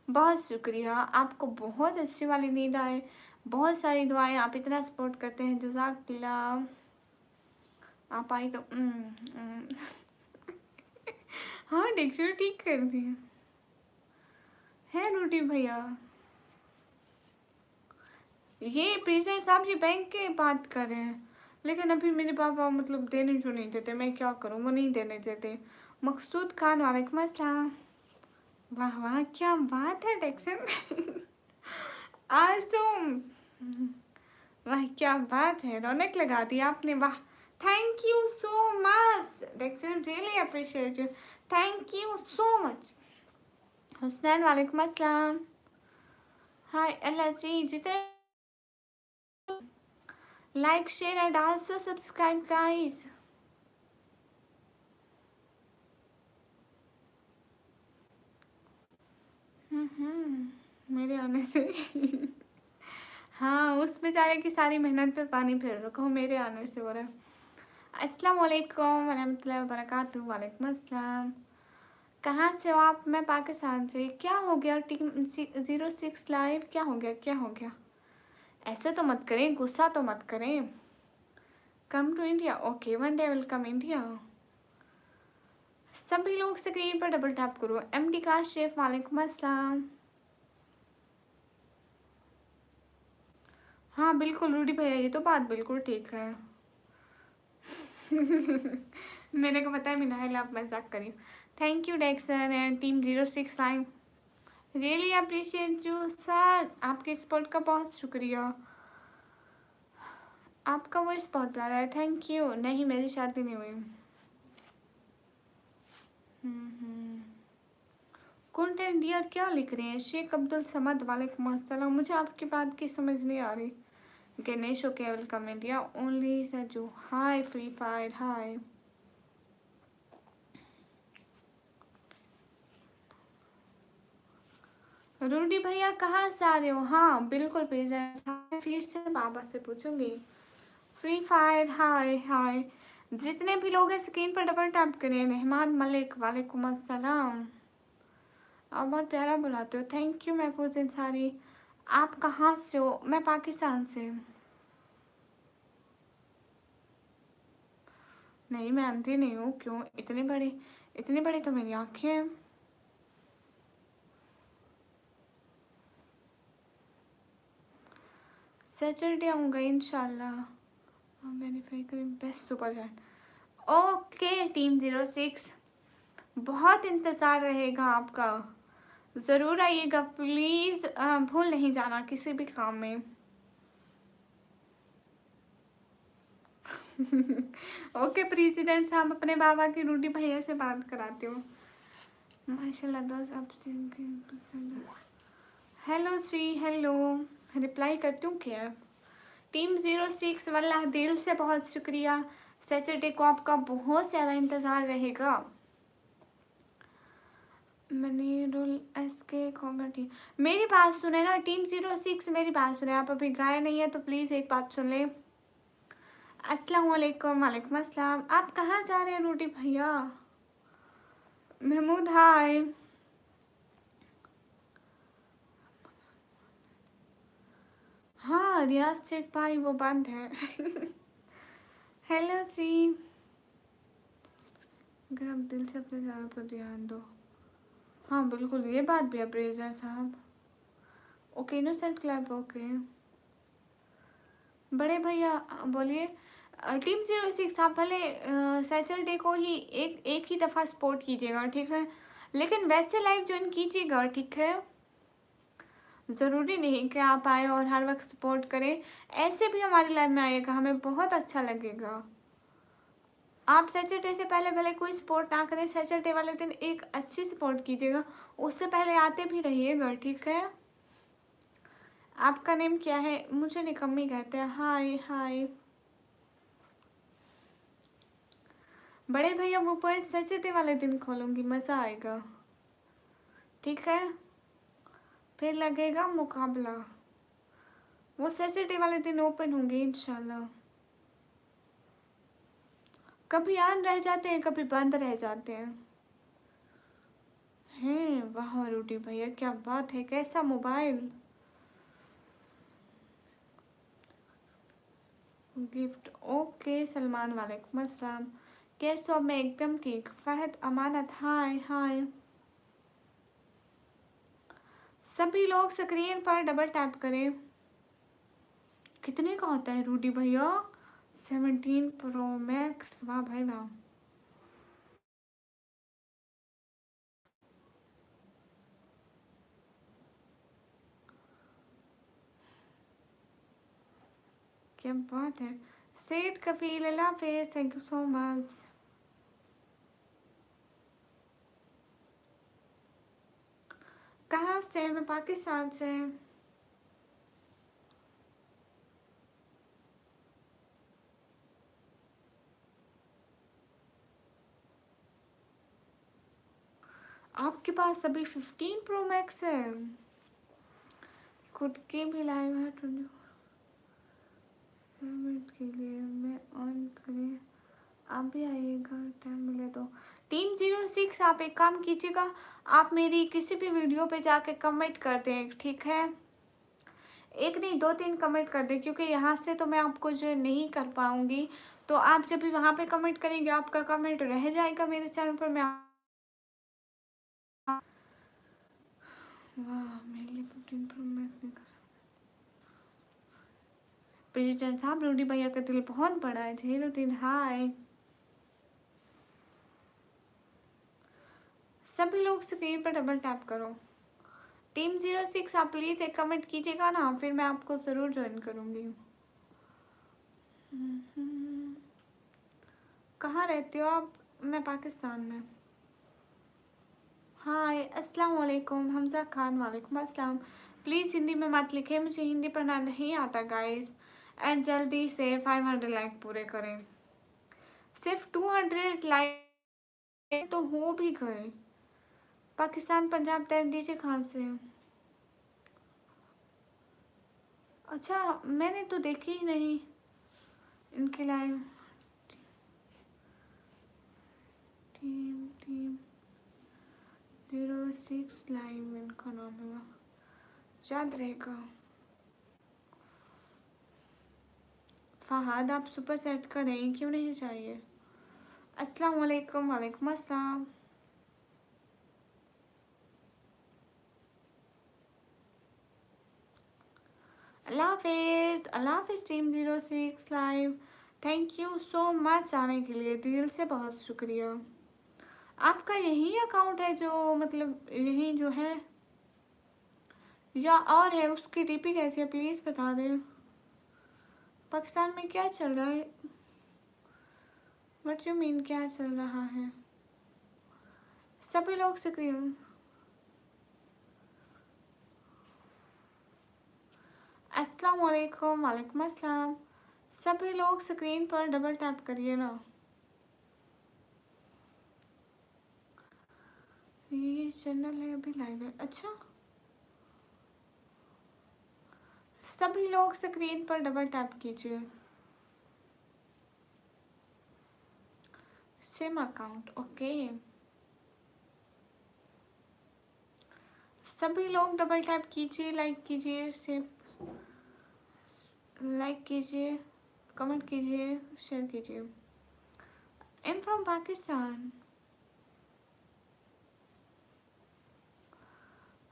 बहुत शुक्रिया। आपको बहुत अच्छी वाली नींद आए, बहुत सारी दुआएं, आप इतना सपोर्ट करते हैं, जज़ाकल्लाह। आप आई तो हाँ डिक्शनरी ठीक कर दी है रूटी भैया। ये प्रेसिडेंट साहब जी बैंक के बात कर रहे हैं, लेकिन अभी मेरे पापा मतलब देने जो नहीं देते, मैं क्या करूँ, वो नहीं देने देते। मकसूद खान वालेकुम अस्सलाम। वाह वाह क्या बात है डेक्सन आज तो वाह क्या बात है, रौनक लगा दी आपने, वाह। थैंक यू सो मच डेक्सन, really appreciate you, thank you so much. Husnain वालेकुम अस्सलाम। हाय अल्लाह जी, जितने like share and also subscribe guys. मेरे आने से हाँ उस बेचारे की सारी मेहनत पे पानी फेर रखा हूँ, मेरे आने से हो रहा है। अस्सलाम वालेकुम वरहमतुल्लाहि वबरकातुहू। वालेकुम अस्सलाम। कहाँ से हो आप? मैं पाकिस्तान से। क्या हो गया टीम 06 लाइव, क्या हो गया, क्या हो गया? ऐसे तो मत करें, गुस्सा तो मत करें। Come to India, okay one day will come India. सभी लोग स्क्रीन पर डबल टैप करो। MD काशिफ वालेकुम अस्सलाम। हाँ बिल्कुल रूडी भैया, ये तो बात बिल्कुल ठीक है मेरे को पता है मिनाइल आप मजाक करिए। थैंक यू डेक्सन and team 06 time, really appreciate you sir, आपके सपोर्ट का बहुत शुक्रिया। आपका वॉइस बहुत प्यारा है, थैंक यू। नहीं मेरी शादी नहीं हुई। कंटेंट डियर क्या लिख रहे हैं? शेख अब्दुल समद वालेकुम अस्सलाम। मुझे आपकी बात की समझ नहीं आ रही। Ganesh okay welcome India only Saju, hi free fire, hi. Rudi भैया कहाँ से आ रहे हो? हाँ बिल्कुल प्रेजेंट, फिर से बाबा से पूछूंगी। फ्री फायर, हाय हाय। जितने भी लोग हैं स्क्रीन पर डबल टैप करें। रहमान मलिक वालेकुम अस्सलाम, आप बहुत प्यारा बुलाते हो, थैंक यू महफूज अंसारी। आप कहाँ से हो? मैं पाकिस्तान से। नहीं मैं अंधी नहीं हूँ, क्यों? इतनी बड़ी तो मेरी आँखें हैं। सैटरडे आऊँगा इंशाल्लाह। वेरीफाई करें best super chat. Okay team 06, बहुत इंतज़ार रहेगा आपका, ज़रूर आइएगा प्लीज़, भूल नहीं जाना किसी भी काम में ओके प्रेसिडेंट साहब, अपने बाबा की रूटी भैया से बात कराती हूँ। माशाल्लाह दोस्त आपसे पसंद है। हेलो श्री, हेलो, रिप्लाई करती हूँ क्या? टीम 06 वल्लाह दिल से बहुत शुक्रिया। सैटरडे को आपका बहुत ज़्यादा इंतज़ार रहेगा। मनीरुल SK कॉमेडी, मेरी बात सुने ना टीम 06, मेरी बात सुने। आप अभी गाए नहीं है तो प्लीज़ एक बात सुन ले। अस्सलाम वालेकुम। वालेकुम अस्सलाम। आप कहाँ जा रहे हैं रूटी भैया? महमूद हाय। हाँ रियाज चेक भाई वो बंद है हेलो सी, अगर आप दिल से अपने ज़्यादा पर ध्यान दो। हाँ बिल्कुल, ये बात भी है प्रेजेंट साहब। ओके इनोसेंट क्लब, ओके बड़े भैया बोलिए। टीम 06 आप भले सैटरडे को ही एक ही दफ़ा सपोर्ट कीजिएगा, ठीक है? लेकिन वैसे लाइव ज्वाइन कीजिएगा, ठीक है? ज़रूरी नहीं कि आप आए और हर वक्त सपोर्ट करें, ऐसे भी हमारी लाइव में आइएगा, हमें बहुत अच्छा लगेगा। आप सैटरडे से पहले भले कोई सपोर्ट ना करें, सैटरडे वाले दिन एक अच्छी सपोर्ट कीजिएगा, उससे पहले आते भी रहिएगा, ठीक है? आपका नेम क्या है? मुझे निकम्मी कहते हैं। हाय हाय बड़े भैया, वो पॉइंट सैटरडे वाले दिन खोलूँगी, मज़ा आएगा, ठीक है? फिर लगेगा मुकाबला, वो सैटरडे वाले दिन ओपन होंगे इंशाल्लाह। कभी ऑन रह जाते हैं, कभी बंद रह जाते हैं। वाह रूडी भैया, क्या बात है, कैसा मोबाइल। गिफ्ट, ओके सलमान वालेकुम अस्सलाम, कैसे हो? मैं एकदम ठीक। फहद अमानत, हाय हाय। सभी लोग स्क्रीन पर डबल टैप करें। कितने का होता है रूडी भैया? 17 प्रो मैक्स, वाह भाई वाह। क्या बात है। सैयद कफील, अल्लाह हाफिज़, थैंक यू सो मच। कहाँ से? मैं पाकिस्तान से। आपके पास अभी 15 प्रो मैक्स है? खुद की भी लाइव है 24 मिनट के लिए। मैं ऑन करें, आप भी आइएगा टाइम मिले तो। टीम 06, आप एक काम कीजिएगा, आप मेरी किसी भी वीडियो पे जाके कमेंट कर दें, ठीक है? एक नहीं, 2-3 कमेंट कर दें, क्योंकि यहाँ से तो मैं आपको जो नहीं कर पाऊँगी। तो आप जब भी वहाँ पे कमेंट करेंगे, आपका कमेंट रह जाएगा मेरे चैनल पर। मैं वाह, मेरे लिए 15 प्रो मैक्स निकल। प्रेसिडेंट साहब, रूडी भैया का दिल बहुत बड़ा है। 03, हाय। सभी लोग स्क्रीन पर डबल टैप करो। टीम 06, आप प्लीज़ एक कमेंट कीजिएगा ना, फिर मैं आपको ज़रूर ज्वाइन करूँगी। कहाँ रहते हो आप? मैं पाकिस्तान में। हाय, अस्सलाम वालेकुम हमज़ा खान, वालेकुम अस्सलाम। प्लीज़ हिंदी में मत लिखें, मुझे हिंदी पढ़ना नहीं आता गाइस। एंड जल्दी से 500 लाइक पूरे करें। सिर्फ 200 लाइक तो हो भी गए। पाकिस्तान, पंजाब, तैर दीजिए कहाँ से? अच्छा, मैंने तो देखी ही नहीं इनके लाइव। टीम टीम 06 लाइव इनका नाम है, याद रहेगा। फहद, आप सुपर सेट करें, क्यों नहीं चाहिए? अस्सलाम वालेकुम, वालेकुम अस्सलाम। अल्लाह हाफिज़, अल्लाह हाफिज़ team 06 live. Thank you so much आने के लिए, दिल से बहुत शुक्रिया। आपका यही अकाउंट है जो, मतलब यही जो है, या और है? उसकी डीपी कैसी है प्लीज़ बता दें। पाकिस्तान में क्या चल रहा है? व्हाट यू मीन क्या चल रहा है? सभी लोग स्क्रीन। अस्सलाम वालेकुम, वालेकुम अस्सलाम। सभी लोग स्क्रीन पर डबल टैप करिए ना। ये चैनल है अभी लाइव है, अच्छा। सभी लोग स्क्रीन पर डबल टैप कीजिए। Same account, okay. सभी लोग डबल टैप कीजिए, लाइक कीजिए, सेम लाइक कीजिए, कमेंट कीजिए, शेयर कीजिए। I am from Pakistan.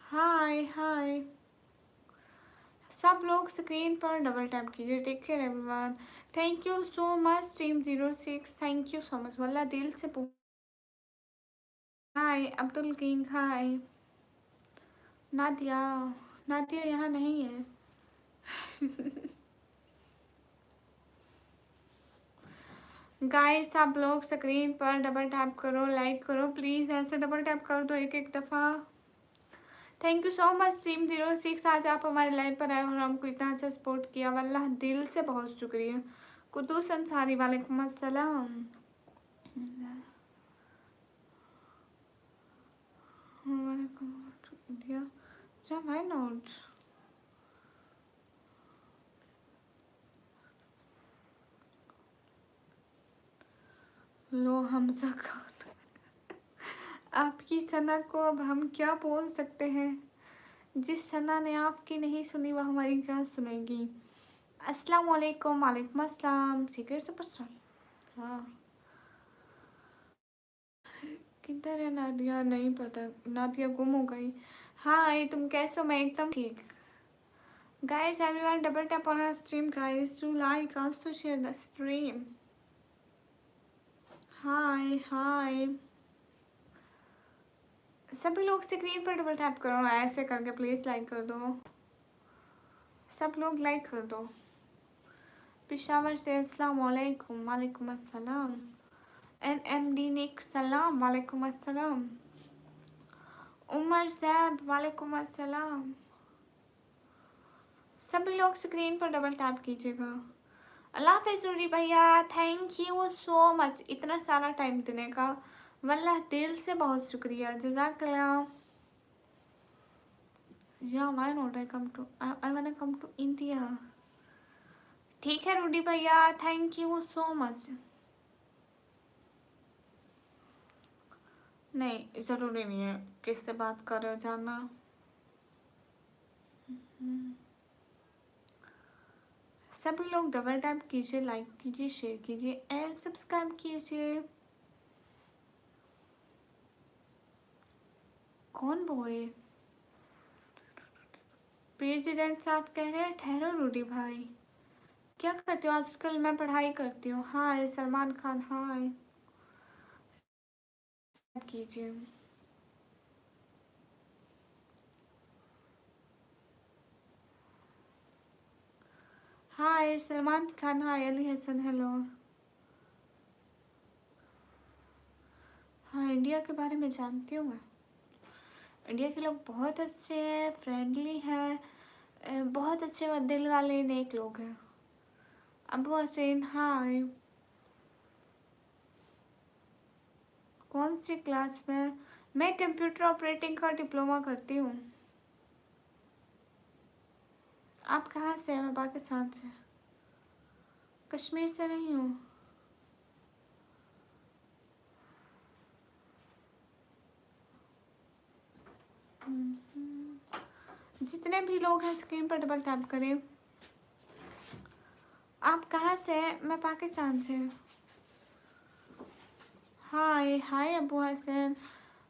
Hi hi. सब लोग स्क्रीन पर डबल टैप कीजिए। Take care everyone. Thank you so much team 06, thank you so much, वल्ला दिल से। Hi Abdul king, hi Nadia. Nadia यहाँ नहीं है। गाइस, आप लोग स्क्रीन पर डबल टैप करो, लाइक करो प्लीज़, ऐसे डबल टैप कर दो एक एक दफ़ा। Thank you so much team 06, आज आप हमारे लाइव पर आए और हमको इतना अच्छा सपोर्ट किया, वल्लाह दिल से बहुत शुक्रिया। कुदूस अंसारी, वालेकुम अस्सलाम। India, yeah, why not? लो हमजा खान। आपकी सना को अब हम क्या बोल सकते हैं? जिस सना ने आपकी नहीं सुनी वो हमारी क्या सुनेगी। अस्सलाम वालेकुम। वालेकुम अस्सलाम। Secret superstar. हाँ, किधर है नादिया? नहीं पता, नादिया गुम हो गई। हाय, तुम कैसे हो? मैं एकदम ठीक। Guys everyone double tap on our stream guys to like also share the stream. Hi hi, सभी लोग स्क्रीन पर डबल टैप करो ना, ऐसे करके प्लीज लाइक कर दो। सब लोग लाइक कर दो। पेशावर से अस्सलाम वालेकुम। वालेकुम अस्सलाम। NMD निक सलाम। वालेकुम अस्सलाम। उमर साहब वालेकुम अस्सलाम। सभी लोग स्क्रीन पर डबल टैप कीजिएगा। अल्लाह हाफिज़ रूडी भैया, थैंक यू सो मच इतना सारा टाइम देने का। वल्लाह दिल से बहुत शुक्रिया, जज़ाकल्लाह। या why not I come to, I want come to India. ठीक है रूडी भैया, थैंक यू सो मच। नहीं ज़रूरी नहीं है किससे बात कर रहे हो जानना। सभी लोग डबल टैप कीजिए, लाइक कीजिए, शेयर कीजिए एंड सब्सक्राइब कीजिए। कौन बोए? प्रेसिडेंट साहब कह रहे हैं ठहरो रूडी भाई। क्या करते हो आजकल? मैं पढ़ाई करती हूँ। हाय सलमान खान, हाय कीजिए। हाय सलमान खान, हाय अली हसन, हेलो। हाँ, इंडिया के बारे में जानती हूँ मैं। इंडिया के लोग बहुत अच्छे हैं, फ्रेंडली हैं, बहुत अच्छे दिल वाले नेक लोग हैं। अबू हसीन, हाय। कौन सी क्लास में? मैं कंप्यूटर ऑपरेटिंग का डिप्लोमा करती हूँ। आप कहाँ से हैं? मैं पाकिस्तान से। कश्मीर से नहीं हूँ। जितने भी लोग हैं स्क्रीन पर डबल टैप करें। आप कहाँ से हैं? मैं पाकिस्तान से। हाय हाय अबू हसन।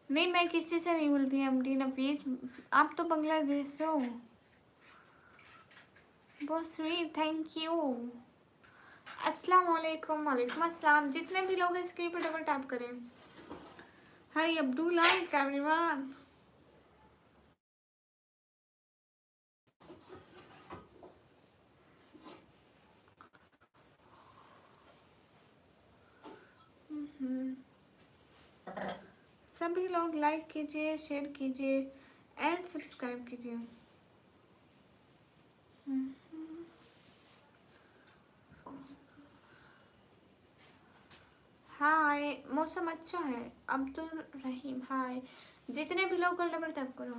नहीं, मैं किसी से नहीं मिलती एमडी नफीस। आप तो बांग्लादेश से हो। बहुत स्वीट, थैंक यू। अस्सलाम वालेकुम। वालेकुम अस्सलाम। जितने भी लोग हैं स्क्रीन पर डबल टैप करें। हाय अब्दुल्ला एवरीवन। सभी लोग लाइक कीजिए, शेयर कीजिए एंड सब्सक्राइब कीजिए। हाय, मौसम अच्छा है अब्दुल रहीम, हाय। जितने भी लोग डबल टैप करो।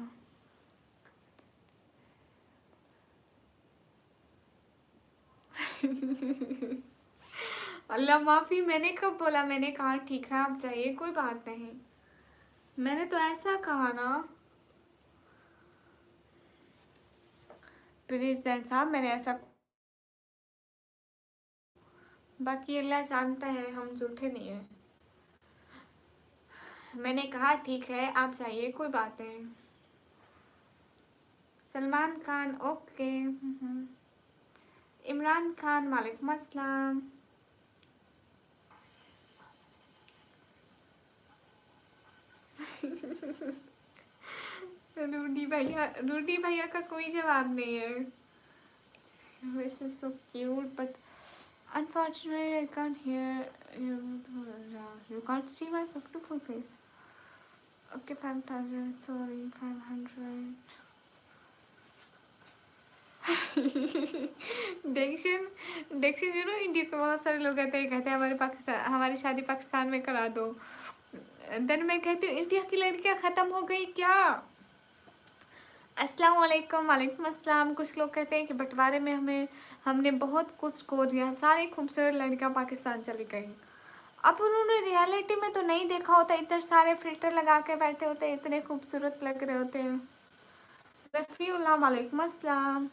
अल्लाह माफी, मैंने कब बोला? मैंने कहा ठीक है आप जाइए, कोई बात नहीं। मैंने तो ऐसा कहा ना प्रेसिडेंट साहब, मैंने ऐसा। बाकी अल्लाह जानता है हम झूठे नहीं है। मैंने कहा ठीक है आप जाइए, कोई बात नहीं। सलमान खान, ओके। इमरान खान, वालेकुम अस्सलाम। रूडी भैया का कोई जवाब नहीं है। This is so cute, but unfortunately I can't hear you. You can't see my beautiful face. Okay, 5,000. Sorry, 500. दक्षिण दक्षिण यू नो, इंडिया के बहुत सारे लोग कहते हैं हमारे पाकिस्तान, हमारी शादी पाकिस्तान में करा दो। देन मैं कहती हूँ इंडिया की लड़कियाँ ख़त्म हो गई क्या? अस्सलाम वालेकुम। वालेकुम अस्सलाम। कुछ लोग कहते हैं कि बंटवारे में हमने बहुत कुछ खो दिया, सारी खूबसूरत लड़कियाँ पाकिस्तान चली गई। अब उन्होंने रियलिटी में तो नहीं देखा होता, इतने सारे फिल्टर लगा के बैठे होते, इतने खूबसूरत लग रहे होते हैं। रफ़ीउल्लाह वालेकुम अस्सलाम।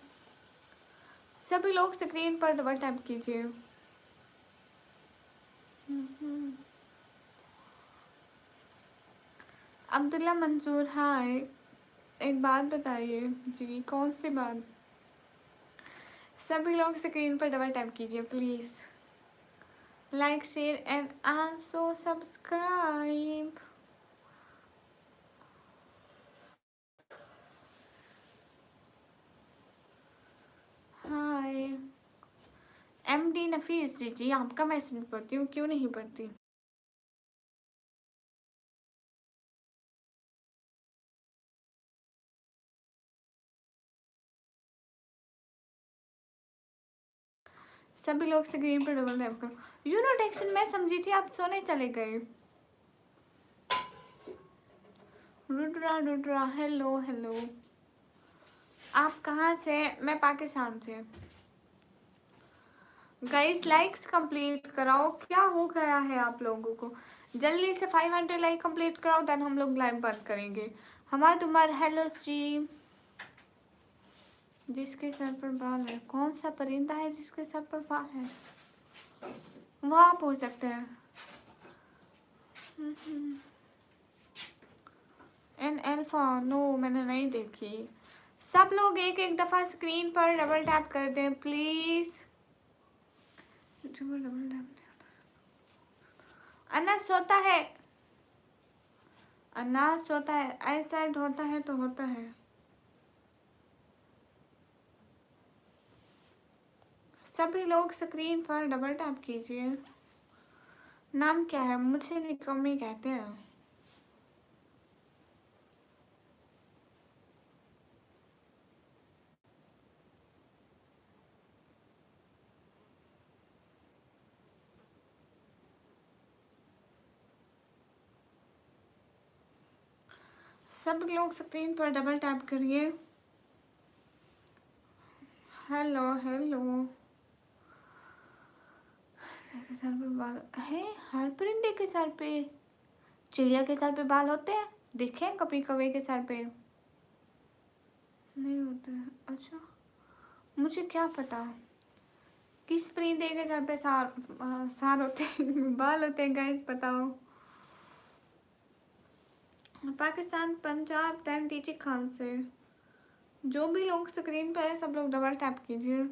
सभी लोग स्क्रीन पर डबल टैप कीजिए। अब्दुल्ला मंसूर हाय। एक बात बताइए जी, कौन सी बात? सभी लोग स्क्रीन पर डबल टैप कीजिए please. Like share and also subscribe. Hi MD Nafees ji, जी आपका मैसेज पढ़ती हूँ, क्यों नहीं पढ़ती? सभी लोग स्क्रीन पर डबल टैप करो। यू नो टेक्शन मैं समझी थी आप सोने चले गए। Rudra Rudra hello hello. आप कहाँ से? मैं पाकिस्तान से। गाइस लाइक्स कंप्लीट कराओ, क्या हो गया है आप लोगों को? जल्दी से 500 लाइक कंप्लीट कराओ, देन हम लोग लाइव बंद करेंगे। हमारा तुम्हारा हेलो श्री। जिसके सर पर बाल है, कौन सा परिंदा है जिसके सर पर बाल है? वो आप हो सकते हैं। एन अल्फा नो, मैंने नहीं देखी। सब लोग एक एक दफ़ा स्क्रीन पर डबल टैप कर दें प्लीज़। Double tap. अन्ना सोता है, अन्ना सोता है, ऐसा होता है तो होता है। सभी लोग स्क्रीन पर डबल टैप कीजिए। नाम क्या है? मुझे निकम्मी कहते हैं। सब लोग स्क्रीन पर डबल टैप करिए। Hello hello. सर पर बाल है? हर परिंदे के सर पे? चिड़िया के सर पे बाल होते हैं? देखे कभी कभी के सर पे नहीं होते हैं। अच्छा, मुझे क्या पता किस परिंदे के सर पे सार होते हैं बाल होते हैं। गाइस बताओ। पाकिस्तान पंजाब दैन टीची खान से। जो भी लोग स्क्रीन पर है सब लोग डबल टैप कीजिए।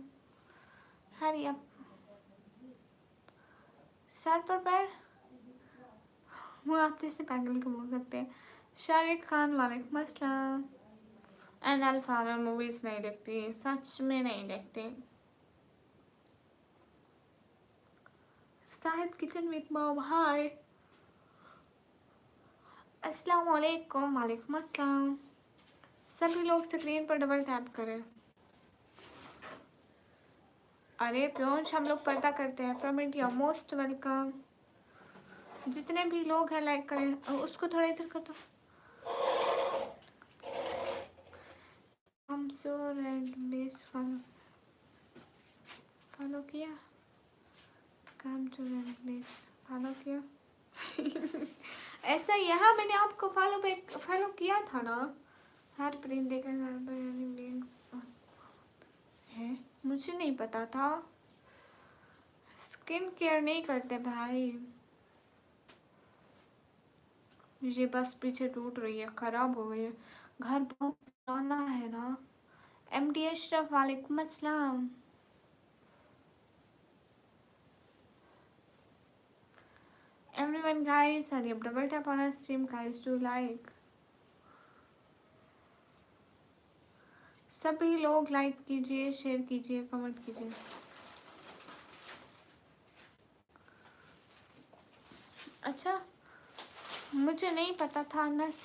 Hurry up. सर पर पैर, वो आप जैसे पागल को बोल सकते हैं। शाहरुख खान वालेकुम अस्सलाम। एंड अल्फारा मूवीज नहीं देखती, सच में नहीं देखती। Shahid kitchen with mom hi. अस्सलाम वालेकुम। वालेकुम अस्सलाम। सभी लोग स्क्रीन पर डबल टैप करें। अरे प्योंश हम लोग पर्दा करते हैं। From India most welcome. जितने भी लोग हैं लाइक करें। उसको थोड़ा इधर कर दो। हम सो रेड प्लीज फॉलो। फॉलो किया? काम टू रेड प्लीज फॉलो किया? ऐसा यहाँ मैंने आपको फॉलो किया था ना। हर परिंदे के घर पर है, मुझे नहीं पता था। स्किन केयर नहीं करते भाई। ये बस पीछे टूट रही है, खराब हो गई है। घर बहुत पुराना है ना। एमडी अशरफ वालेकुम अस्सलाम। Everyone guys, hurry up double tap on stream guys to like. सभी लोग लाइक कीजिए, शेयर कीजिए, कमेंट कीजिए। अच्छा, मुझे नहीं पता था नस।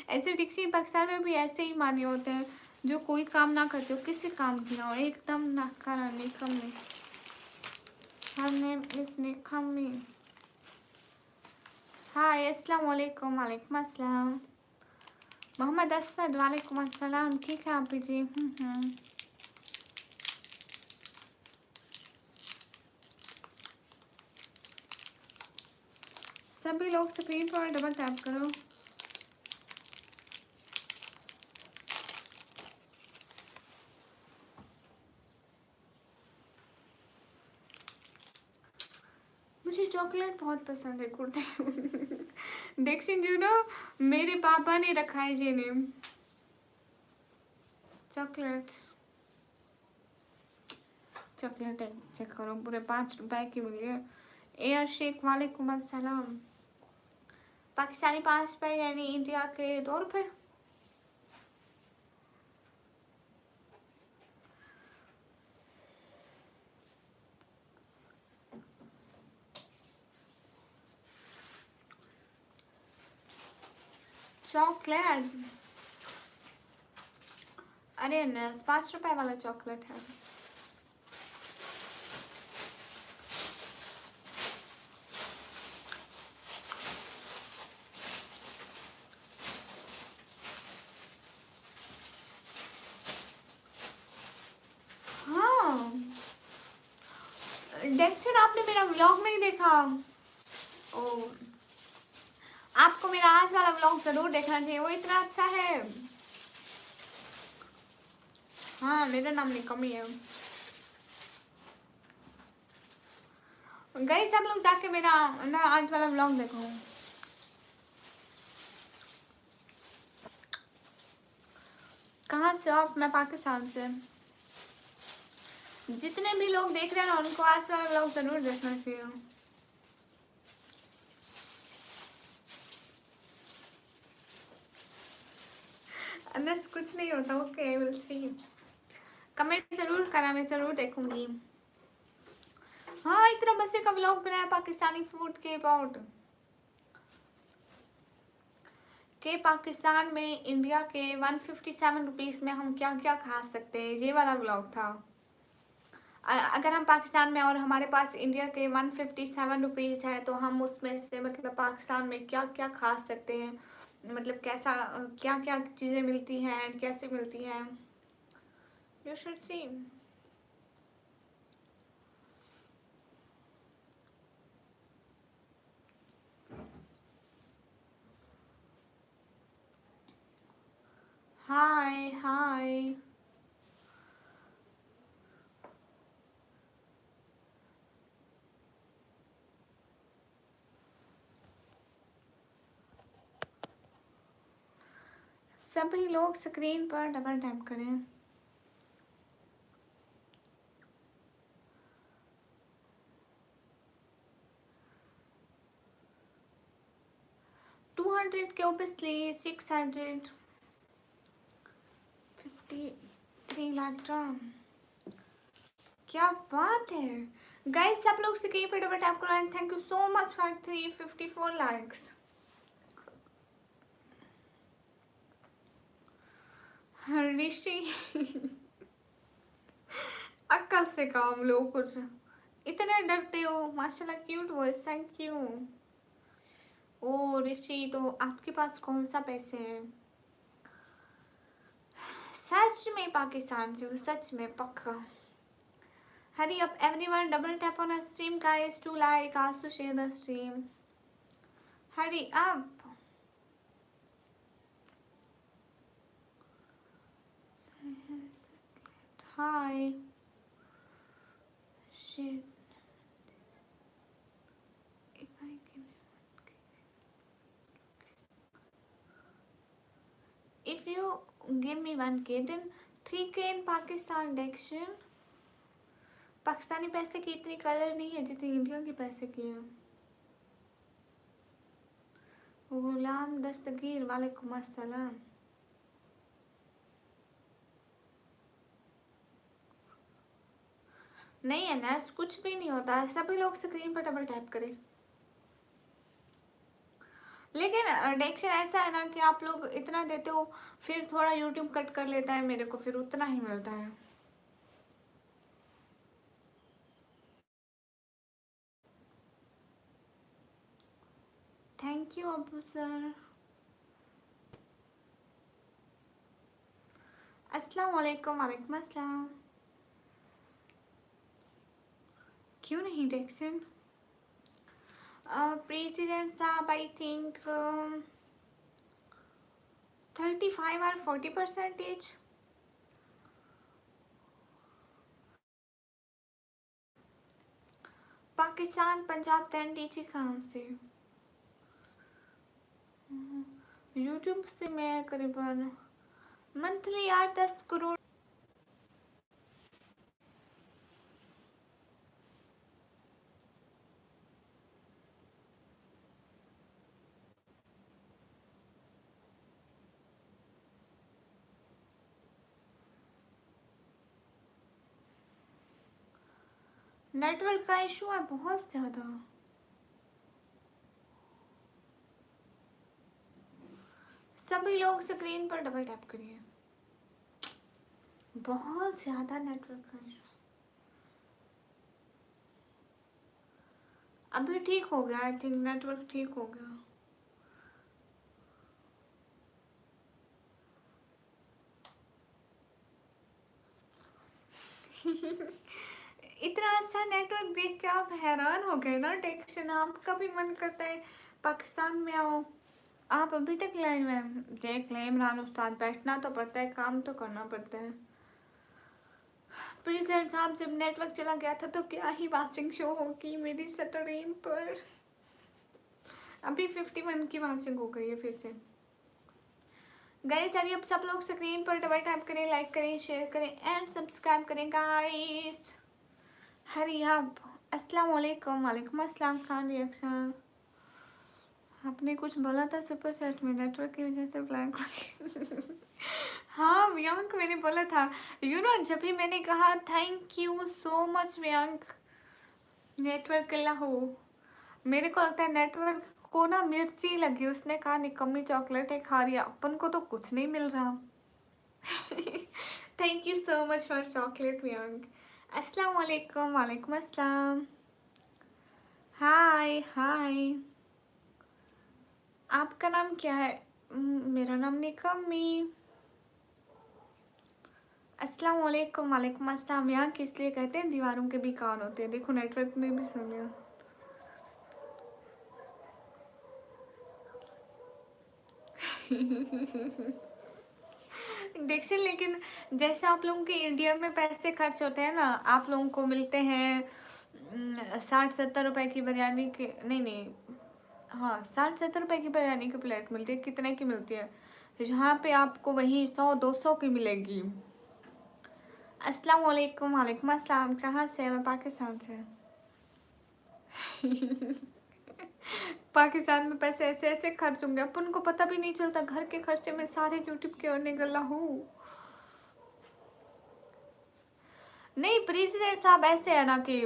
ऐसे डिक्सी पाकिस्तान में भी ऐसे ही माने होते हैं जो कोई काम ना करते हो, किसी काम की ना हो, एकदम नाकारा निकम्मे। हर नेम इज निकम्मी। हाय अस्सलाम वालेकुम। वालेकुम अस्सलाम। मोहम्मद असद वालेकुम अस्सलाम। ठीक है आप जी। सभी लोग स्क्रीन पर डबल टैप करो। मुझे चॉकलेट बहुत पसंद है। गुड डेक्सिन यू नो मेरे पापा ने रखा है ये नेम चॉकलेट। चॉकलेट है, चेक करो, पूरे 5 रुपए की मिली है। एयर शेक वालेकुम अस्सलाम। पाकिस्तानी 5 रुपए यानी इंडिया के 2 रुपए। चॉकलेट, अरे 5 रुपए वाला चॉकलेट है। हाँ डेक्सन, आपने मेरा व्लॉग नहीं देखा। ओ, आपको मेरा आज वाला व्लॉग जरूर देखना चाहिए, वो इतना अच्छा है। हाँ मेरा नाम निकमी है। गई सब लोग जाके मेरा ना आज वाला व्लॉग देखो। कहाँ से आप? मैं पाकिस्तान से। जितने भी लोग देख रहे हैं ना उनको आज वाला व्लॉग जरूर देखना चाहिए। अंदर से कुछ नहीं होता। Okay will see. कमेंट जरूर करना, मैं जरूर देखूंगी। हाँ इतना मजे का व्लॉग बनाया पाकिस्तानी फूड के अबाउट के पाकिस्तान में इंडिया के 157 रुपीस में हम क्या क्या खा सकते हैं, ये वाला व्लॉग था। अगर हम पाकिस्तान में और हमारे पास इंडिया के 157 रुपीज़ है तो हम उसमें से मतलब पाकिस्तान में क्या क्या खा सकते हैं, मतलब कैसा क्या क्या चीज़ें मिलती हैं एंड कैसे मिलती हैं। You should see. Hi hi. सभी लोग स्क्रीन पर डबल टैप करें। $200 के ओबियसली 653 लाख ड्रम। क्या बात है गाइस, सब लोग स्क्रीन पर डबल टैप करो and thank you so much for 354 likes. Rishi अक्कल से काम लो कुछ, इतने डरते हो। माशाल्लाह क्यूट वॉइस, थैंक यू। ओ ऋषि, तो आपके पास कौन सा पैसे हैं? सच में पाकिस्तान से हो? सच में पक्का? Hurry up everyone, double tap on a stream guys to like, also share the stream. Hurry up. Hi. Shit. If I can. If you give me 1K, then 3K in Pakistan Dection. Pakistani पैसे की इतनी colour नहीं है जितनी India के पैसे की है। गुलाम दस्तगीर वालेकुम अस्सलाम। नहीं है ना, कुछ भी नहीं होता है। सभी लोग स्क्रीन पर डबल टैप करें। लेकिन डेक्शन ऐसा है ना कि आप लोग इतना देते हो फिर थोड़ा यूट्यूब कट कर लेता है मेरे को, फिर उतना ही मिलता है। Thank you Abu sir. अस्सलाम वालेकुम। वालेकुम अस्सलाम। क्यों नहीं डेक्सन? प्रेसिडेंट साहब आई थिंक 35 और 40%। पाकिस्तान पंजाब 10 डीजी कहाँ से? यूट्यूब से मैं करीबन मंथली 8-10 करोड़। नेटवर्क का इशू है बहुत ज़्यादा। सभी लोग स्क्रीन पर डबल टैप करिए। बहुत ज़्यादा नेटवर्क का इशू। अभी ठीक हो गया, आई थिंक नेटवर्क ठीक हो गया। इतना अच्छा नेटवर्क देख के आप हैरान हो गए ना टेक्शन। आपका भी मन करता है पाकिस्तान में आओ। आप अभी तक लाइन में देख लें इमरान उस्ताद, बैठना तो पड़ता है, काम तो करना पड़ता है। प्रेसिडेंट साहब जब नेटवर्क चला गया था तो क्या ही वाचिंग शो होगी मेरी स्ट्रीम पर। अभी 51 की वाचिंग हो गई है फिर से। गाइस अभी अब सब लोग स्क्रीन पर डबल टैप करें, लाइक करें, शेयर करें एंड सब्सक्राइब करें गाइस। हरी आप। अस्सलाम वालेकुम। वालेकुम अस्सलाम खान रिएक्शन। आपने कुछ बोला था सुपर चैट में, नेटवर्क की वजह से ब्लैंक हो गया। हाँ वियांक मैंने बोला था, यू नो जब भी मैंने कहा thank you so much Viyank, network अल्लाह हो। मेरे को लगता है नेटवर्क को ना मिर्ची लगी, उसने कहा निकम्मी चॉकलेट है खा रही है, अपन को तो कुछ नहीं मिल रहा। Thank you so much for chocolate Viyank. अस्सलाम वालेकुम। वालेकुम अस्सलाम। हाय हाय। आपका नाम क्या है? मेरा नाम निकम्मी। अस्सलाम वालेकुम। वालेकुम अस्सलाम। यहाँ किस लिए कहते हैं दीवारों के भी कान होते हैं? देखो नेटवर्क में भी सुन लिया। डिक्शन, लेकिन जैसे आप लोगों के इंडिया में पैसे खर्च होते हैं ना, आप लोगों को मिलते हैं 60-70 रुपए की बिरयानी के, नहीं नहीं, हाँ 60-70 रुपए की बिरयानी की प्लेट मिलती है। कितने की मिलती है? तो यहाँ पे आपको वही 100-200 की मिलेगी। अस्सलाम वालेकुम। वालेकुम अस्सलाम। कहाँ से? मैं पाकिस्तान से। पाकिस्तान में पैसे ऐसे ऐसे खर्च होंगे, अपन को पता भी नहीं चलता। घर के खर्चे में सारे यूट्यूब की ओर निकला हूँ। नहीं प्रेसिडेंट साहब ऐसे है ना कि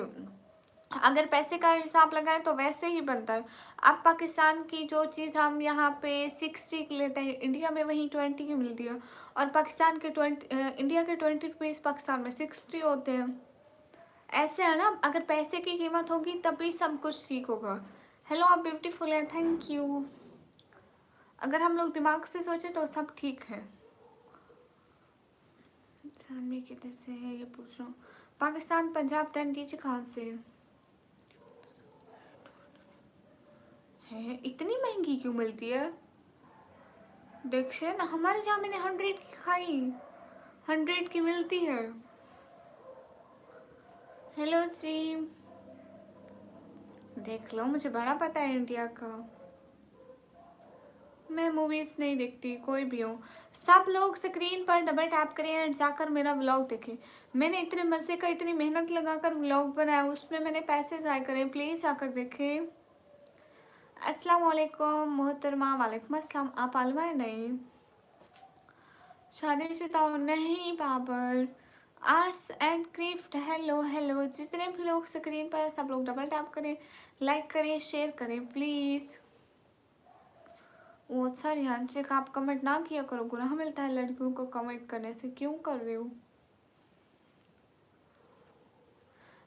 अगर पैसे का हिसाब लगाएं तो वैसे ही बनता है। अब पाकिस्तान की जो चीज़ हम यहाँ पे 60 की लेते हैं, इंडिया में वहीं 20 की मिलती है। और पाकिस्तान के 20 इंडिया के 20 रुपीज़ पाकिस्तान में 60 होते हैं। ऐसे है ना, अगर पैसे की कीमत होगी तभी सब कुछ ठीक होगा। हेलो आप ब्यूटीफुल हैं, थैंक यू। अगर हम लोग दिमाग से सोचें तो सब ठीक है। सामने किधर से है ये पूछ रहा हूँ। पाकिस्तान पंजाब 10 डीजी कहाँ से है? इतनी महंगी क्यों मिलती है? डिक्शन हमारे यहाँ मैंने 100 की खाई, 100 की मिलती है। हेलो स्ट्रीम, देख लो मुझे बड़ा पता है इंडिया का। मैं मूवीज नहीं देखती, कोई भी हो। सब लोग स्क्रीन पर डबल टैप करें और जाकर मेरा व्लॉग देखें। मैंने इतने मज़े का, इतनी मेहनत लगाकर व्लॉग बनाया, उसमें मैंने पैसे ज़ाय करे। प्लीज़ जाकर देखें। अस्सलाम वालेकुम मोहतरमा। वालेकुम अस्सलाम। आप आलमा है? नहीं शादीशुदा हो? नहीं Babar. Arts and craft. Hello hello. जितने भी लोग स्क्रीन पर सब लोग डबल टैप करें, लाइक करें, शेयर करें प्लीज़। वो अच्छा रिहांशे का आप कमेंट ना किया करो, गुनाह मिलता है लड़कियों को कमेंट करने से। क्यों कर रहे हो?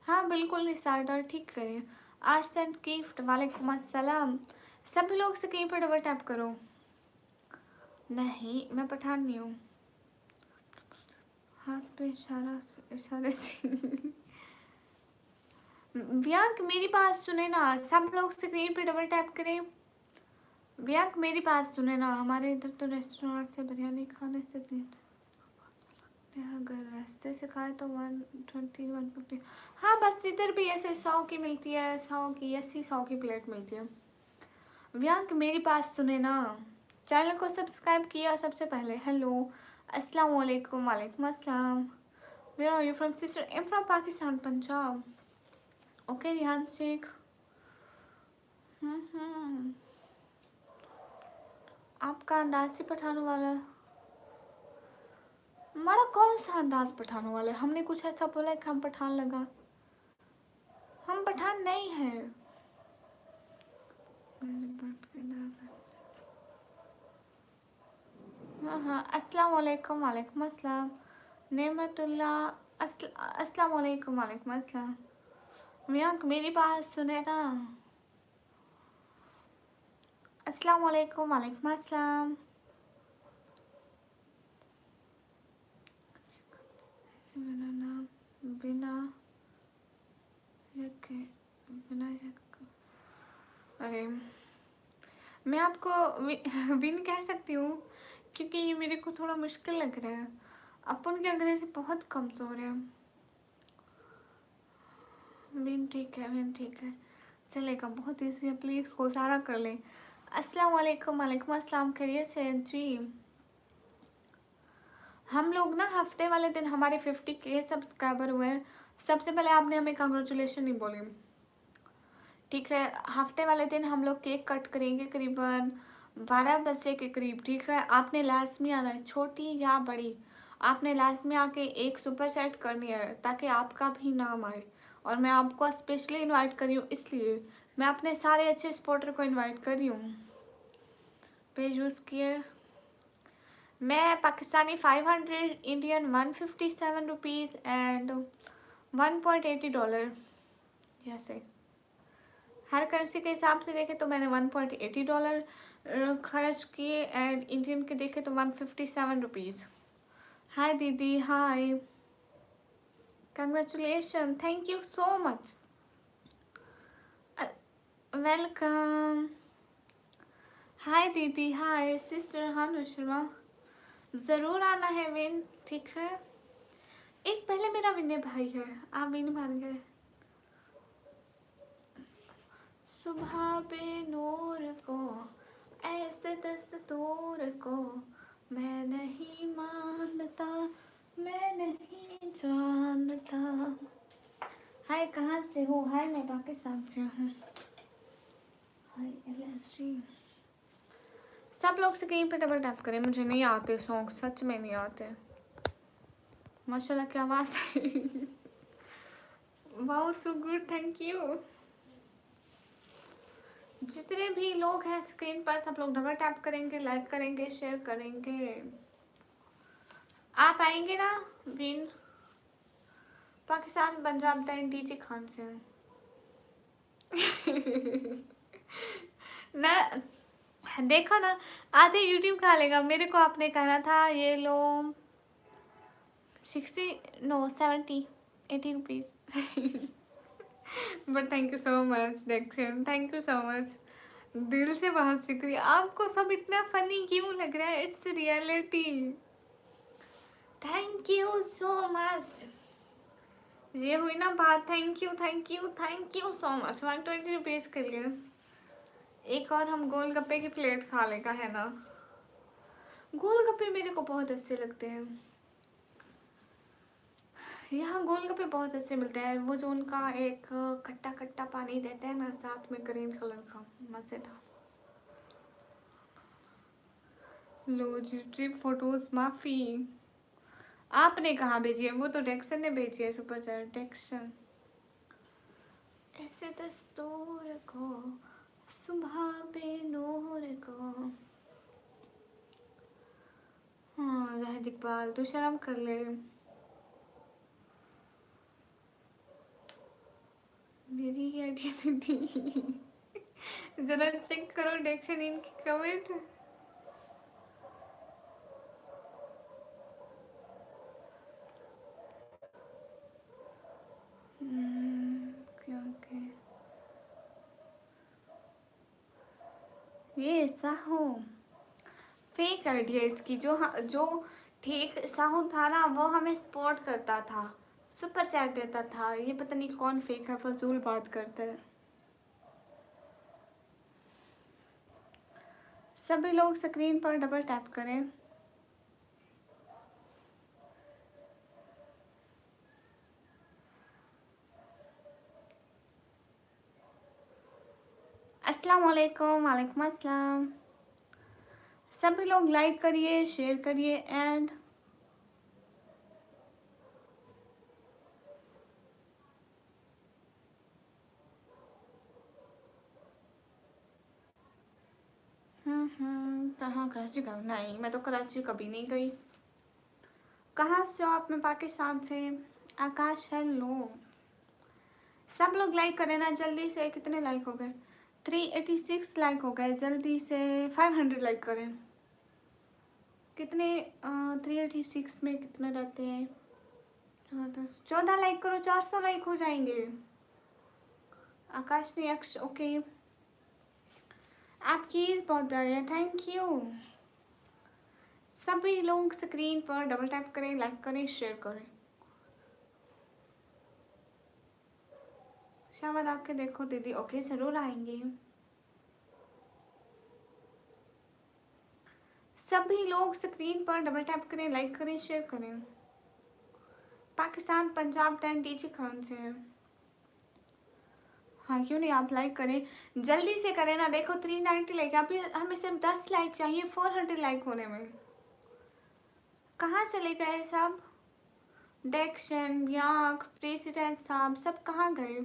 हाँ बिल्कुल स्टार्टर ठीक करें। Arts and gift. वालेकुम अस्सलाम। सभी लोग स्क्रीन पर डबल टैप करो। नहीं मैं पठान नहीं हूँ। हाथ पे इशारा, इशारे से। व्यंक मेरी बात सुने ना, सब लोग स्क्रीन पे डबल टैप करें। व्यंक मेरी बात सुने ना, हमारे इधर तो रेस्टोरेंट से बिरयानी खाने से नहीं, अगर रास्ते से खाए तो 120 150। हाँ बस इधर भी ऐसे 100 की मिलती है, 100 की 80 100 की प्लेट मिलती है। व्यंक मेरी बात सुने ना, चैनल को सब्सक्राइब किया सबसे पहले। हेलो, अस्सलाम वालेकुम। वालेकुम अस्सलाम। Where are you from sister? I am from Pakistan, Punjab. Okay Rehan Sheikh. आपका अंदाज ही पठाने वाला है। हमारा कौन सा अंदाज पठाने वाला है? हमने कुछ ऐसा बोला है कि हम पठान लगा? हम पठान नहीं है। हाँ हाँ, अस्सलाम वालेकुम। वालेकुम अस्सलाम। नेमतुल्ला। अस्सलाम वालेकुम। वालेकुम अस्सलाम। मियाँ मेरी बात सुने ना। अस्सलाम वालेकुम। वालेकुम अस्सलाम। मेरा नाम बिना बिना अरे मैं आपको विन कह सकती हूँ क्योंकि ये मेरे को थोड़ा मुश्किल लग रहा है। अपन के अंग्रेजी बहुत कमज़ोर है। विन ठीक है, विन ठीक है, चलेगा, बहुत ईजी है। प्लीज़ गुजारा कर लें। अस्सलाम वालेकुम। वालेकुम अस्सलाम। खैरियत से जी? हम लोग ना हफ्ते वाले दिन हमारे 50K सब्सक्राइबर हुए हैं। सबसे पहले आपने हमें कंग्रेचुलेशन नहीं बोली, ठीक है? हफ्ते वाले दिन हम लोग केक कट करेंगे करीबन 12 बजे के करीब, ठीक है? आपने लास्ट में आना है, छोटी या बड़ी, आपने लास्ट में आके एक सुपर सेट करनी है ताकि आपका भी नाम आए। और मैं आपको स्पेशली इनवाइट कर रही हूँ, इसलिए मैं अपने सारे अच्छे सपोर्टर को इनवाइट कर रही हूँ। पेज यूज़ किए मैं पाकिस्तानी 500, इंडियन 157 रुपीज़ एंड $1.80। जैसे हर करेंसी के हिसाब से देखें तो मैंने $1.80 खर्च किए एंड इंडियन के देखें तो 157 रुपीज़। हाय दीदी, hi, congratulation, thank you so much, welcome. Hi दीदी, हाय सिस्टर हानु शर्मा, ज़रूर आना है विन, ठीक है? एक पहले मेरा विनय भाई है, आप विन मान गए। सुबह पे नूर को ऐसे दस्तूर को मैं नहीं मानता, मैं नहीं जानता। हाय, कहाँ से हो? हाय, मैं पाकिस्तान से हूँ। हाय LSG। सब लोग से कहीं पे डबल टैप करें, मुझे नहीं आते सॉन्ग, सच में नहीं आते। माशाल्लाह की आवाज़ है। Wow so good, thank you. जितने भी लोग हैं स्क्रीन पर सब लोग डबल टैप करेंगे, लाइक करेंगे, शेयर करेंगे। आप आएंगे ना win? Pakistan, Punjab, then DJ Khan से ना, देखो ना, आधे यूट्यूब खा लेगा। मेरे को आपने कहना था ये लो 60 no 70 80 rupees. But thank you so much डेक्शन, थैंक यू सो मच, दिल से बहुत शुक्रिया। आपको सब इतना फनी क्यों लग रहा है? It's reality. Thank you so much. ये हुई ना बात, thank you thank you thank you so much. 120 rupees के लिए एक और हम गोलगप्पे की प्लेट खा लेगा, है ना? गोलगप्पे मेरे को बहुत अच्छे लगते हैं। यहाँ गोलगप्पे बहुत अच्छे मिलते हैं। वो जो उनका एक खट्टा खट्टा पानी देते हैं ना, साथ में ग्रीन कलर का, मज़ेदार। लो जी ट्रिप फोटोज माफ़ी, आपने कहाँ भेजी है? वो तो डेक्सन ने भेजी है, सुपर चैट डेक्सन। ऐसे दस्तूर को सुबह पे नूर को। हाँ जाहिद इकबाल, तू शर्म कर ले। मेरी ही आइडिया थी। जरा चेक करो डेक्सन इनकी कमेंट। ये साहू फेक आइडिया इसकी। जो ठीक साहू था ना, वो हमें सपोर्ट करता था, सुपर चैट देता था। ये पता नहीं कौन फेक है, फजूल बात करता है। सभी लोग स्क्रीन पर डबल टैप करें। अस्सलाम वालेकुम। वालेकुम अस्सलाम। सभी लोग लाइक करिए, शेयर करिए एंड कहाँ कराची का? नहीं, मैं तो कराची कभी नहीं गई। कहाँ से हो आप? मैं पाकिस्तान से। आकाश हेलो। सब लोग लाइक करें ना जल्दी से। कितने लाइक हो गए? 386 लाइक हो गए। जल्दी से 500 लाइक करें। कितने 386 में कितने रहते हैं? 14 लाइक करो, 400 लाइक हो जाएंगे। आकाश ने अक्ष ओके। आपकी बहुत प्यारी है, थैंक यू। सभी लोग स्क्रीन पर डबल टैप करें, लाइक करें, शेयर करें। शावर आके देखो दीदी। ओके जरूर आएंगे। सभी लोग स्क्रीन पर डबल टैप करें, लाइक करें, शेयर करें। पाकिस्तान, पंजाब, दैन डीजी खान से है। हाँ क्यों नहीं, आप लाइक करें, जल्दी से करें ना। देखो 390 लाइक, अभी हमें सिर्फ 10 लाइक चाहिए 400 लाइक होने में। कहाँ चले गए सब? डेक्शन, याक, प्रेसिडेंट साहब सब कहाँ गए?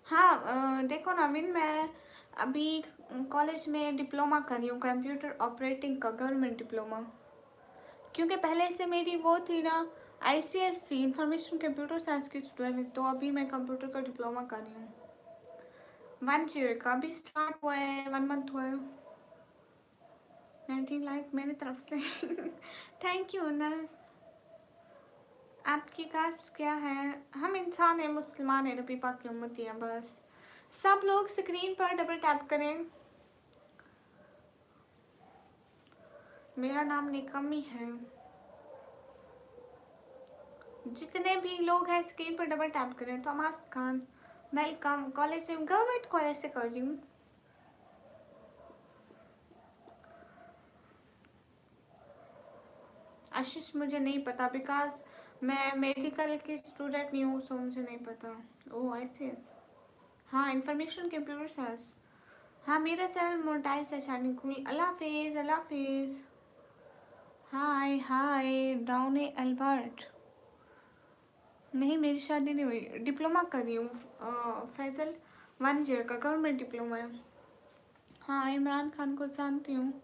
हाँ देखो नवीन, मैं अभी कॉलेज में डिप्लोमा कर रही हूँ, कंप्यूटर ऑपरेटिंग का, गवर्नमेंट डिप्लोमा। क्योंकि पहले से मेरी वो थी ना, ICSC इंफॉर्मेशन कंप्यूटर साइंस की स्टूडेंट, तो अभी मैं कंप्यूटर का डिप्लोमा कर रही हूँ। 1 ईयर का अभी स्टार्ट हुआ है, 1 मंथ हुआ है। 19 लाइक मेरी तरफ से। थैंक यू नस। आपकी कास्ट क्या है? हम इंसान हैं, मुसलमान हैं, नबी पाक की उम्मती हैं बस। सब लोग स्क्रीन पर डबल टैप करें। मेरा नाम निकमी है। जितने भी लोग हैं स्क्रीन पर डबल टैप करें। Thomas Khan welcome. कॉलेज में, गवर्नमेंट कॉलेज से कर रही हूँ। आशीष मुझे नहीं पता, बिकॉज मैं मेडिकल की स्टूडेंट नहीं हूँ, सो मुझे नहीं पता। ओ ICS, हाँ इंफॉर्मेशन कंप्यूटर साइंस। हाँ मेरा चैनल मोनेटाइज है शानिकुल। अल्लाह हाफिज़, अल्लाह हाफिज़। हाय हाय डाउने अल्बर्ट। नहीं मेरी शादी नहीं हुई, डिप्लोमा कर रही हूँ फैजल। 1 ईयर का गवर्नमेंट डिप्लोमा है। हाँ इमरान खान को जानती हूँ।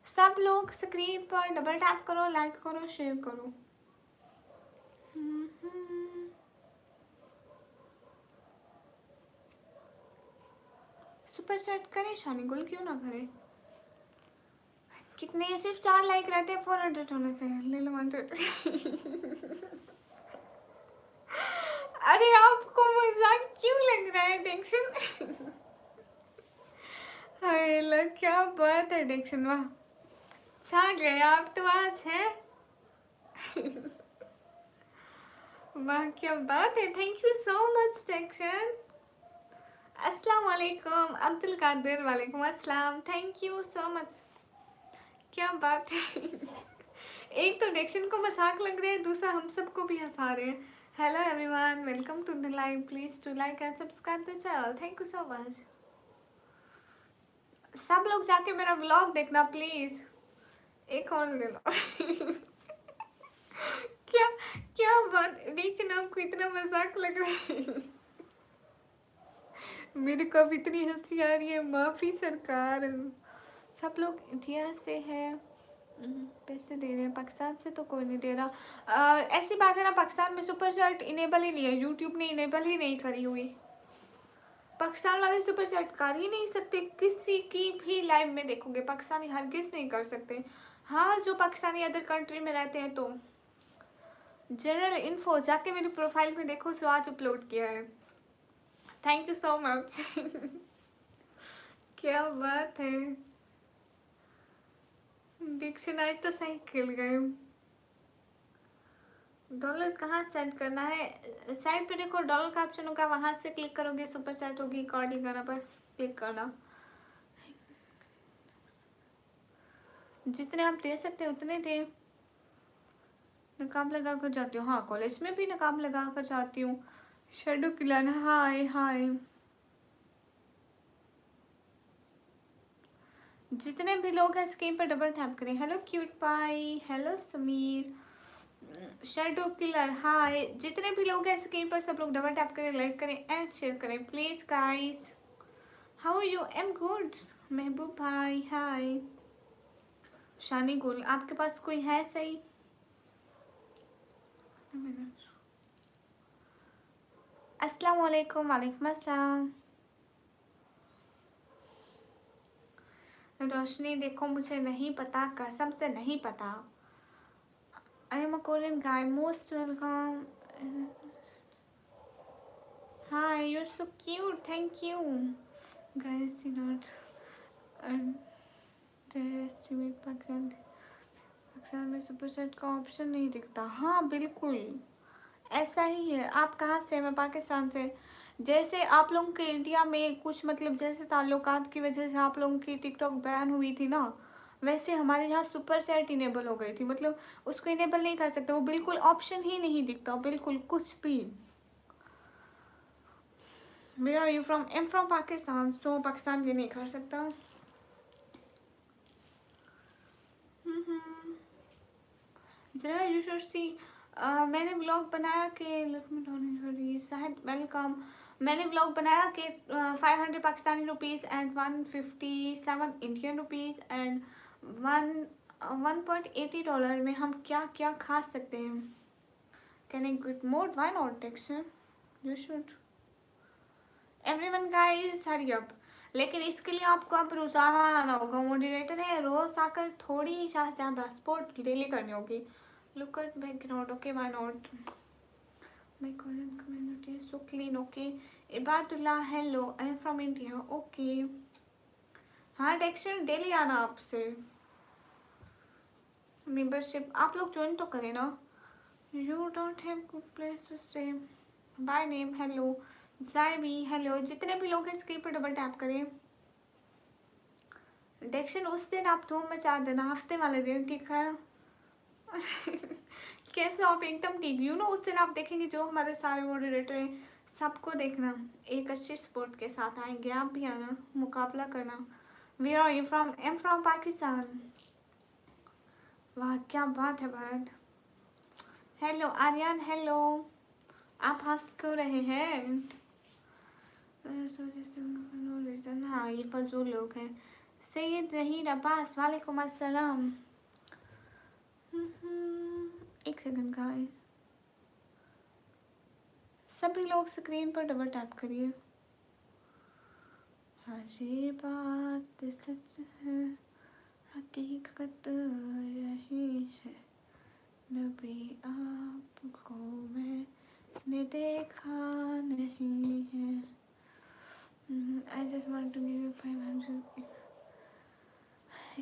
सब लोग स्क्रीन पर डबल टैप करो, लाइक करो, शेयर करो। सुपर चैट करें शानिकुल, क्यों ना करें। कितने? सिर्फ 4 लाइक रहते हैं 400 होने से। ले लो 100। अरे आपको मजाक क्यों लग रहा है टेंशन? हाय लग, क्या बात है टेंशन। वाह छा गए आप तो आज है। वाह क्या बात है, thank you so much tension. अस्सलाम वालेकुम अब्दुल कादिर। वालेकुम अस्सलाम, थैंक यू सो मच। क्या बात है। एक तो डेक्शन को मजाक लग रहा है, दूसरा हम सबको भी हंसा रहे हैं। Hello everyone, welcome to the live. Please to like and subscribe the channel, thank you so much. सब लोग जाके मेरा व्लॉग देखना प्लीज। एक और ले लो। क्या क्या बात, डेक्शन आपको इतना मजाक लग रहा है? मेरे को अब इतनी हंसी आ रही है, माफी सरकार। सब लोग इंडिया से है, पैसे दे रहे हैं, पाकिस्तान से तो कोई नहीं दे रहा। ऐसी बात है ना, पाकिस्तान में सुपर चैट इनेबल ही नहीं है, यूट्यूब ने इनेबल ही नहीं करी हुई। पाकिस्तान वाले सुपर चैट कर ही नहीं सकते, किसी की भी लाइव में देखोगे पाकिस्तानी हरगिज नहीं कर सकते। हाँ जो पाकिस्तानी अदर कंट्री में रहते हैं तो जनरल इन्फो जाके मेरी प्रोफाइल में देखो, जो आज अपलोड किया है। Thank you so much. क्या बात है, डिक्शनरी तो सही खेल गए। डॉलर कहाँ सेंड करना है? साइड पे देखो डॉलर का ऑप्शन होगा, वहां से क्लिक करोगे, सुपर चैट होगी, अकॉर्डिंग करना, बस क्लिक करना। जितने आप दे सकते उतने दे। नकाब लगा कर जाती हूँ, हाँ कॉलेज में भी नकाब लगा कर जाती हूँ। Shadow killer, hi hi. जितने भी लोग हैं स्क्रीन पर डबल टैप करें। Hello cute pie, hello Sameer, shadow killer, hi. जितने भी लोग हैं स्क्रीन पर सब लोग डबल टैप करें, लाइक करें एंड शेयर करें please guys. How are you? Am good. Mehboob भाई हाय। शानी गुल, आपके पास कोई है सही? अस्सलाम वालेकुम। वालेकुम अस्सलाम। रोशनी देखो मुझे नहीं पता, कसम से नहीं पता। I am a Korean guy, most welcome. Hi, you are so cute, thank you guys. Do not underestimate Pakistan. Pakistan में सुपर चैट का ऑप्शन नहीं दिखता। हाँ बिल्कुल ऐसा ही है। आप कहाँ से? मैं पाकिस्तान से। जैसे आप लोगों के इंडिया में कुछ मतलब जैसे ताल्लुकात की वजह से आप लोगों की टिकटॉक बैन हुई थी ना, वैसे हमारे यहाँ सुपर चैट इनेबल हो गई थी। मतलब उसको इनेबल नहीं कर सकते, वो बिल्कुल ऑप्शन ही नहीं दिखता, बिल्कुल कुछ भी। Where are you from? Am from Pakistan, so Pakistan ये नहीं कर सकता। जरा यू शुड सी। मैंने ब्लॉग बनाया कि शायद वेलकम। मैंने ब्लॉग बनाया कि 500 Pakistani rupees and 157 Indian rupees and 1.80 dollar में हम क्या क्या खा सकते हैं। Can I good mode why not texture? You should everyone guys hurry up. लेकिन इसके लिए आपको अब रोजाना आना होगा। मॉडरेटर है, रोज आकर थोड़ी ज़्यादा सपोर्ट डेली करनी होगी। Look at background, okay why not? My Korean community is so clean, okay. Ibadullah, hello, I am from India, okay. हाँ टेक्सचर डेली आना आपसे। मेंबरशिप आप लोग ज्वाइन तो करें ना। You don't have good place to stay. By name, hello. Zaibi, hello. जितने भी लोग हैं स्क्रीन पर डबल टैप करें। डेक्शन उस दिन आप धूम मचा देना, हफ्ते वाले दिन, ठीक है? कैसे आप? एकदम ठीक। यू नो उस दिन आप देखेंगे जो हमारे सारे मॉडरेटर हैं सबको देखना एक अच्छे स्पोर्ट के साथ आएंगे। आप भी आना, मुकाबला करना। Where are you from? Am from Pakistan. वाह क्या बात है भारत। Hello Aryan, hello. आप हंस क्यों रहे हैं? हाँ ये फजूल लोग हैं। सैयद जहीर अब्बास, वालेकुम अस्सलाम। एक सेकंड गाइस, सभी लोग स्क्रीन पर डबल टैप करिए। आज ये बात सच है, हकीकत यही है, नबी आपको मैंने देखा नहीं है। I just want to give you 500.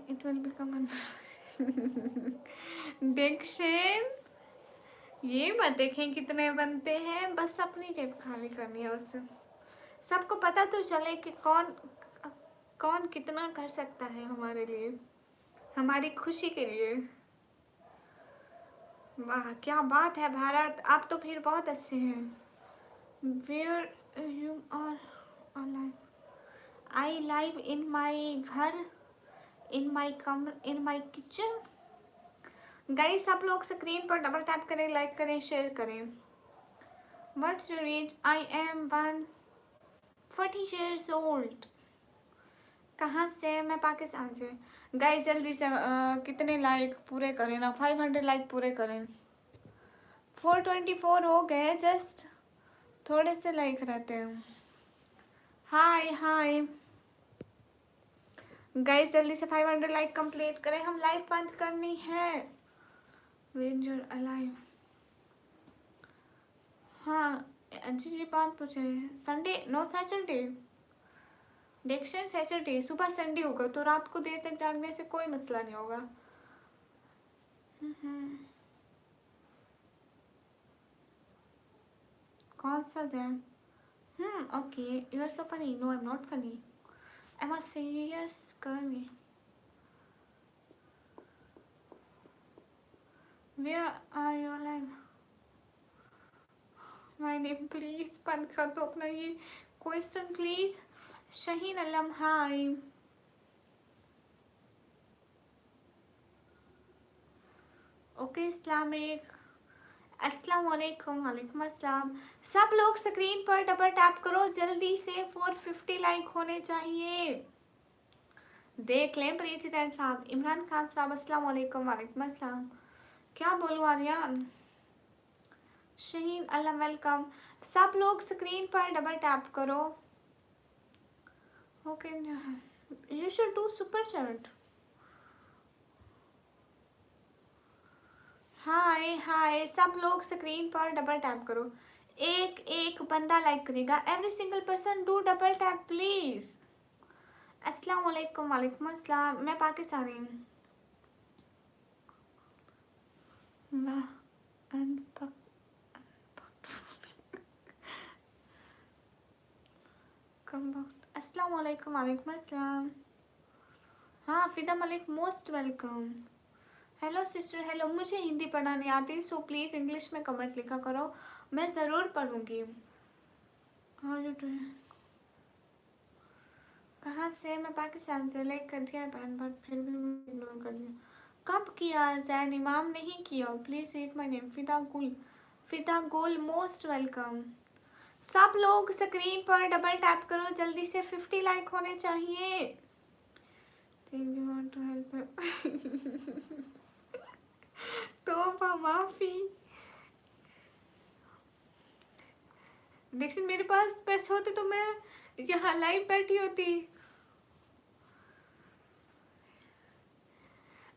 It will become दीक्षिन ये मत देखें कितने बनते हैं, बस अपनी जेब खाली करनी है उससे। सबको पता तो चले कि कौन कौन कितना कर सकता है हमारे लिए, हमारी खुशी के लिए। वाह क्या बात है भारत, आप तो फिर बहुत अच्छे हैं। Where you are? I live in my घर, इन माई किचन। गाइस आप लोग स्क्रीन पर डबल टैप करें, लाइक करें, शेयर करें। What's your age? I am 140 years old। कहाँ से? मैं पाकिस्तान से। गाइस जल्दी से कितने लाइक पूरे करें ना, 500 लाइक पूरे करें। 424 हो गए, जस्ट थोड़े से लाइक रहते हैं। हाय हाय गाइस जल्दी से 500 लाइक कंप्लीट करें, हम लाइव बंद करनी है। When you're alive। हाँ अंजी जी बात पूछे, Sunday no Saturday, Dixon Saturday, सुबह संडे होगा तो रात को देर तक जागने से कोई मसला नहीं होगा। कौन सा है? Okay, you are so funny. No I am not funny, I am a serious girl. Where are you live? My name please, बंद कर दो अपना ये क्वेश्चन प्लीज। शहीन अलम हाय। ओके इस्लामिक, अस्सलाम वालेकुम। वालेकुम अस्सलाम। सब लोग स्क्रीन पर डबल टैप करो जल्दी से, 450 लाइक होने चाहिए। देख लें प्रेसिडेंट साहब, इमरान खान साहब, अस्सलाम वालेकुम। वालेकुम अस्सलाम। क्या बोलूं आर्यन? शहीन अल्लाह वेलकम। सब लोग स्क्रीन पर डबल टैप करो। Okay, you should do super chat. Hi hi, सब लोग स्क्रीन पर डबल टैप करो। एक एक बंदा लाइक करेगा। Every single person do double tap please. अस्सलाम वालेकुम। वालेकुम अस्सलाम। मैं पाकिस्तानी हूँ। अस्सलाम वालेकुम। वालेकुम अस्सलाम। हाँ फिदा Malik, most welcome. Hello sister, hello. मुझे हिंदी पढ़ना नहीं आती, सो प्लीज़ इंग्लिश में कमेंट लिखा करो, मैं ज़रूर पढ़ूंगी। हाँ यू डूइंग? कहाँ से? मैं पाकिस्तान से। लाइक कर दिया बहन, बट फिर भी मैं इग्नोर कर दिया। कब किया? जैन इमाम नहीं किया। Please read my name. फिदा गुल। फिदा गुल, मोस्ट वेलकम। सब लोग स्क्रीन पर डबल टैप करो जल्दी से, 50 लाइक होने चाहिए। You want to help? तो माफी। देखिए मेरे पास पैसे होते तो मैं यहाँ लाइव बैठी होती।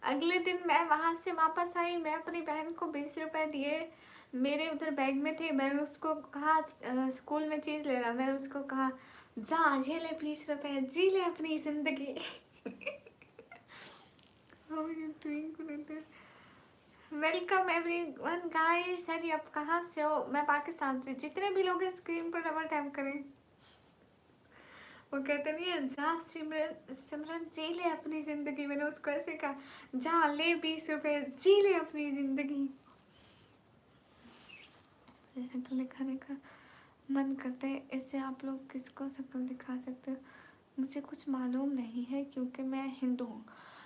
अगले दिन मैं वहां से वापस आई, मैं अपनी बहन को 20 रुपए दिए, मेरे उधर बैग में थे। मैंने उसको कहा स्कूल में चीज़ लेना, मैंने उसको कहा जा ये ले 20 रुपए, जी ले अपनी जिंदगी। How are you doing, Kunal? Welcome everyone guys. अरे आप कहाँ से हो? मैं पाकिस्तान से। जितने भी लोग स्क्रीन पर डबल टैप करें। वो कहते नहीं है जा सिमरन, सिमरन जी ले अपनी जिंदगी। मैंने उसको ऐसे कहा जा ले 20 रुपए, जी ले अपनी जिंदगी। शक्ल दिखाने का मन करता है, इससे आप लोग किसको शक्ल दिखा सकते हो? मुझे कुछ मालूम नहीं है क्योंकि मैं हिंदू हूँ।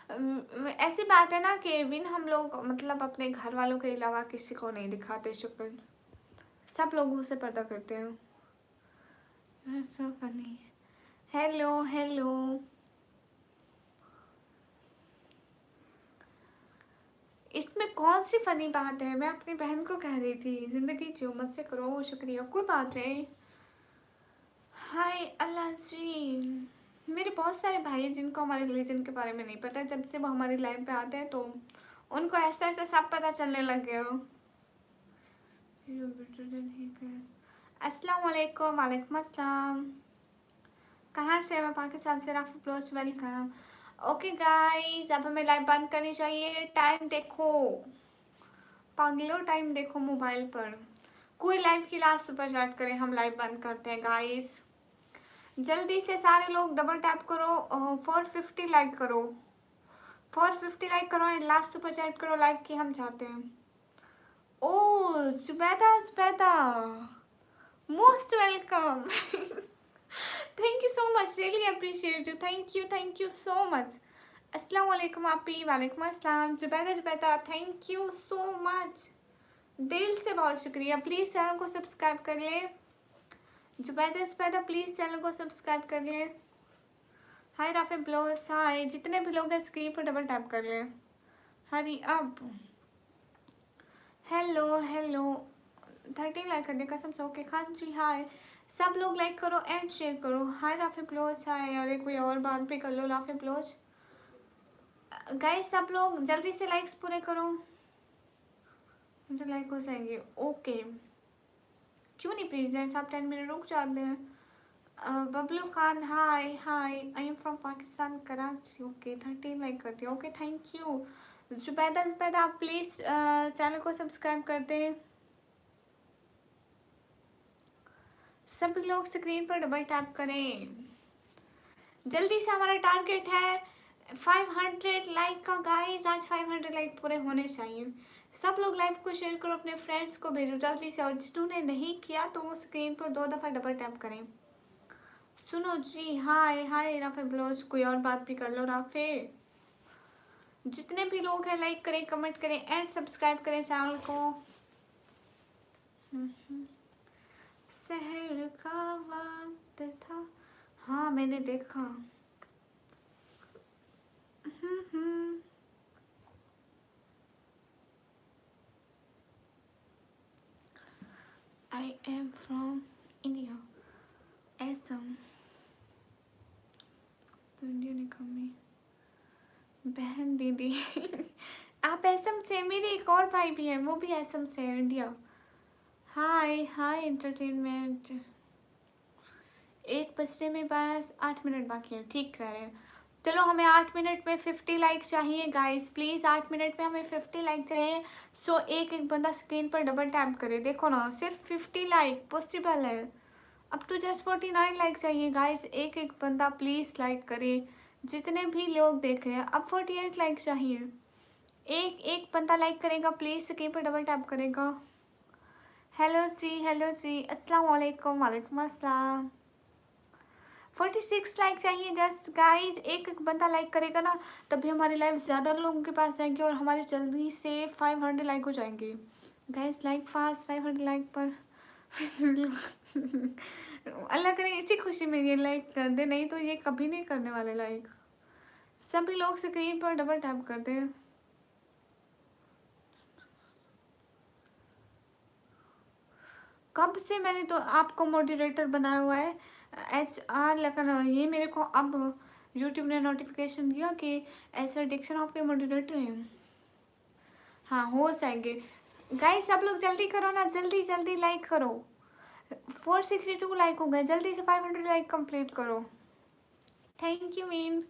ऐसी बात है ना कि बिन हम लोग मतलब अपने घर वालों के अलावा किसी को नहीं दिखाते शक्ल, सब लोगों से पर्दा करते हो। So funny. Hello hello. इसमें कौन सी फनी बात है? मैं अपनी बहन को कह रही थी जिंदगी जियो, मत से करो। शुक्रिया, कोई बात नहीं। हाय अल्लाह जी। मेरे बहुत सारे भाई हैं जिनको हमारे रिलीजन के बारे में नहीं पता है। जब से वो हमारी लाइफ पे आते हैं तो उनको ऐसा ऐसा सब पता चलने लग गया हो। अस्सलाम वालेकुम। वालेकुम अस्सलाम। कहाँ से? मैं पाकिस्तान से। Rafi Baloch, welcome. Okay guys, अब हमें लाइव बंद करनी चाहिए। टाइम देखो पागलो, टाइम देखो मोबाइल पर। कोई लाइव की लास्ट सुपर चैट करें, हम लाइव बंद करते हैं गाइस। जल्दी से सारे लोग डबल टैप करो, 450 लाइक करो, 450 लाइक करो एंड लास्ट सुपर चैट करो लाइव की, हम चाहते हैं। ओ Zubaida, Zubaida most welcome. Thank you so much, really appreciate you, thank you so much. अस्सलाम वालेकुम आपी। वालेकुम अस्सलाम। Zubaida, Zubaida thank you so much, दिल से बहुत शुक्रिया। प्लीज़ चैनल को सब्सक्राइब कर ले। जुबैदा, जुबैदा प्लीज़ चैनल को सब्सक्राइब कर ले। हाय राफे ब्लोस, हाय। जितने भी लोग हैं स्क्रीन पर डबल टैप कर ले, हरी अब। Hello hello. 13 लाइक करने का सब ओके। खान जी हाय। सब लोग लाइक करो एंड शेयर करो। हाय राफे ब्लोच, हाय। अरे कोई और बात भी कर लो राफे ब्लोच। गाइस सब लोग जल्दी से लाइक्स पूरे करो, मुझे लाइक हो जाएंगे। ओके क्यों नहीं प्रेजेंट, आप 10 मिनट रुक जाते हैं। Bablu Khan hi hi, I am from Pakistan Karachi. Okay 13 like कर दिया, okay thank you. Zubaida Zubaida आप प्लीज़ चैनल को सब्सक्राइब कर दें। सभी लोग स्क्रीन पर डबल टैप करें जल्दी से, हमारा टारगेट है 500 लाइक का गाइस। आज 500 लाइक पूरे होने चाहिए। सब लोग लाइव को शेयर करो, अपने फ्रेंड्स को भेजो जल्दी से, और जिन्होंने नहीं किया तो वो स्क्रीन पर 2 दफ़ा डबल टैप करें। सुनो जी हाय हाय राफे ब्लाउज, कोई और बात भी कर लो राफे। जितने भी लोग हैं लाइक करें, कमेंट करें एंड सब्सक्राइब करें चैनल को। शहर का वक्त था, हाँ मैंने देखा। आई एम फ्रॉम इंडिया, असम। तो इंडिया ने कमी बहन दीदी आप असम से, मेरे एक और भाई भी है वो भी असम से है, इंडिया। हाय हाय एंटरटेनमेंट। 1 बजने में बस 8 मिनट बाकी है, ठीक कह रहे हैं। चलो हमें 8 मिनट में 50 लाइक चाहिए गाइस, प्लीज़ 8 मिनट में हमें 50 लाइक चाहिए। सो एक एक बंदा स्क्रीन पर डबल टैप करे, देखो ना सिर्फ 50 लाइक पॉसिबल है। अब तो जस्ट 49 लाइक चाहिए गाइस, एक एक बंदा प्लीज़ लाइक करे, जितने भी लोग देख रहे हैं। अब 48 लाइक चाहिए, एक एक बंदा लाइक करेगा प्लीज़, स्क्रीन पर डबल टैप करेगा। हेलो जी अस्सलाम वालेकुम, वालेकुम अस्सलाम। 46 लाइक चाहिए जस्ट गाइज, एक एक बंदा लाइक करेगा ना तभी हमारी लाइव ज़्यादा लोगों के पास जाएंगे और हमारे जल्दी से 500 लाइक हो जाएंगे। गाइज लाइक फास्ट 500 लाइक पर अल्लाह करे इसी खुशी में ये लाइक कर दे, नहीं तो ये कभी नहीं करने वाले लाइक। सभी लोग स्क्रीन पर डबल टैप कर दे। कब से मैंने तो आपको मॉडरेटर बनाया हुआ है HR, लेकिन ये मेरे को अब यूट्यूब ने नोटिफिकेशन दिया कि ऐसा डिक्शन आपके मॉडरेटर हैं। हाँ हो जाएंगे गाइस, सब लोग जल्दी करो ना, जल्दी जल्दी लाइक करो। 462 लाइक हो गए, जल्दी से 500 लाइक कंप्लीट करो। थैंक यू मीन,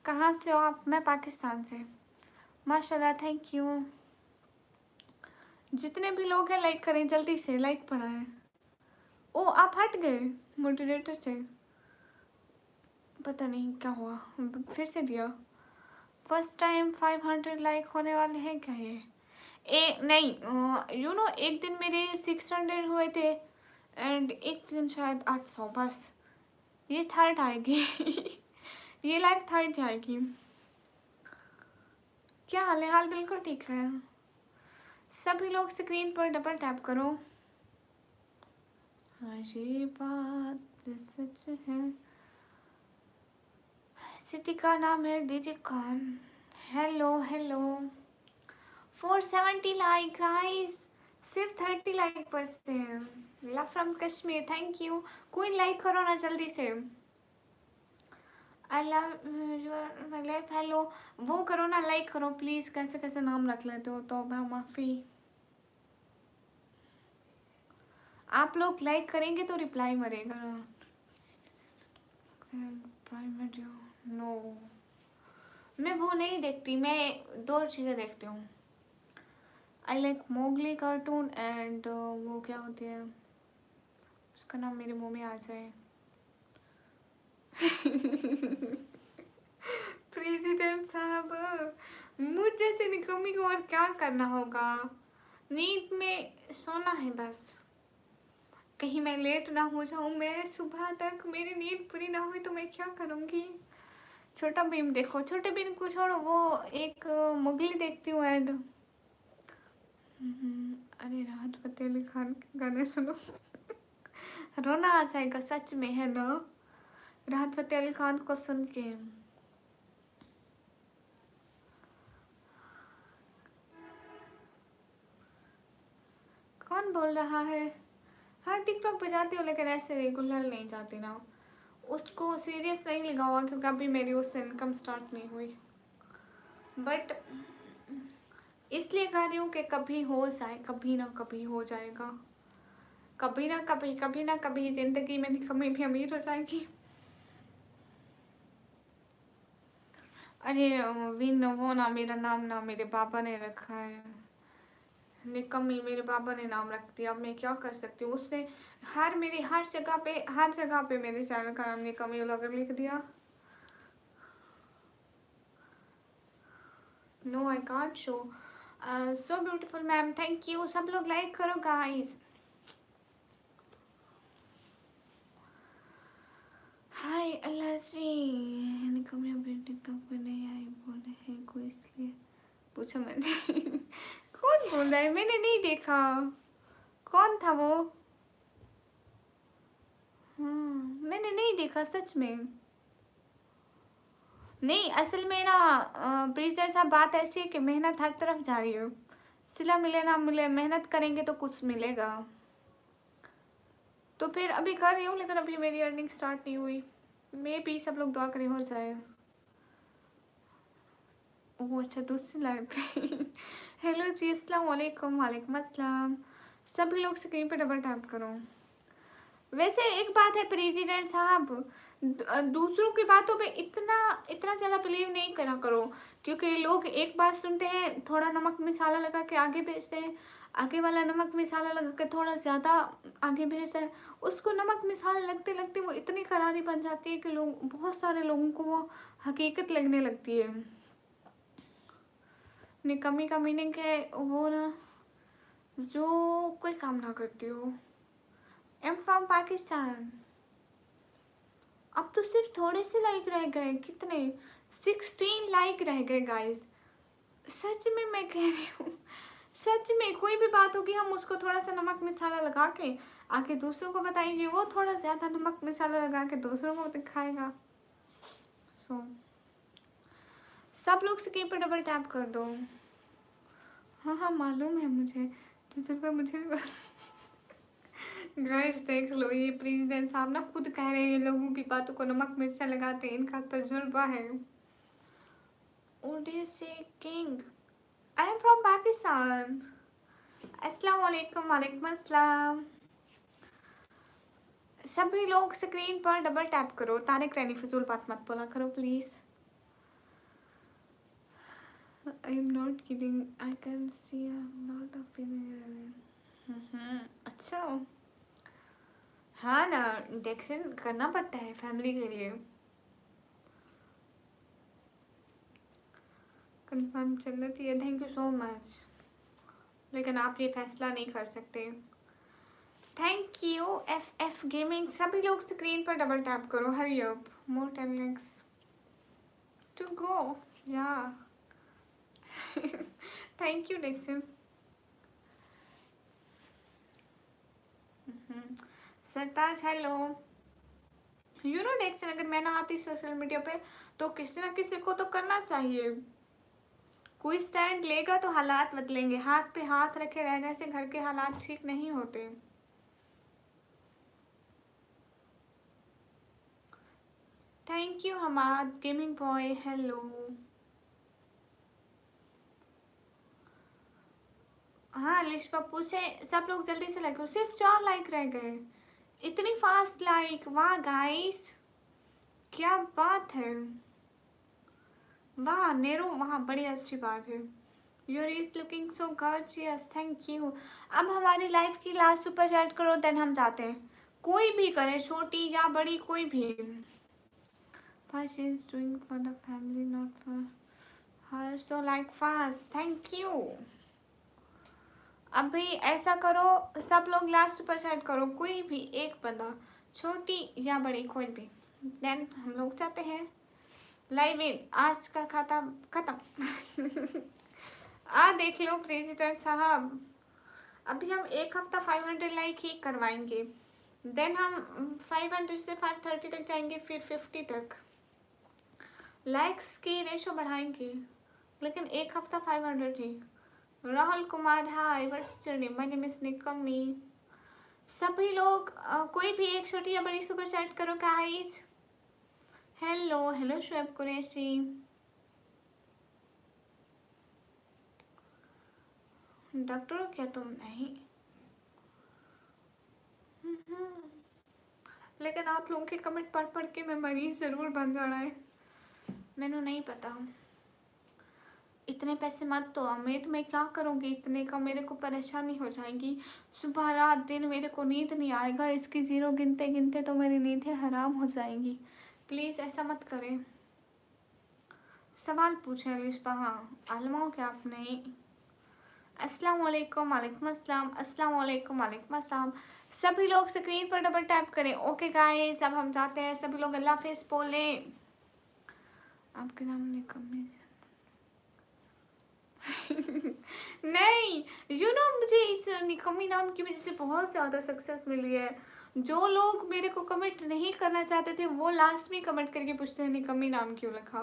कहाँ से हो आप? मैं पाकिस्तान से। माशाल्लाह थैंक यू। जितने भी लोग हैं लाइक करें जल्दी से, लाइक पड़ा है। ओ आप हट गए मॉडरेटर से, पता नहीं क्या हुआ, फिर से दिया। फर्स्ट टाइम 500 लाइक होने वाले हैं क्या ये? नहीं यू नो, एक दिन मेरे 600 हुए थे एंड एक दिन शायद 800, बस ये थर्ड आएगी ये लाइव थर्ड जाएगी। क्या हाल है? हाल बिल्कुल ठीक है। सभी लोग स्क्रीन पर डबल टैप करो। हाँ ये बात सच है। सिटी का नाम है DJ Khan. Hello hello. 470 like guys, सिर्फ 30 लाइक बचते हैं। Love from Kashmir, thank you. कोई लाइक करो ना जल्दी से। I love your my life, hello वो करो ना, लाइक करो प्लीज़। कैसे कैसे नाम रख लेते हो, तो माफ़ी। आप लोग लाइक करेंगे तो रिप्लाई मरेगा ना। प्राइवेट नो, मैं वो नहीं देखती, मैं 2 चीज़ें देखती हूँ। I like Mowgli cartoon and वो क्या होती है, उसका नाम मेरे मुंह में आ जाए प्रेसिडेंट साहब, मुझ जैसे निकम्मी को और क्या करना होगा? नींद में सोना है बस, कहीं मैं लेट ना हो जाऊँ। मैं सुबह तक मेरी नींद पूरी ना हुई तो मैं क्या करूँगी? छोटा भीम देखो, छोटे भीम को छोड़ो, वो एक मुगली देखती हूँ एंड अरे राहत फतेह अली खान के गाने सुनो रोना आ जाएगा सच में, है ना? राहत फतेह अली खान को सुन के। कौन बोल रहा है? हाँ टिकटॉक पे जाती हूँ लेकिन ऐसे रेगुलर नहीं जाती ना, उसको सीरियस नहीं लगा हुआ क्योंकि अभी मेरी उससे इनकम स्टार्ट नहीं हुई। बट इसलिए कह रही हूँ कि कभी हो जाए, कभी ना कभी हो जाएगा। कभी ना कभी जिंदगी में निकम्मी भी अमीर हो जाएगी। अरे विन, वो ना मेरा नाम ना मेरे पापा ने रखा है। निकम्मी मेरे पापा ने नाम रख दिया, अब मैं क्या कर सकती हूँ। उसने हर जगह पे मेरे चैनल का नाम निकम्मी व्लॉगर लिख दिया। No I can't show. So beautiful ma'am, thank you. सब लोग लाइक करो गाइस। हाय अल्लाह से। निकम्मी अभी टिकटॉक पे नहीं आई बोले हैं कोई, इसलिए पूछा मैंने। कौन बोल रहा है? मैंने नहीं देखा। कौन था वो? मैंने नहीं देखा सच में। नहीं, असल में ना प्रेसिडेंट साहब, बात ऐसी है कि मेहनत हर तरफ जा रही है। सिला मिले ना मिले, मेहनत करेंगे तो कुछ मिलेगा। तो फिर अभी कर रही हूँ, लेकिन अभी मेरी अर्निंग स्टार्ट नहीं हुई। मे भी सब लोग दुआ करें हो जाए। ओह अच्छा, दूसरी लाइव पे। हेलो जी, अस्सलाम वालेकुम। वालेकुम अस्सलाम। सभी लोग स्क्रीन पे डबल टैप करो। वैसे एक बात है प्रेसिडेंट साहब, दूसरों की बातों पे इतना इतना ज़्यादा बिलीव नहीं करा करो, क्योंकि लोग एक बात सुनते हैं, थोड़ा नमक मिसाला लगा के आगे भेजते हैं। आगे वाला नमक मिसाला लगा के थोड़ा ज़्यादा आगे भेजता है। उसको नमक मिसाला लगते लगते वो इतनी करारी बन जाती है कि लोग, बहुत सारे लोगों को वो हकीकत लगने लगती है। निकम्मी का मीनिंग है वो ना, जो कोई काम ना करती हो। आई एम फ्रॉम पाकिस्तान। अब तो सिर्फ थोड़े से लाइक रह गए। कितने? 16 लाइक रह गए गाइस। सच में मैं कह रही हूँ, सच में कोई भी बात होगी हम उसको थोड़ा सा नमक मसाला लगा के आके दूसरों को बताएंगे, वो थोड़ा ज़्यादा नमक मसाला लगा के दूसरों को दिखाएगा। सब लोग स्क्रीन पर डबल टैप कर दो। हाँ हाँ मालूम है मुझे, तजुर्बा मुझे भी गाइस देख लो, ये प्रेसिडेंट साहब ना खुद कह रहे हैं लोगों की बातों को नमक मिर्चा लगाते हैं, इनका तजुर्बा है। Odyssey king, I am from Pakistan. अस्सलाम वालेकुम। वालेकुम अस्सलाम। सभी लोग स्क्रीन पर डबल टैप करो। तारिक रैनी फजूल बात मत बोला करो please. I am not kidding, I can see I am not a अच्छा, हाँ ना, इंजेक्शन करना पड़ता है फैमिली के लिए। कंफर्म जन्नती है, थैंक यू सो मच, लेकिन आप ये फैसला नहीं कर सकते। Thank you F gaming. सभी लोग स्क्रीन पर डबल टैप करो। Hurry up, more 10 links to go. या thank you Dexon. Sartaj hello. You know Dexon, अगर मैं ना आती सोशल मीडिया पे तो किसी ना किसी को तो करना चाहिए। कोई स्टैंड लेगा तो हालात बदलेंगे। हाथ पे हाथ रखे रहने से घर के हालात ठीक नहीं होते। Thank you Hamad gaming boy hello. हाँ लिशा पूछे, सब लोग जल्दी से लाइक करो। सिर्फ 4 लाइक रह गए, इतनी फास्ट लाइक, वाह गाइस क्या बात है, वाह नेरो, वाह बड़ी अच्छी बात है। Your is looking so gorgeous, thank you. अब हमारी लाइफ की लास्ट सुपर चैट करो, देन हम जाते हैं। कोई भी करे, छोटी या बड़ी, कोई भी। But she is doing for the family, not for her. So like fast, thank you. अभी ऐसा करो, सब लोग लास्ट सुपर चैट करो, कोई भी एक बंदा, छोटी या बड़ी कोई भी, देन हम लोग जाते हैं लाइव इन। आज का खाता खत्म। आ देख लो प्रेसिडेंट साहब, अभी हम एक हफ्ता 500 लाइक ही करवाएंगे, देन हम 500 से 530 तक जाएंगे, फिर 50 तक लाइक्स की रेशो बढ़ाएंगे, लेकिन एक हफ्ता 500 ही। Rahul Kumar hi, what's your name? My name is निकम्मी। सभी लोग कोई भी एक छोटी या बड़ी सुपर चैट करो guys. Hello hello Shoaib Qureshi. Doctor हो क्या तुम? नहीं, लेकिन आप लोगों के कमेंट पढ़ पढ़ के मैं मरीज ज़रूर बन जाना है। मैंने नहीं पता, इतने पैसे मत दो अमित, मैं क्या करूँगी इतने का, मेरे को परेशानी हो जाएगी। सुबह रात दिन मेरे को नींद नहीं आएगा, इसकी ज़ीरो गिनते गिनते तो मेरी नींदें हराम हो जाएंगी। प्लीज़ ऐसा मत करें। सवाल पूछें लिशबा। हाँ आलमाओ क्या आपने। अस्सलाम वालेकुम, वालेकुम अस्सलाम, अस्सलाम वालेकुम, वालेकुम अस्सलाम। सभी लोग स्क्रीन पर डबल टैप करें। ओके गाइस, अब हम जाते हैं, सभी लोग अल्लाह हाफिज़ बोलें। आपके नाम ने कमी नहीं, मुझे इस निकम्मी नाम की वजह से बहुत ज़्यादा सक्सेस मिली है। जो लोग मेरे को कमेंट नहीं करना चाहते थे वो लास्ट में कमेंट करके पूछते हैं निकम्मी नाम क्यों रखा।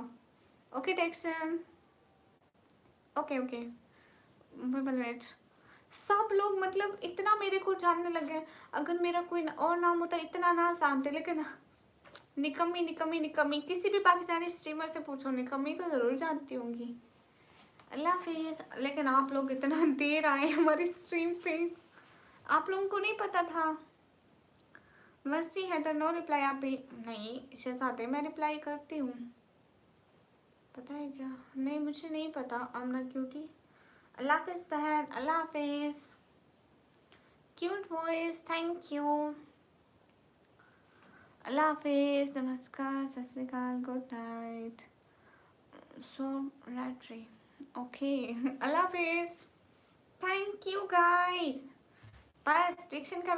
Okay Texan, okay okay, wait. सब लोग मतलब इतना मेरे को जानने लगे। अगर मेरा कोई और नाम होता इतना ना जानते, लेकिन निकम्मी निकम्मी निकम्मी, किसी भी पाकिस्तानी स्ट्रीमर से पूछो निकम्मी तो ज़रूर जानती होंगी। अल्लाह हाफिज़। लेकिन आप लोग इतना देर आए हमारी स्ट्रीम पे, आप लोगों को नहीं पता था। मस्ती है तो नो रिप्लाई। आप भी नहीं शहजादे, मैं रिप्लाई करती हूँ, पता है क्या। नहीं मुझे नहीं पता, आमना क्यूटी। अल्लाह हाफिज़ बहन, अल्लाह हाफिज़। Cute voice, thank you. अल्लाह हाफिज़, नमस्कार, सत श्री अकाल, गुड नाइट, सो रात्रि। ओके अल्लाह हाफिज़, थैंक यू गाइस। बस डिक्शन का